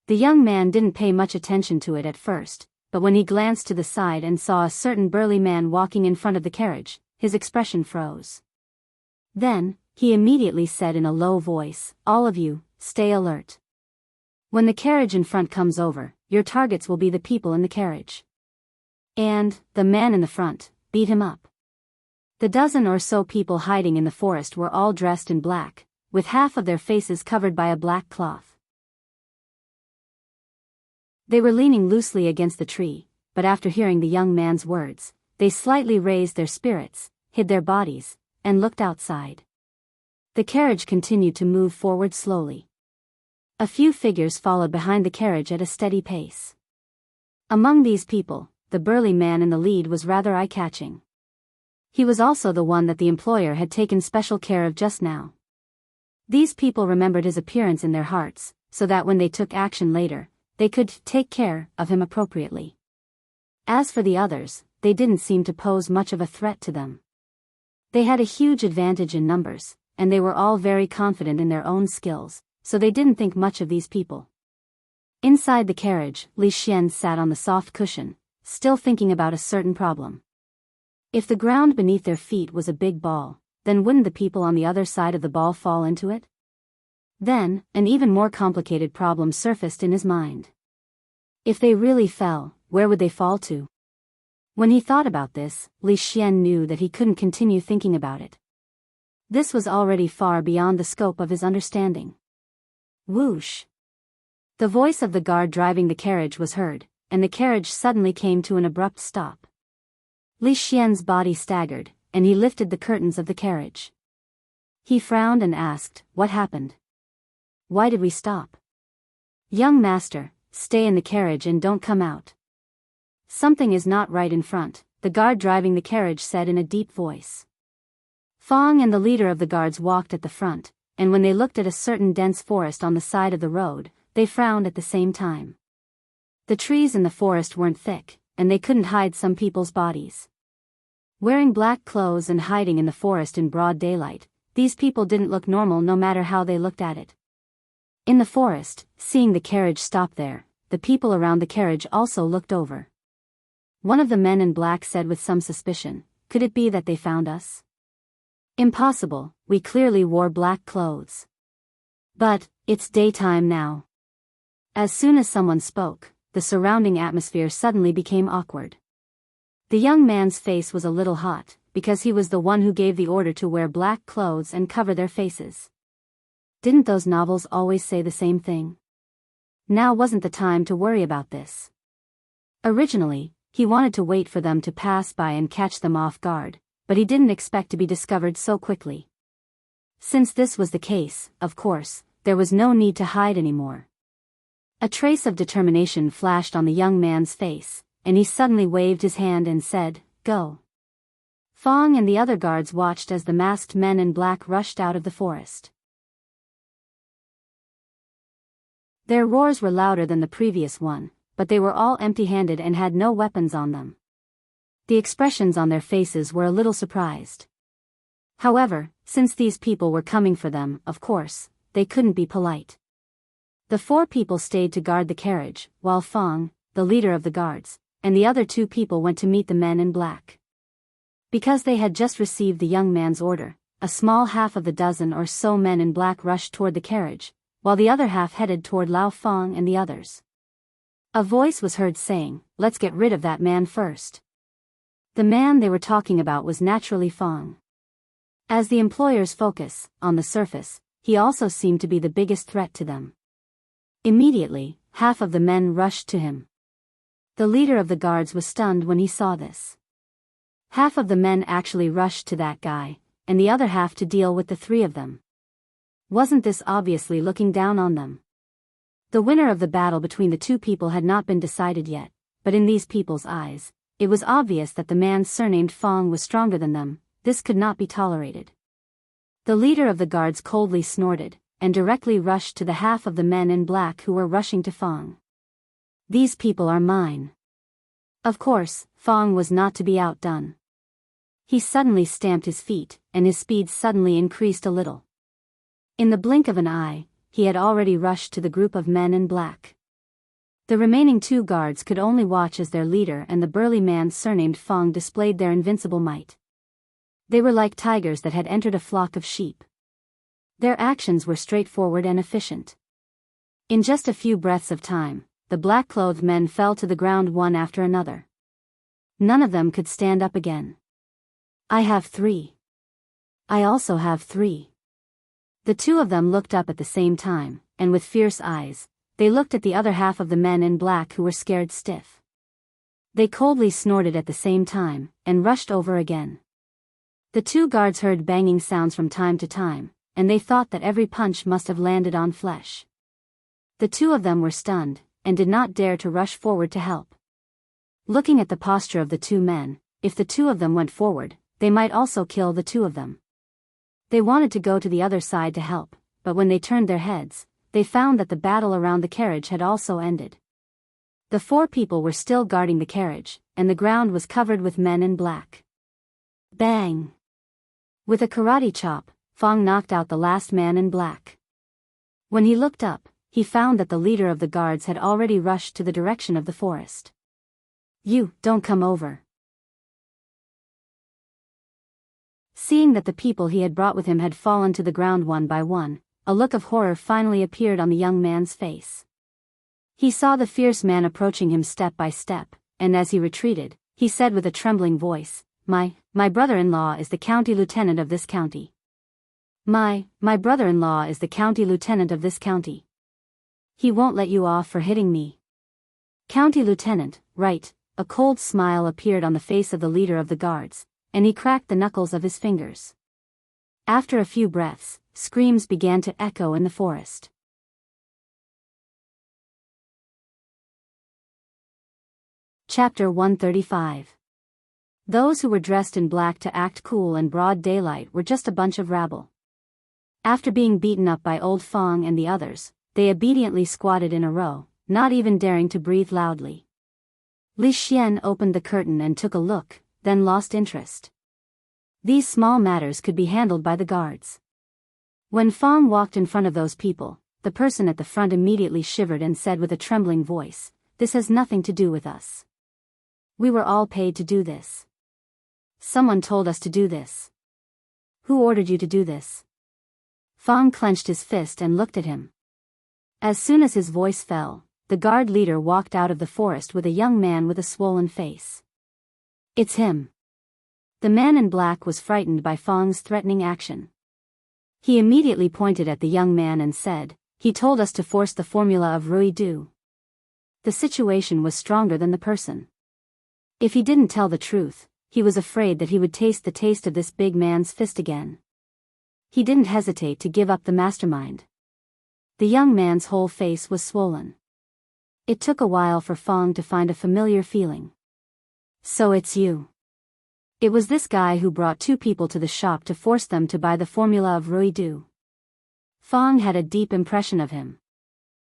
The young man didn't pay much attention to it at first, but when he glanced to the side and saw a certain burly man walking in front of the carriage, his expression froze. Then, he immediately said in a low voice, "All of you, stay alert. When the carriage in front comes over, your targets will be the people in the carriage. And, the man in the front, beat him up." The dozen or so people hiding in the forest were all dressed in black, with half of their faces covered by a black cloth. They were leaning loosely against the tree, but after hearing the young man's words, they slightly raised their spirits, hid their bodies, and looked outside. The carriage continued to move forward slowly. A few figures followed behind the carriage at a steady pace. Among these people, the burly man in the lead was rather eye-catching. He was also the one that the employer had taken special care of just now. These people remembered his appearance in their hearts, so that when they took action later, they could take care of him appropriately. As for the others, they didn't seem to pose much of a threat to them. They had a huge advantage in numbers, and they were all very confident in their own skills, so they didn't think much of these people. Inside the carriage, Li Xian sat on the soft cushion, still thinking about a certain problem. If the ground beneath their feet was a big ball, then wouldn't the people on the other side of the ball fall into it? Then, an even more complicated problem surfaced in his mind. If they really fell, where would they fall to? When he thought about this, Li Xian knew that he couldn't continue thinking about it. This was already far beyond the scope of his understanding. Whoosh! The voice of the guard driving the carriage was heard, and the carriage suddenly came to an abrupt stop. Li Xian's body staggered, and he lifted the curtains of the carriage. He frowned and asked, "What happened? Why did we stop?" "Young master, stay in the carriage and don't come out. Something is not right in front," the guard driving the carriage said in a deep voice. Fong and the leader of the guards walked at the front, and when they looked at a certain dense forest on the side of the road, they frowned at the same time. The trees in the forest weren't thick, and they couldn't hide some people's bodies. Wearing black clothes and hiding in the forest in broad daylight, these people didn't look normal no matter how they looked at it. In the forest, seeing the carriage stop there, the people around the carriage also looked over. One of the men in black said with some suspicion, "Could it be that they found us?" "Impossible, we clearly wore black clothes." "But, it's daytime now." As soon as someone spoke, the surrounding atmosphere suddenly became awkward. The young man's face was a little hot, because he was the one who gave the order to wear black clothes and cover their faces. Didn't those novels always say the same thing? Now wasn't the time to worry about this. Originally, he wanted to wait for them to pass by and catch them off guard, but he didn't expect to be discovered so quickly. Since this was the case, of course, there was no need to hide anymore. A trace of determination flashed on the young man's face, and he suddenly waved his hand and said, "Go." Fong and the other guards watched as the masked men in black rushed out of the forest. Their roars were louder than the previous one, but they were all empty-handed and had no weapons on them. The expressions on their faces were a little surprised. However, since these people were coming for them, of course, they couldn't be polite. The 4 people stayed to guard the carriage, while Fong, the leader of the guards, and the other 2 people went to meet the men in black. Because they had just received the young man's order, a small half of the dozen or so men in black rushed toward the carriage, while the other half headed toward Lao Fong and the others. A voice was heard saying, "Let's get rid of that man first." The man they were talking about was naturally Fong. As the employer's focus, on the surface, he also seemed to be the biggest threat to them. Immediately, half of the men rushed to him. The leader of the guards was stunned when he saw this. Half of the men actually rushed to that guy, and the other half to deal with the 3 of them. Wasn't this obviously looking down on them? The winner of the battle between the 2 people had not been decided yet, but in these people's eyes, it was obvious that the man surnamed Fong was stronger than them. This could not be tolerated. The leader of the guards coldly snorted, and directly rushed to the half of the men in black who were rushing to Fong. "These people are mine." Of course, Fong was not to be outdone. He suddenly stamped his feet, and his speed suddenly increased a little. In the blink of an eye, he had already rushed to the group of men in black. The remaining 2 guards could only watch as their leader and the burly man surnamed Fong displayed their invincible might. They were like tigers that had entered a flock of sheep. Their actions were straightforward and efficient. In just a few breaths of time, the black-clothed men fell to the ground one after another. None of them could stand up again. "I have 3. I also have 3. The 2 of them looked up at the same time, and with fierce eyes, they looked at the other half of the men in black who were scared stiff. They coldly snorted at the same time, and rushed over again. The 2 guards heard banging sounds from time to time, and they thought that every punch must have landed on flesh. The 2 of them were stunned, and did not dare to rush forward to help. Looking at the posture of the 2 men, if the 2 of them went forward, they might also kill the 2 of them. They wanted to go to the other side to help, but when they turned their heads, they found that the battle around the carriage had also ended. The 4 people were still guarding the carriage, and the ground was covered with men in black. Bang! With a karate chop, Fong knocked out the last man in black. When he looked up, he found that the leader of the guards had already rushed to the direction of the forest. "You, don't come over." Seeing that the people he had brought with him had fallen to the ground one by one, a look of horror finally appeared on the young man's face. He saw the fierce man approaching him step by step, and as he retreated, he said with a trembling voice, My brother-in-law is the county lieutenant of this county. My brother-in-law is the county lieutenant of this county. He won't let you off for hitting me." "County lieutenant, right?" A cold smile appeared on the face of the leader of the guards, and he cracked the knuckles of his fingers. After a few breaths, screams began to echo in the forest. Chapter 135. Those who were dressed in black to act cool in broad daylight were just a bunch of rabble. After being beaten up by old Fong and the others, they obediently squatted in a row, not even daring to breathe loudly. Li Xian opened the curtain and took a look, then lost interest. These small matters could be handled by the guards. When Fong walked in front of those people, the person at the front immediately shivered and said with a trembling voice, "This has nothing to do with us. We were all paid to do this. Someone told us to do this." "Who ordered you to do this?" Fong clenched his fist and looked at him. As soon as his voice fell, the guard leader walked out of the forest with a young man with a swollen face. "It's him." The man in black was frightened by Fong's threatening action. He immediately pointed at the young man and said, "He told us to force the formula of Rui Du." The situation was stronger than the person. If he didn't tell the truth, he was afraid that he would taste the taste of this big man's fist again. He didn't hesitate to give up the mastermind. The young man's whole face was swollen. It took a while for Fong to find a familiar feeling. "So it's you." It was this guy who brought 2 people to the shop to force them to buy the formula of Rui Du. Fong had a deep impression of him.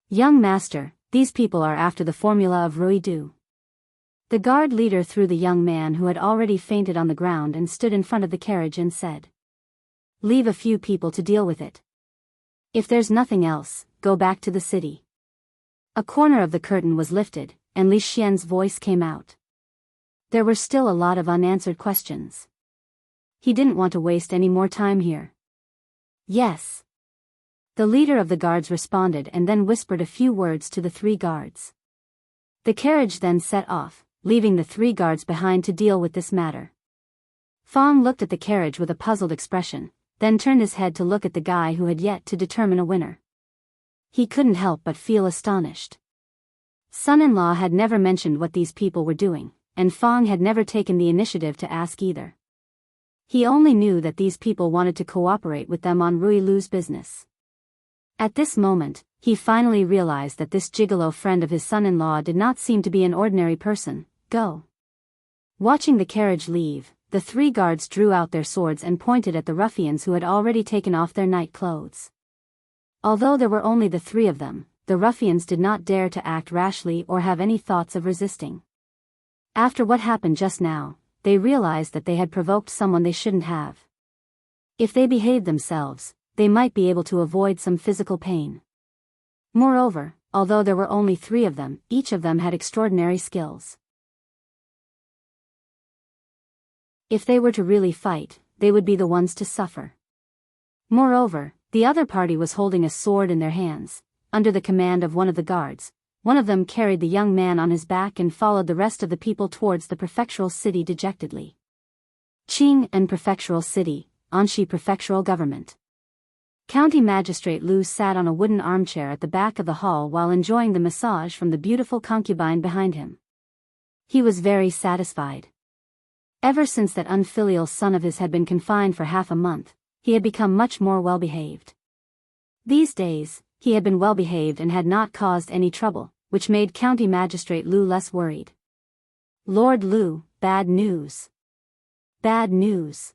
"Young master, these people are after the formula of Rui Du." The guard leader threw the young man who had already fainted on the ground and stood in front of the carriage and said, "Leave a few people to deal with it. If there's nothing else, go back to the city." A corner of the curtain was lifted, and Li Xian's voice came out. There were still a lot of unanswered questions. He didn't want to waste any more time here. "Yes." The leader of the guards responded and then whispered a few words to the 3 guards. The carriage then set off, leaving the 3 guards behind to deal with this matter. Fong looked at the carriage with a puzzled expression, then turned his head to look at the guy who had yet to determine a winner. He couldn't help but feel astonished. Son-in-law had never mentioned what these people were doing, and Fong had never taken the initiative to ask either. He only knew that these people wanted to cooperate with them on Rui Lu's business. At this moment, he finally realized that this gigolo friend of his son-in-law did not seem to be an ordinary person. "Go." Watching the carriage leave, the 3 guards drew out their swords and pointed at the ruffians who had already taken off their night clothes. Although there were only the 3 of them, the ruffians did not dare to act rashly or have any thoughts of resisting. After what happened just now, they realized that they had provoked someone they shouldn't have. If they behaved themselves, they might be able to avoid some physical pain. Moreover, although there were only 3 of them, each of them had extraordinary skills. If they were to really fight, they would be the ones to suffer. Moreover, the other party was holding a sword in their hands, under the command of one of the guards. One of them carried the young man on his back and followed the rest of the people towards the prefectural city dejectedly. Qing and Prefectural City, Anxi Prefectural Government. County Magistrate Lu sat on a wooden armchair at the back of the hall while enjoying the massage from the beautiful concubine behind him. He was very satisfied. Ever since that unfilial son of his had been confined for half a month, he had become much more well-behaved. These days, he had been well-behaved and had not caused any trouble, which made County Magistrate Lu less worried. Lord Lu, bad news. Bad news.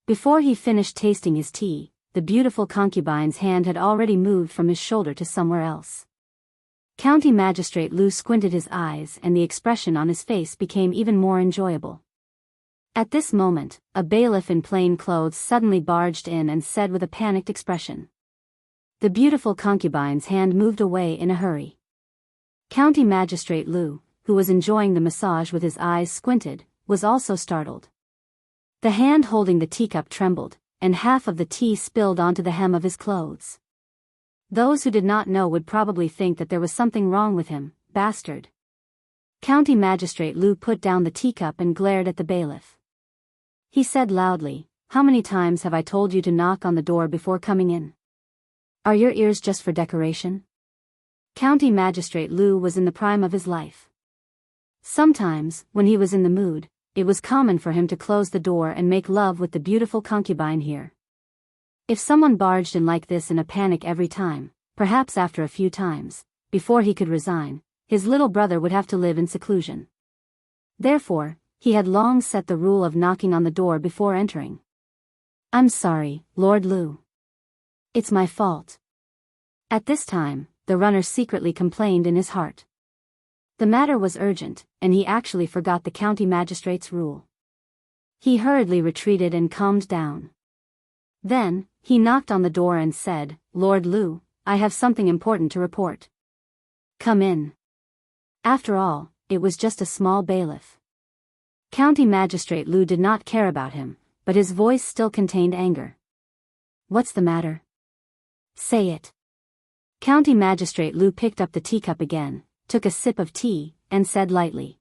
Before he finished tasting his tea, the beautiful concubine's hand had already moved from his shoulder to somewhere else. County Magistrate Lu squinted his eyes and the expression on his face became even more enjoyable. At this moment, a bailiff in plain clothes suddenly barged in and said with a panicked expression. The beautiful concubine's hand moved away in a hurry. County Magistrate Lu, who was enjoying the massage with his eyes squinted, was also startled. The hand holding the teacup trembled, and half of the tea spilled onto the hem of his clothes. Those who did not know would probably think that there was something wrong with him, bastard. County Magistrate Lu put down the teacup and glared at the bailiff. He said loudly, "How many times have I told you to knock on the door before coming in? Are your ears just for decoration?" County Magistrate Lu was in the prime of his life. Sometimes, when he was in the mood, it was common for him to close the door and make love with the beautiful concubine here. If someone barged in like this in a panic every time, perhaps after a few times, before he could resign, his little brother would have to live in seclusion. Therefore, he had long set the rule of knocking on the door before entering. "I'm sorry, Lord Lu. It's my fault." At this time, the runner secretly complained in his heart. The matter was urgent, and he actually forgot the county magistrate's rule. He hurriedly retreated and calmed down. Then, he knocked on the door and said, "Lord Lu, I have something important to report." "Come in." After all, it was just a small bailiff. County Magistrate Lu did not care about him, but his voice still contained anger. "What's the matter? Say it." County Magistrate Lu picked up the teacup again, took a sip of tea, and said lightly.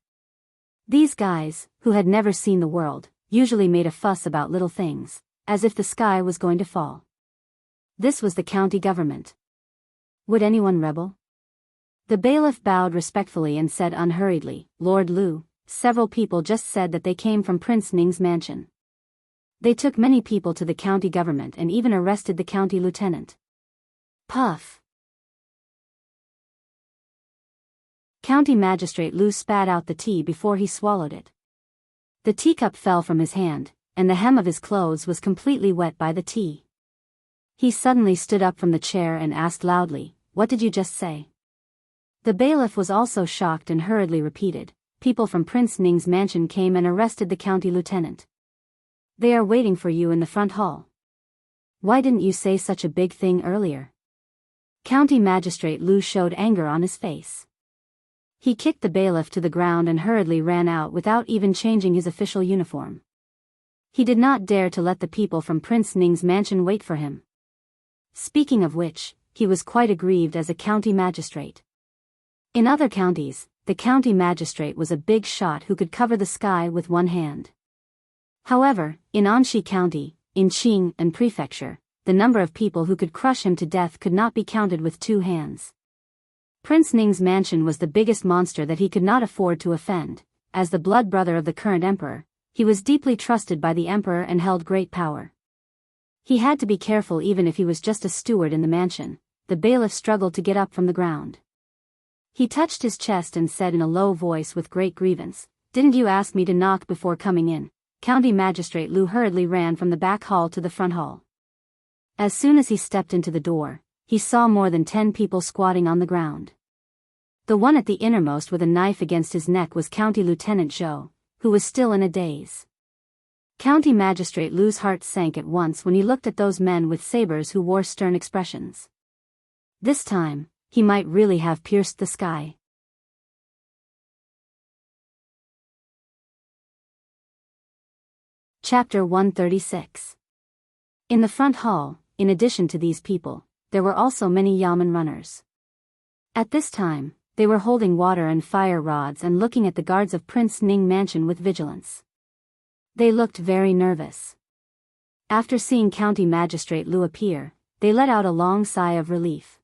These guys, who had never seen the world, usually made a fuss about little things, as if the sky was going to fall. This was the county government. Would anyone rebel? The bailiff bowed respectfully and said unhurriedly, "Lord Lu, several people just said that they came from Prince Ning's mansion. They took many people to the county government and even arrested the county lieutenant." Puff. County Magistrate Lu spat out the tea before he swallowed it. The teacup fell from his hand, and the hem of his clothes was completely wet by the tea. He suddenly stood up from the chair and asked loudly, "What did you just say?" The bailiff was also shocked and hurriedly repeated, "People from Prince Ning's mansion came and arrested the county lieutenant. They are waiting for you in the front hall. Why didn't you say such a big thing earlier?" County Magistrate Lu showed anger on his face. He kicked the bailiff to the ground and hurriedly ran out without even changing his official uniform. He did not dare to let the people from Prince Ning's mansion wait for him. Speaking of which, he was quite aggrieved as a county magistrate. In other counties, the county magistrate was a big shot who could cover the sky with one hand. However, in Anxi County, in Qing and Prefecture, the number of people who could crush him to death could not be counted with 2 hands. Prince Ning's mansion was the biggest monster that he could not afford to offend. As the blood brother of the current emperor, he was deeply trusted by the emperor and held great power. He had to be careful even if he was just a steward in the mansion. The bailiff struggled to get up from the ground. He touched his chest and said in a low voice with great grievance, "Didn't you ask me to knock before coming in?" County Magistrate Lu hurriedly ran from the back hall to the front hall. As soon as he stepped into the door, he saw more than 10 people squatting on the ground. The one at the innermost with a knife against his neck was County Lieutenant Zhou, who was still in a daze. County Magistrate Lu's heart sank at once when he looked at those men with sabers who wore stern expressions. This time, he might really have pierced the sky. Chapter 136. In the front hall, in addition to these people, there were also many yamen runners. At this time, they were holding water and fire rods and looking at the guards of Prince Ning Mansion with vigilance. They looked very nervous. After seeing County Magistrate Lu appear, they let out a long sigh of relief.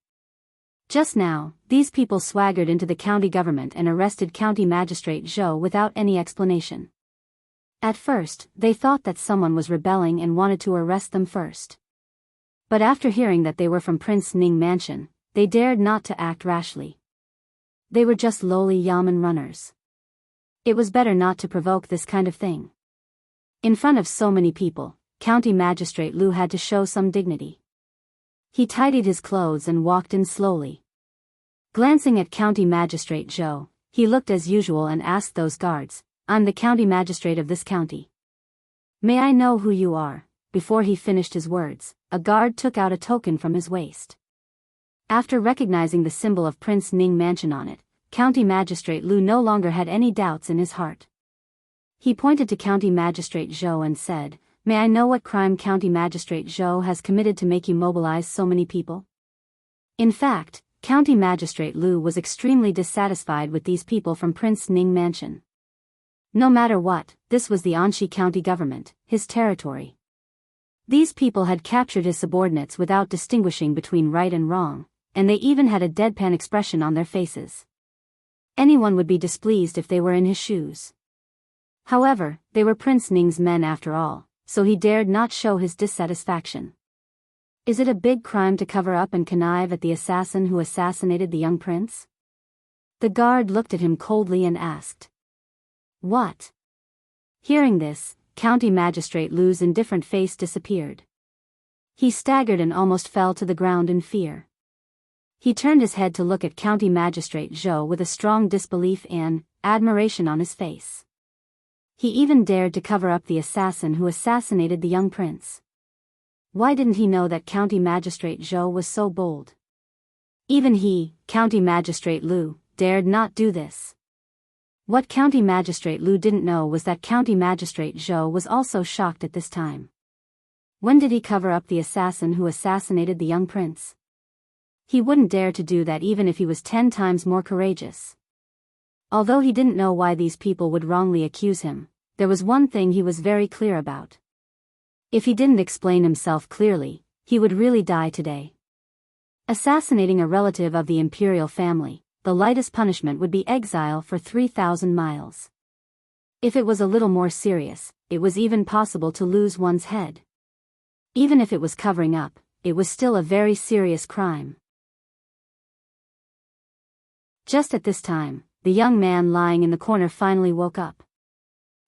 Just now, these people swaggered into the county government and arrested County Magistrate Zhou without any explanation. At first, they thought that someone was rebelling and wanted to arrest them first. But after hearing that they were from Prince Ning Mansion, they dared not to act rashly. They were just lowly yamen runners. It was better not to provoke this kind of thing. In front of so many people, County Magistrate Lu had to show some dignity. He tidied his clothes and walked in slowly. Glancing at County Magistrate Zhou, he looked as usual and asked those guards, "I'm the county magistrate of this county. May I know who you are?" Before he finished his words, a guard took out a token from his waist. After recognizing the symbol of Prince Ning Mansion on it, County Magistrate Lu no longer had any doubts in his heart. He pointed to County Magistrate Zhou and said, "May I know what crime County Magistrate Zhou has committed to make you mobilize so many people?" In fact, County Magistrate Lu was extremely dissatisfied with these people from Prince Ning Mansion. No matter what, this was the Anxi County government, his territory. These people had captured his subordinates without distinguishing between right and wrong, and they even had a deadpan expression on their faces. Anyone would be displeased if they were in his shoes. However, they were Prince Ning's men after all, so he dared not show his dissatisfaction. Is it a big crime to cover up and connive at the assassin who assassinated the young prince? The guard looked at him coldly and asked. What? Hearing this, County Magistrate Lu's indifferent face disappeared. He staggered and almost fell to the ground in fear. He turned his head to look at County Magistrate Zhou with a strong disbelief and admiration on his face. He even dared to cover up the assassin who assassinated the young prince. Why didn't he know that County Magistrate Zhou was so bold? Even he, County Magistrate Lu, dared not do this. What County Magistrate Lu didn't know was that County Magistrate Zhou was also shocked at this time. When did he cover up the assassin who assassinated the young prince? He wouldn't dare to do that even if he was 10 times more courageous. Although he didn't know why these people would wrongly accuse him, there was one thing he was very clear about. If he didn't explain himself clearly, he would really die today. Assassinating a relative of the imperial family, the lightest punishment would be exile for 3,000 miles. If it was a little more serious, it was even possible to lose one's head. Even if it was covering up, it was still a very serious crime. Just at this time, the young man lying in the corner finally woke up.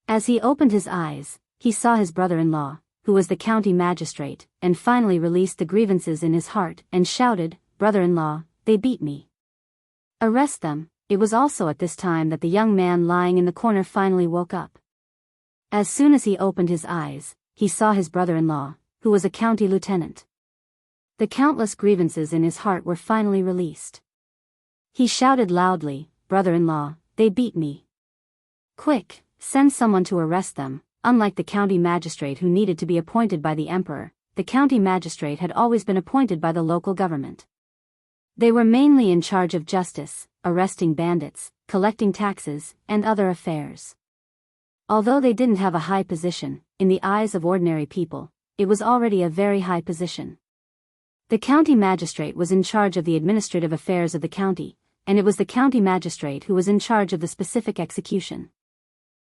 As he opened his eyes, he saw his brother-in-law, who was the county magistrate, and finally released the grievances in his heart and shouted, "Brother-in-law, they beat me. Arrest them." It was also at this time that the young man lying in the corner finally woke up. As soon as he opened his eyes, he saw his brother-in-law, who was a county lieutenant. The countless grievances in his heart were finally released. He shouted loudly, "Brother-in-law, they beat me. Quick, send someone to arrest them." Unlike the county magistrate who needed to be appointed by the emperor, the county magistrate had always been appointed by the local government. They were mainly in charge of justice, arresting bandits, collecting taxes, and other affairs. Although they didn't have a high position, in the eyes of ordinary people, it was already a very high position. The county magistrate was in charge of the administrative affairs of the county, and it was the county magistrate who was in charge of the specific execution.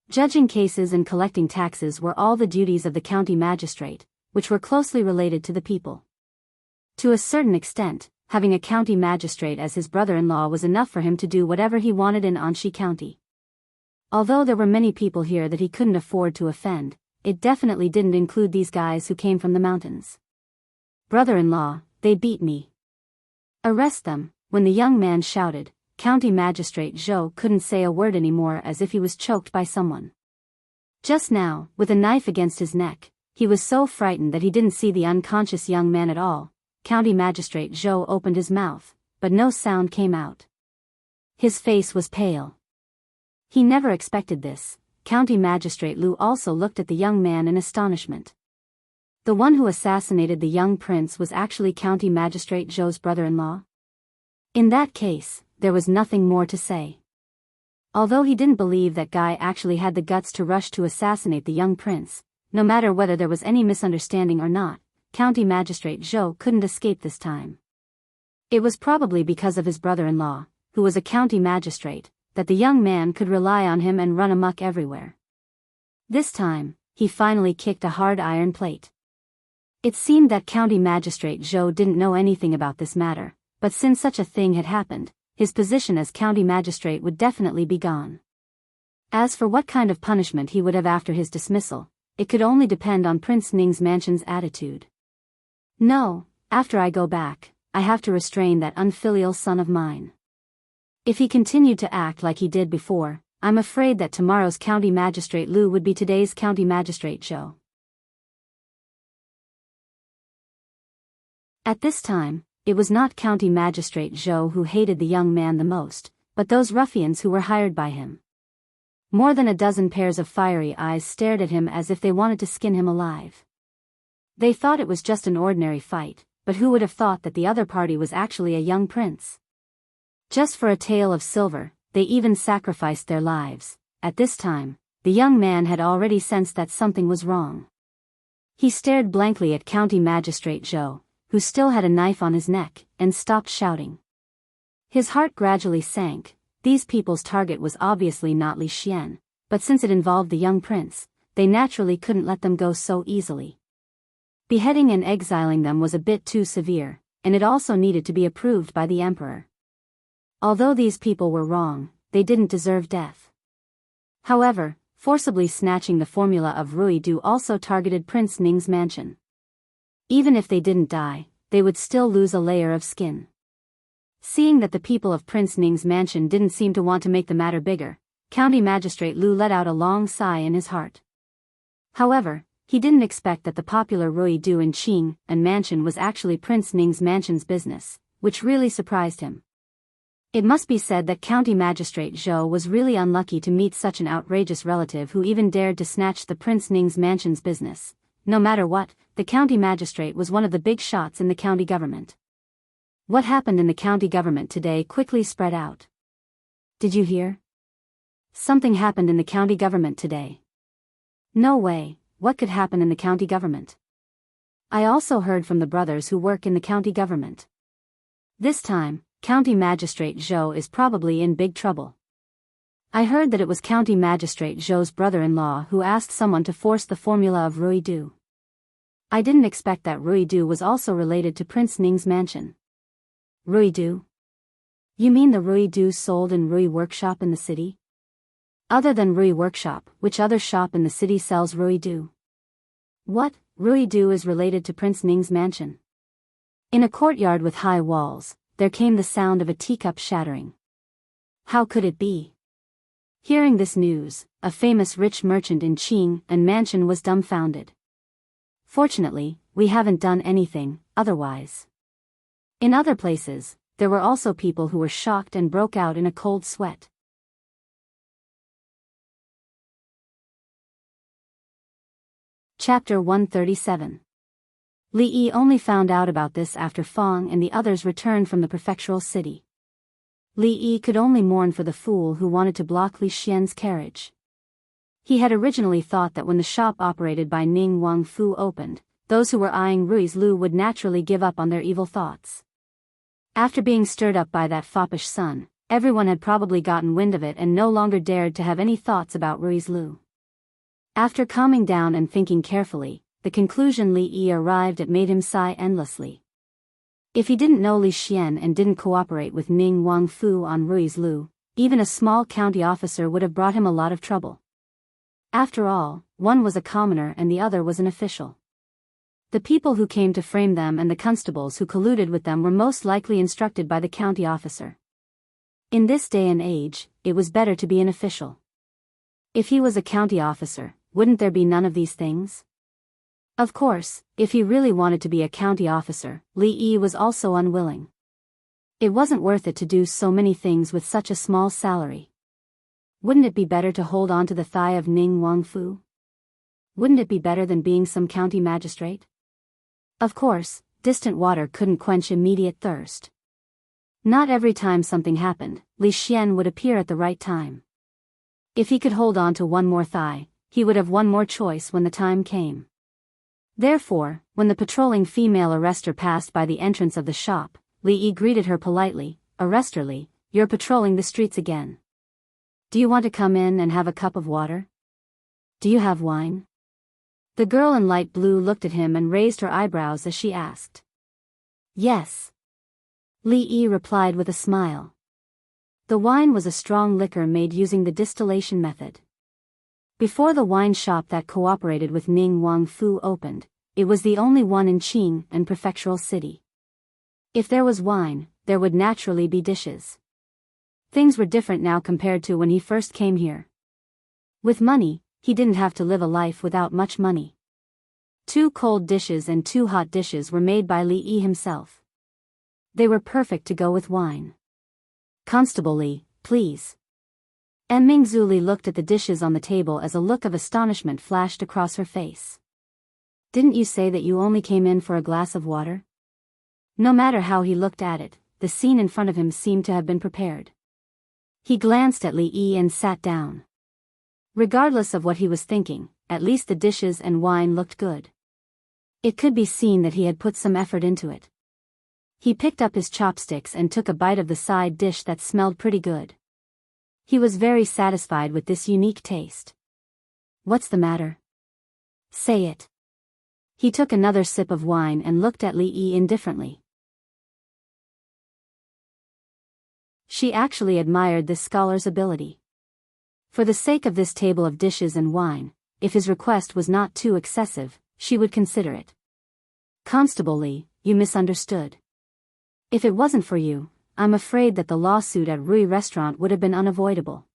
Judging cases and collecting taxes were all the duties of the county magistrate, which were closely related to the people. To a certain extent, having a county magistrate as his brother-in-law was enough for him to do whatever he wanted in Anxi County. Although there were many people here that he couldn't afford to offend, it definitely didn't include these guys who came from the mountains. "Brother-in-law, they beat me. Arrest them." When the young man shouted, County Magistrate Zhou couldn't say a word anymore, as if he was choked by someone. Just now, with a knife against his neck, he was so frightened that he didn't see the unconscious young man at all. County Magistrate Zhou opened his mouth, but no sound came out. His face was pale. He never expected this. County Magistrate Lu also looked at the young man in astonishment. The one who assassinated the young prince was actually County Magistrate Zhou's brother-in-law? In that case, there was nothing more to say. Although he didn't believe that guy actually had the guts to rush to assassinate the young prince, no matter whether there was any misunderstanding or not, County Magistrate Zhou couldn't escape this time. It was probably because of his brother-in-law, who was a county magistrate, that the young man could rely on him and run amok everywhere. This time, he finally kicked a hard iron plate. It seemed that County Magistrate Zhou didn't know anything about this matter, but since such a thing had happened, his position as county magistrate would definitely be gone. As for what kind of punishment he would have after his dismissal, it could only depend on Prince Ning's mansion's attitude. No, after I go back, I have to restrain that unfilial son of mine. If he continued to act like he did before, I'm afraid that tomorrow's County Magistrate Lu would be today's County Magistrate Zhou. At this time, it was not County Magistrate Zhou who hated the young man the most, but those ruffians who were hired by him. More than a dozen pairs of fiery eyes stared at him as if they wanted to skin him alive. They thought it was just an ordinary fight, but who would have thought that the other party was actually a young prince? Just for a tale of silver, they even sacrificed their lives. At this time, the young man had already sensed that something was wrong. He stared blankly at County Magistrate Zhou, who still had a knife on his neck, and stopped shouting. His heart gradually sank. These people's target was obviously not Li Xian, but since it involved the young prince, they naturally couldn't let them go so easily. Beheading and exiling them was a bit too severe, and it also needed to be approved by the emperor. Although these people were wrong, they didn't deserve death. However, forcibly snatching the formula of Ruidu also targeted Prince Ning's mansion. Even if they didn't die, they would still lose a layer of skin. Seeing that the people of Prince Ning's mansion didn't seem to want to make the matter bigger, County Magistrate Lu let out a long sigh in his heart. However, he didn't expect that the popular Ruidu in Qing and mansion was actually Prince Ning's mansion's business, which really surprised him. It must be said that County Magistrate Zhou was really unlucky to meet such an outrageous relative who even dared to snatch the Prince Ning's mansion's business. No matter what, the county magistrate was one of the big shots in the county government. What happened in the county government today quickly spread out. Did you hear? Something happened in the county government today. No way, what could happen in the county government? I also heard from the brothers who work in the county government. This time, County Magistrate Zhou is probably in big trouble. I heard that it was County Magistrate Zhou's brother-in-law who asked someone to force the formula of Ruidu. I didn't expect that Ruidu was also related to Prince Ning's mansion. Ruidu? You mean the Ruidu sold in Rui Workshop in the city? Other than Rui Workshop, which other shop in the city sells Ruidu? What, Ruidu is related to Prince Ning's mansion? In a courtyard with high walls, there came the sound of a teacup shattering. How could it be? Hearing this news, a famous rich merchant in Qing and mansion was dumbfounded. Fortunately, we haven't done anything, otherwise. In other places, there were also people who were shocked and broke out in a cold sweat. Chapter 137. Li Yi only found out about this after Fang and the others returned from the prefectural city. Li Yi could only mourn for the fool who wanted to block Li Xian's carriage. He had originally thought that when the shop operated by Ning Wangfu opened, those who were eyeing Rui's Lu would naturally give up on their evil thoughts. After being stirred up by that foppish son, everyone had probably gotten wind of it and no longer dared to have any thoughts about Rui's Lu. After calming down and thinking carefully, the conclusion Li Yi arrived at made him sigh endlessly. If he didn't know Li Xian and didn't cooperate with Ning Wangfu on Rui's Lu, even a small county officer would have brought him a lot of trouble. After all, one was a commoner and the other was an official. The people who came to frame them and the constables who colluded with them were most likely instructed by the county officer. In this day and age, it was better to be an official. If he was a county officer, wouldn't there be none of these things? Of course, if he really wanted to be a county officer, Li Yi was also unwilling. It wasn't worth it to do so many things with such a small salary. Wouldn't it be better to hold on to the thigh of Ning Wangfu? Wouldn't it be better than being some county magistrate? Of course, distant water couldn't quench immediate thirst. Not every time something happened, Li Xian would appear at the right time. If he could hold on to one more thigh, he would have one more choice when the time came. Therefore, when the patrolling female arrestor passed by the entrance of the shop, Li Yi greeted her politely. "Arrestor Li, you're patrolling the streets again. Do you want to come in and have a cup of water? Do you have wine?" The girl in light blue looked at him and raised her eyebrows as she asked. "Yes." Li Yi replied with a smile. The wine was a strong liquor made using the distillation method. Before the wine shop that cooperated with Ning Wangfu opened, it was the only one in Qing and prefectural city. If there was wine, there would naturally be dishes. Things were different now compared to when he first came here. With money, he didn't have to live a life without much money. 2 cold dishes and 2 hot dishes were made by Li Yi himself. They were perfect to go with wine. "Constable Li, please." Mingzu Li looked at the dishes on the table as a look of astonishment flashed across her face. "Didn't you say that you only came in for a glass of water?" No matter how he looked at it, the scene in front of him seemed to have been prepared. He glanced at Li Yi and sat down. Regardless of what he was thinking, at least the dishes and wine looked good. It could be seen that he had put some effort into it. He picked up his chopsticks and took a bite of the side dish that smelled pretty good. He was very satisfied with this unique taste. "What's the matter? Say it." He took another sip of wine and looked at Li Yi indifferently. She actually admired this scholar's ability. For the sake of this table of dishes and wine, if his request was not too excessive, she would consider it. "Constable Li, you misunderstood. If it wasn't for you, I'm afraid that the lawsuit at Rui Restaurant would have been unavoidable.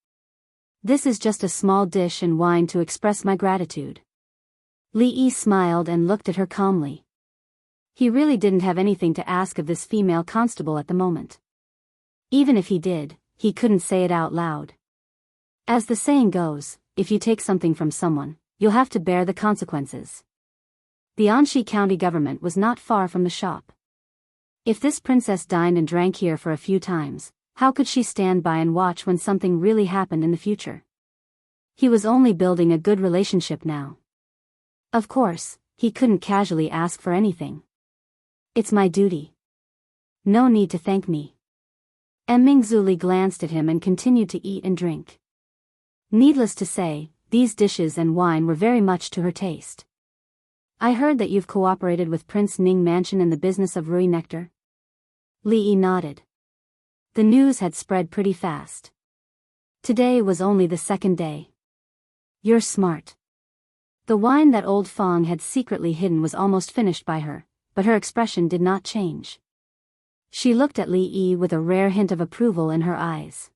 This is just a small dish and wine to express my gratitude." Li Yi smiled and looked at her calmly. He really didn't have anything to ask of this female constable at the moment. Even if he did, he couldn't say it out loud. As the saying goes, if you take something from someone, you'll have to bear the consequences. The Anxi County government was not far from the shop. If this princess dined and drank here for a few times, how could she stand by and watch when something really happened in the future? He was only building a good relationship now. Of course, he couldn't casually ask for anything. "It's my duty. No need to thank me." Mingzu Li glanced at him and continued to eat and drink. Needless to say, these dishes and wine were very much to her taste. "I heard that you've cooperated with Prince Ning Mansion in the business of Rui Nectar?" Li Yi nodded. The news had spread pretty fast. Today was only the 2nd day. "You're smart." The wine that old Fong had secretly hidden was almost finished by her, but her expression did not change. She looked at Li Yi with a rare hint of approval in her eyes.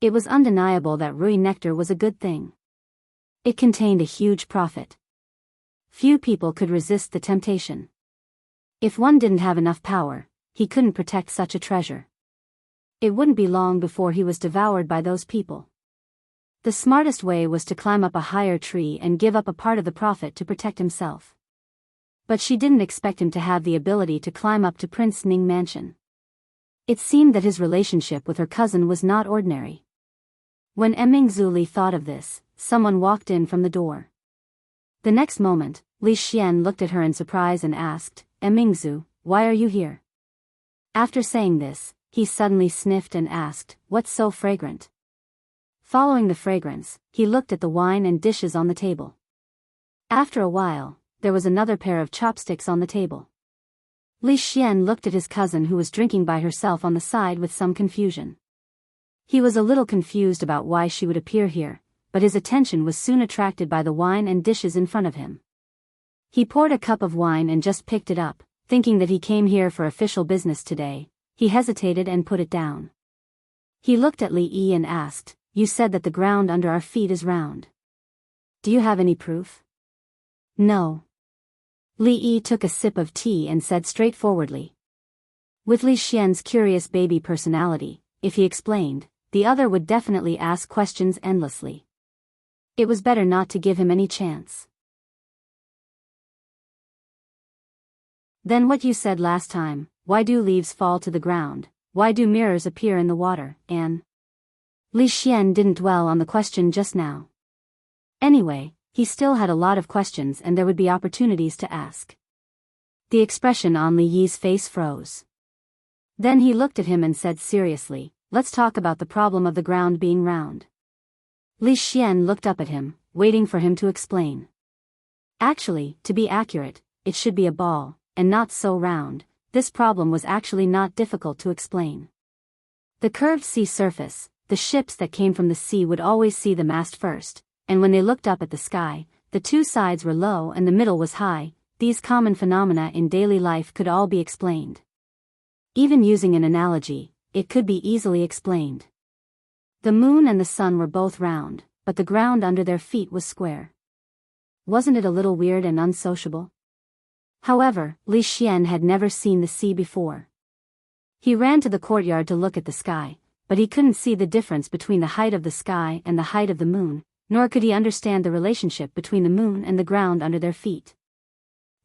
It was undeniable that Rui Nectar was a good thing. It contained a huge profit. Few people could resist the temptation. If one didn't have enough power, he couldn't protect such a treasure. It wouldn't be long before he was devoured by those people. The smartest way was to climb up a higher tree and give up a part of the profit to protect himself. But she didn't expect him to have the ability to climb up to Prince Ning Mansion. It seemed that his relationship with her cousin was not ordinary. When Mingzu Li thought of this, someone walked in from the door. The next moment, Li Xian looked at her in surprise and asked, "Mingzu, why are you here?" After saying this, he suddenly sniffed and asked, "What's so fragrant?" Following the fragrance, he looked at the wine and dishes on the table. After a while, there was another pair of chopsticks on the table. Li Xian looked at his cousin who was drinking by herself on the side with some confusion. He was a little confused about why she would appear here, but his attention was soon attracted by the wine and dishes in front of him. He poured a cup of wine and just picked it up, thinking that he came here for official business today. He hesitated and put it down. He looked at Li Yi and asked, "You said that the ground under our feet is round. Do you have any proof? No. Li Yi took a sip of tea and said straightforwardly. With Li Xian's curious baby personality, if he explained, the other would definitely ask questions endlessly. It was better not to give him any chance. Then what you said last time, why do leaves fall to the ground, why do mirrors appear in the water, and... Li Xian didn't dwell on the question just now. Anyway, he still had a lot of questions and there would be opportunities to ask. The expression on Li Yi's face froze. Then he looked at him and said seriously, let's talk about the problem of the ground being round. Li Xian looked up at him, waiting for him to explain. Actually, to be accurate, it should be a ball, and not so round. This problem was actually not difficult to explain. The curved sea surface, the ships that came from the sea would always see the mast first, and when they looked up at the sky, the two sides were low and the middle was high. These common phenomena in daily life could all be explained. Even using an analogy, it could be easily explained. The moon and the sun were both round, but the ground under their feet was square. Wasn't it a little weird and unsociable? However, Li Xian had never seen the sea before. He ran to the courtyard to look at the sky, but he couldn't see the difference between the height of the sky and the height of the moon, nor could he understand the relationship between the moon and the ground under their feet.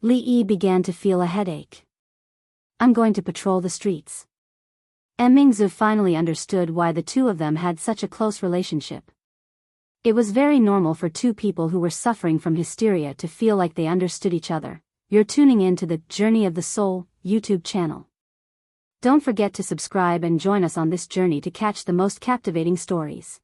Li Yi began to feel a headache. I'm going to patrol the streets. Mingzu finally understood why the two of them had such a close relationship. It was very normal for two people who were suffering from hysteria to feel like they understood each other. You're tuning in to the Journey of the Soul YouTube channel. Don't forget to subscribe and join us on this journey to catch the most captivating stories.